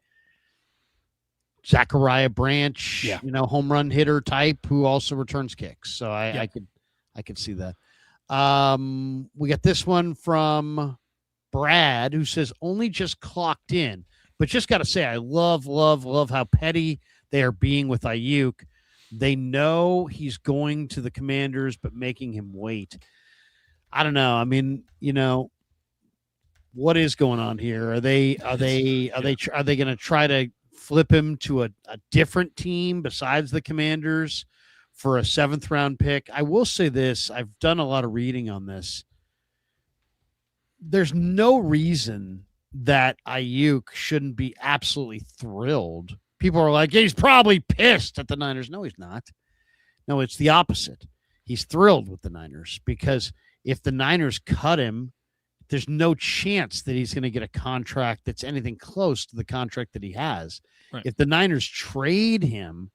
Zachariah Branch, home run hitter type who also returns kicks. So I could see that. We got this one from Brad, who says only just clocked in, but just got to say, I love how petty they are being with Ayuk. They know he's going to the Commanders, but making him wait. I don't know. I mean, what is going on here? Are they going to try to flip him to a different team besides the Commanders for a 7th round pick? I will say this. I've done a lot of reading on this. There's no reason that Ayuk shouldn't be absolutely thrilled. People are like, he's probably pissed at the Niners. No, he's not. No, it's the opposite. He's thrilled with the Niners because if the Niners cut him, there's no chance that he's going to get a contract that's anything close to the contract that he has. Right. If the Niners trade him,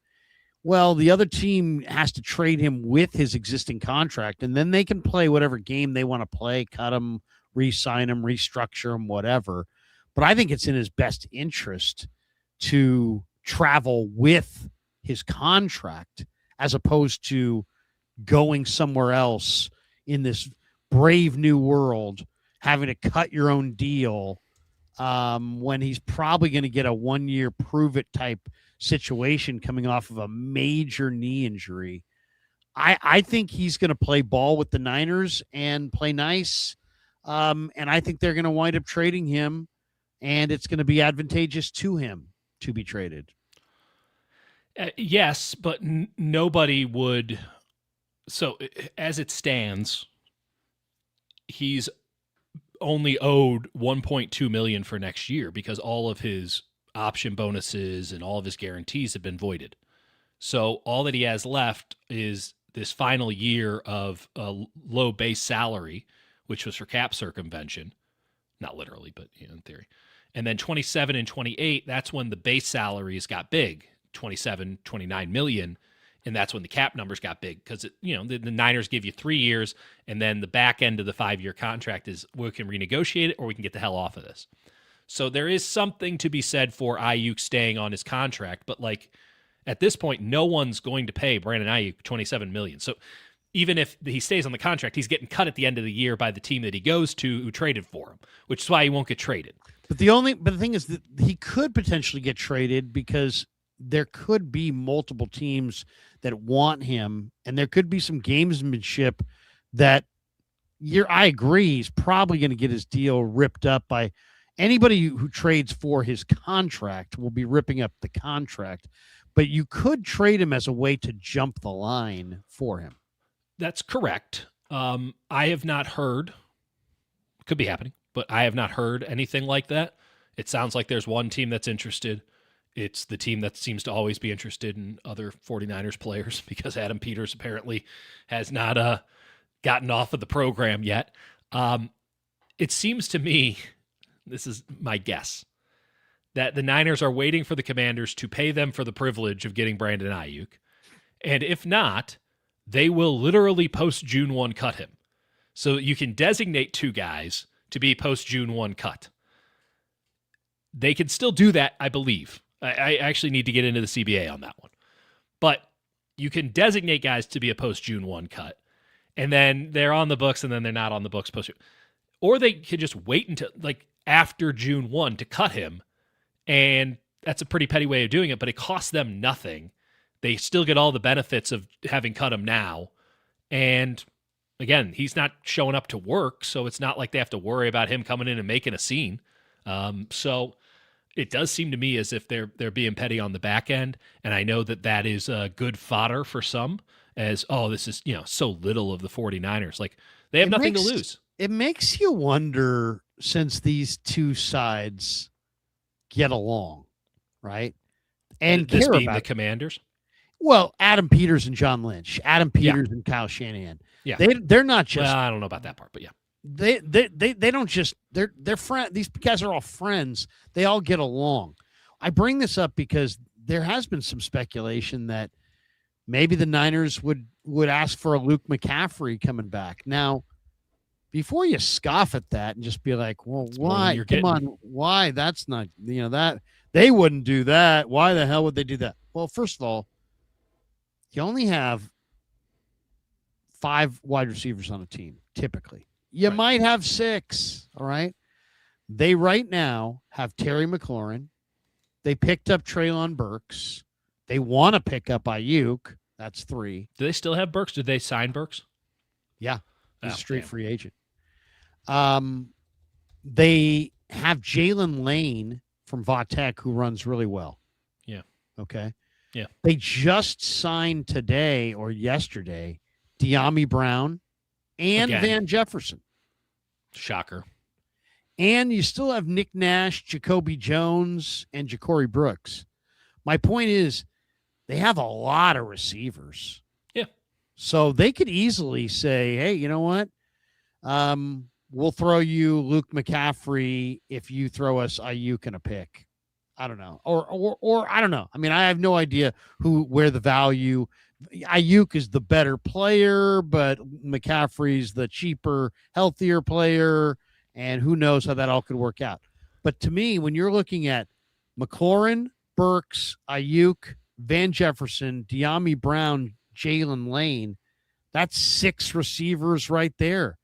well, the other team has to trade him with his existing contract, and then they can play whatever game they want to play, cut him, re-sign him, restructure him, whatever. But I think it's in his best interest to travel with his contract as opposed to going somewhere else in this brave new world, having to cut your own deal when he's probably going to get a 1-year prove-it type situation coming off of a major knee injury. I think he's going to play ball with the Niners and play nice. And I think they're going to wind up trading him, and it's going to be advantageous to him to be traded. Yes, but nobody would. So as it stands, he's only owed $1.2 million for next year because all of his option bonuses and all of his guarantees have been voided. So all that he has left is this final year of a low base salary, which was for cap circumvention, not literally, but in theory. And then 27 and 28, that's when the base salaries got big, 27, 29 million. And that's when the cap numbers got big because the Niners give you 3 years, and then the back end of the 5-year contract is we can renegotiate it or we can get the hell off of this. So there is something to be said for Ayuk staying on his contract, but like at this point, no one's going to pay Brandon Ayuk $27 million. So even if he stays on the contract, he's getting cut at the end of the year by the team that he goes to who traded for him, which is why he won't get traded. But the thing is that he could potentially get traded because there could be multiple teams that want him, and there could be some gamesmanship that I agree he's probably going to get his deal ripped up by anybody who trades for his contract will be ripping up the contract, but you could trade him as a way to jump the line for him. That's correct. I have not heard, could be happening, but I have not heard anything like that. It sounds like there's one team that's interested. It's the team that seems to always be interested in other 49ers players because Adam Peters apparently has not gotten off of the program yet. It seems to me, this is my guess, that the Niners are waiting for the Commanders to pay them for the privilege of getting Brandon Ayuk. And if not, they will literally post-June 1 cut him. So you can designate 2 guys to be post-June 1 cut. They can still do that, I believe. I actually need to get into the CBA on that one. But you can designate guys to be a post-June 1 cut, and then they're on the books, and then they're not on the books post. Or they could just wait until like after June 1 to cut him, and that's a pretty petty way of doing it, but it costs them nothing. They still get all the benefits of having cut him now. And again, he's not showing up to work, so it's not like they have to worry about him coming in and making a scene. So it does seem to me as if they're being petty on the back end, and I know that is good fodder for some as, this is, so little of the 49ers. Like, they have nothing to lose. It makes you wonder, since these two sides get along, right? And this care being about the Commanders? Well, Adam Peters and John Lynch, Adam Peters and Kyle Shanahan. Yeah. They're not just, well, I don't know about that part, but yeah. They don't just, they're friends. These guys are all friends. They all get along. I bring this up because there has been some speculation that maybe the Niners would ask for a Luke McCaffrey coming back. Now, before you scoff at that and just be like, well, why? Come on, why? That's not, that they wouldn't do that. Why the hell would they do that? Well, first of all, you only have 5 wide receivers on a team, typically. You might have 6, all right? They right now have Terry McLaurin. They picked up Treylon Burks. They want to pick up Ayuk. That's 3. Do they still have Burks? Did they sign Burks? Yeah. He's a straight free agent. They have Jalen Lane from Vautech, who runs really well. Yeah. Okay. Yeah. They just signed today or yesterday De'Ami Brown and Van Jefferson. Shocker. And you still have Nick Nash, Jacoby Jones, and Ja'Cory Brooks. My point is they have a lot of receivers. Yeah. So they could easily say, hey, you know what? We'll throw you Luke McCaffrey if you throw us Ayuk in a pick. I don't know. Or I don't know. I mean, I have no idea where the value. Ayuk is the better player, but McCaffrey's the cheaper, healthier player, and who knows how that all could work out. But to me, when you're looking at McLaurin, Burks, Ayuk, Van Jefferson, De'Ami Brown, Jalen Lane, that's 6 receivers right there.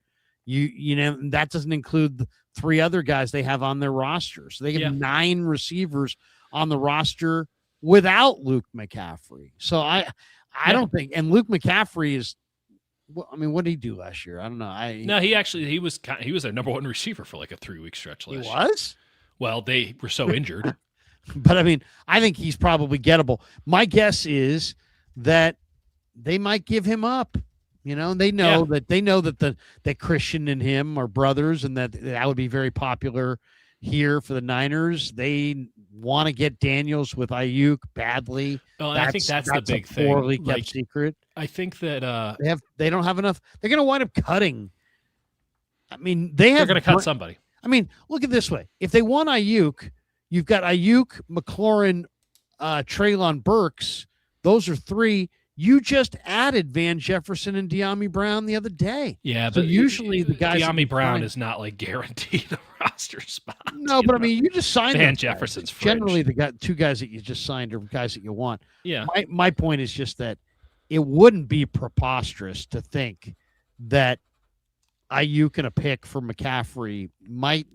You know, that doesn't include the 3 other guys they have on their roster. So they have 9 receivers on the roster without Luke McCaffrey. So I don't think, and Luke McCaffrey is, I mean, what did he do last year? I don't know. No, he was their number 1 receiver for like a 3-week stretch last year. He was? Well, they were so injured. But I mean, I think he's probably gettable. My guess is that they might give him up. You know, they know that Christian and him are brothers, and that would be very popular here for the Niners. They want to get Daniels with Ayuk badly. Oh, and I think that's the big thing. Poorly kept secret. I think that they don't have enough. They're going to wind up cutting. I mean, they're going to cut somebody. I mean, look at it this way: if they want Ayuk, you've got Ayuk, McLaurin, Treylon Burks. Those are 3. You just added Van Jefferson and De'Ami Brown the other day. Yeah, so but usually the guys De'Ami Brown is not like guaranteed a roster spot. No, but I mean, you just signed Van Jefferson's generally the two guys that you just signed are guys that you want. Yeah. My point is just that it wouldn't be preposterous to think that Ayuk and a pick for McCaffrey might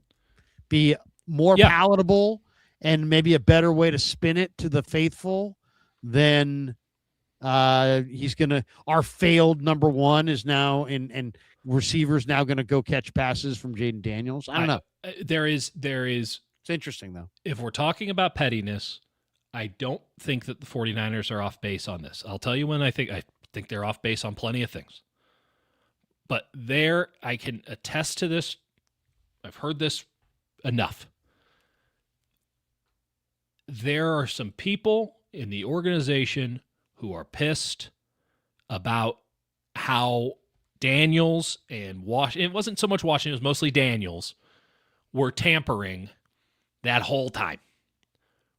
be more palatable and maybe a better way to spin it to the faithful than our failed number one is now and receivers now going to go catch passes from Jaden Daniels. I don't know. There is. It's interesting though. If we're talking about pettiness, I don't think that the 49ers are off base on this. I'll tell you when I think they're off base on plenty of things. But I can attest to this. I've heard this enough. There are some people in the organization who are pissed about how Daniels and Washington, it wasn't so much Washington, it was mostly Daniels, were tampering that whole time,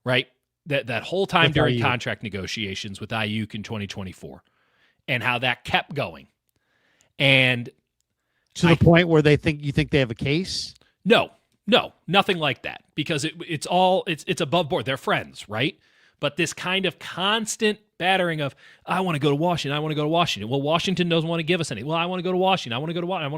right? That whole time with during contract negotiations with Ayuk in 2024 and how that kept going. And to the point where you think they have a case? No, nothing like that, because it's above board. They're friends, right? But this kind of constant battering of, I want to go to Washington. Well, Washington doesn't want to give us any. Well, I want to go to Washington. I want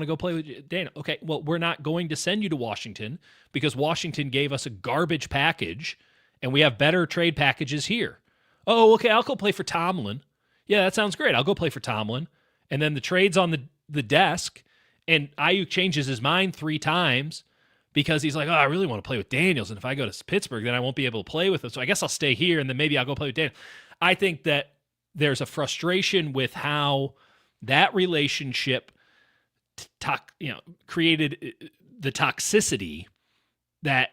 to go play with Dana. Okay, well, we're not going to send you to Washington because Washington gave us a garbage package and we have better trade packages here. Oh, okay, I'll go play for Tomlin. Yeah, that sounds great. I'll go play for Tomlin. And then the trade's on the desk and Ayuk changes his mind 3 times because he's like, oh, I really want to play with Daniels. And if I go to Pittsburgh, then I won't be able to play with him. So I guess I'll stay here, and then maybe I'll go play with Daniels. I think that there's a frustration with how that relationship created the toxicity that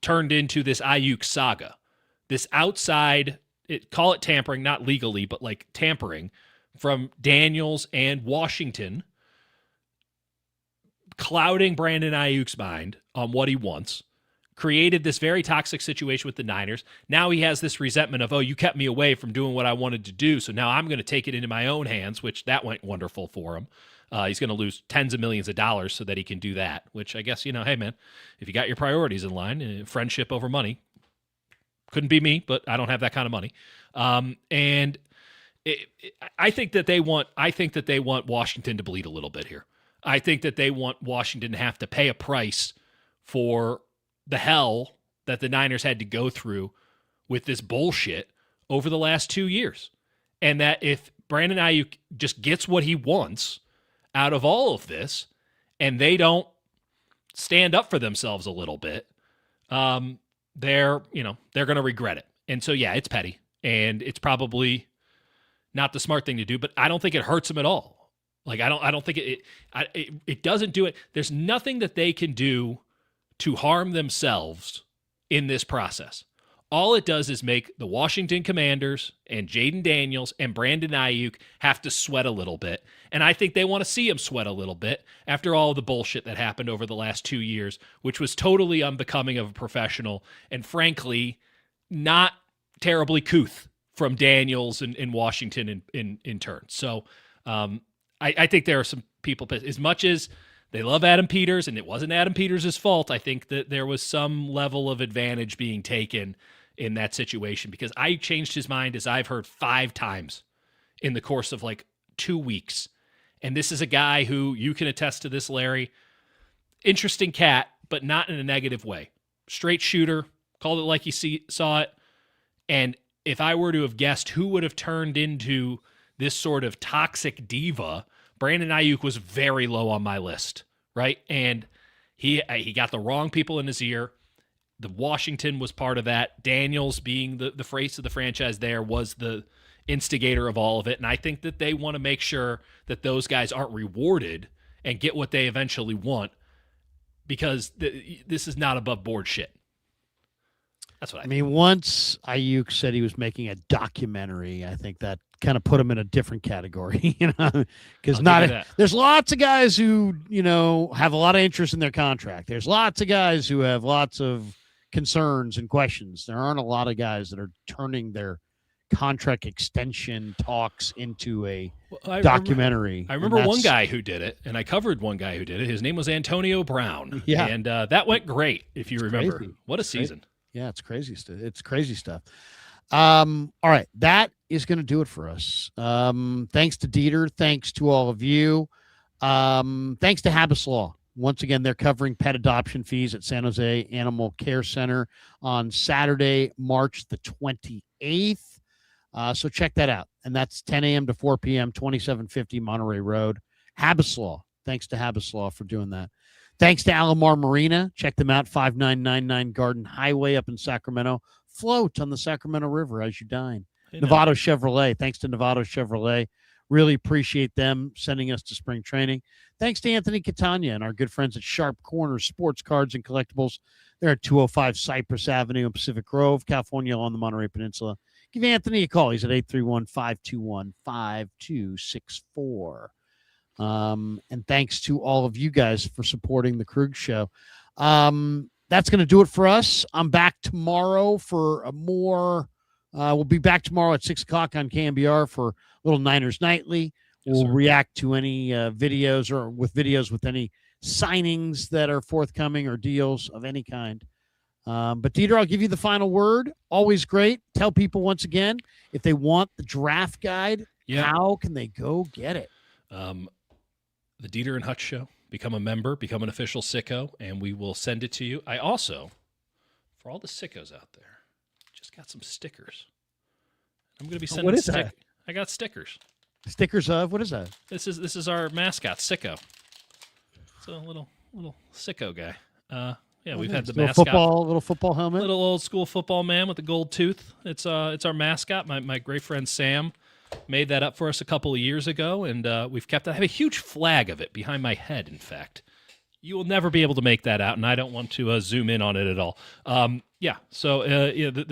turned into this Ayuk saga. This outside, call it tampering, not legally, but like tampering from Daniels and Washington, clouding Brandon Ayuk's mind on what he wants, created this very toxic situation with the Niners. Now he has this resentment of, oh, you kept me away from doing what I wanted to do, so now I'm going to take it into my own hands, which that went wonderful for him. He's going to lose tens of millions of dollars so that he can do that, which I guess, hey, man, if you got your priorities in line, friendship over money, couldn't be me, but I don't have that kind of money. I think that they want Washington to bleed a little bit here. I think that they want Washington to have to pay a price for the hell that the Niners had to go through with this bullshit over the last 2 years. And that if Brandon Ayuk just gets what he wants out of all of this and they don't stand up for themselves a little bit, they're going to regret it. And so, yeah, it's petty and it's probably not the smart thing to do, but I don't think it hurts them at all. Like, I don't think it doesn't do it. There's nothing that they can do to harm themselves in this process. All it does is make the Washington Commanders and Jaden Daniels and Brandon Ayuk have to sweat a little bit. And I think they want to see him sweat a little bit after all the bullshit that happened over the last 2 years, which was totally unbecoming of a professional and frankly, not terribly couth from Daniels and Washington in turn. So, I think there are some people, as much as they love Adam Peters, and it wasn't Adam Peters' fault, I think that there was some level of advantage being taken in that situation because I changed his mind, as I've heard 5 times in the course of like 2 weeks. And this is a guy who, you can attest to this, Larry, interesting cat, but not in a negative way. Straight shooter, called it like he saw it. And if I were to have guessed who would have turned into this sort of toxic diva, Brandon Ayuk was very low on my list, right? And he got the wrong people in his ear. The Washington was part of that. Daniels, being the face of the franchise there, was the instigator of all of it. And I think that they want to make sure that those guys aren't rewarded and get what they eventually want because this is not above board shit. That's what I mean. Once Ayuk said he was making a documentary, I think that kind of put him in a different category, because there's lots of guys who, have a lot of interest in their contract. There's lots of guys who have lots of concerns and questions. There aren't a lot of guys that are turning their contract extension talks into a documentary. I remember one guy who did it, and I covered one guy who did it. His name was Antonio Brown. Yeah. And that went great, if you remember. Crazy. What a season. Yeah, it's crazy stuff. It's crazy stuff. All right, that is going to do it for us. Thanks to Dieter. Thanks to all of you. Thanks to Habas Law. Once again, they're covering pet adoption fees at San Jose Animal Care Center on Saturday, March the 28th. So check that out. And that's 10 a.m. to 4 p.m., 2750 Monterey Road. Habas Law. Thanks to Habas Law for doing that. Thanks to Alomar Marina. Check them out, 5999 Garden Highway up in Sacramento. Float on the Sacramento River as you dine. Novato Chevrolet. Thanks to Novato Chevrolet. Really appreciate them sending us to spring training. Thanks to Anthony Catania and our good friends at Sharp Corner Sports Cards and Collectibles. They're at 205 Cypress Avenue in Pacific Grove, California, on the Monterey Peninsula. Give Anthony a call. He's at 831-521-5264. And thanks to all of you guys for supporting the Krug Show. That's going to do it for us. I'm back tomorrow for a more. We'll be back tomorrow at 6 o'clock on KMBR for Little Niners Nightly. We'll react to any videos with any signings that are forthcoming or deals of any kind. But Dieter, I'll give you the final word. Always great. Tell people once again, if they want the draft guide, how can they go get it? The Dieter and Hutch Show. Become a member, become an official sicko, and we will send it to you. I also, for all the sickos out there, just got some stickers. I'm going to be sending. What is that? I got stickers. Stickers of what is that? This is our mascot, Sicko. It's a little sicko guy. We've had the mascot, little football helmet, little old school football man with a gold tooth. It's our mascot. My great friend Sam made that up for us a couple of years ago, and we've kept that. I have a huge flag of it behind my head, in fact. You will never be able to make that out, and I don't want to zoom in on it at all. The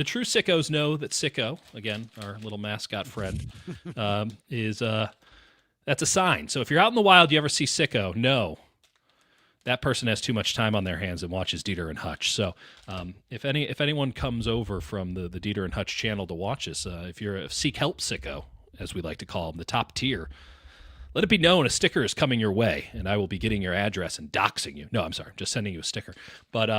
true sickos know that Sicko, again, our little mascot friend, is that's a sign. So if you're out in the wild, you ever see Sicko, no. That person has too much time on their hands and watches Dieter and Hutch. So if anyone comes over from the Dieter and Hutch channel to watch us, if you're a Seek Help Sicko, as we like to call them, the top tier, let it be known a sticker is coming your way, and I will be getting your address and doxing you. No, I'm sorry, just sending you a sticker. But,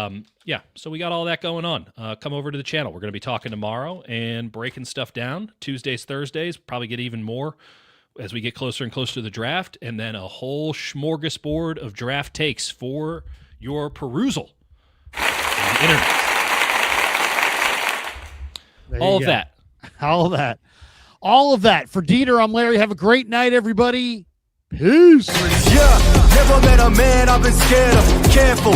so we got all that going on. Come over to the channel. We're going to be talking tomorrow and breaking stuff down. Tuesdays, Thursdays, probably get even more as we get closer and closer to the draft, and then a whole smorgasbord of draft takes for your perusal on the internet. All of that. For Dieter, I'm Larry. Have a great night, everybody. Peace. Yeah, never met a man I've been scared of. Careful.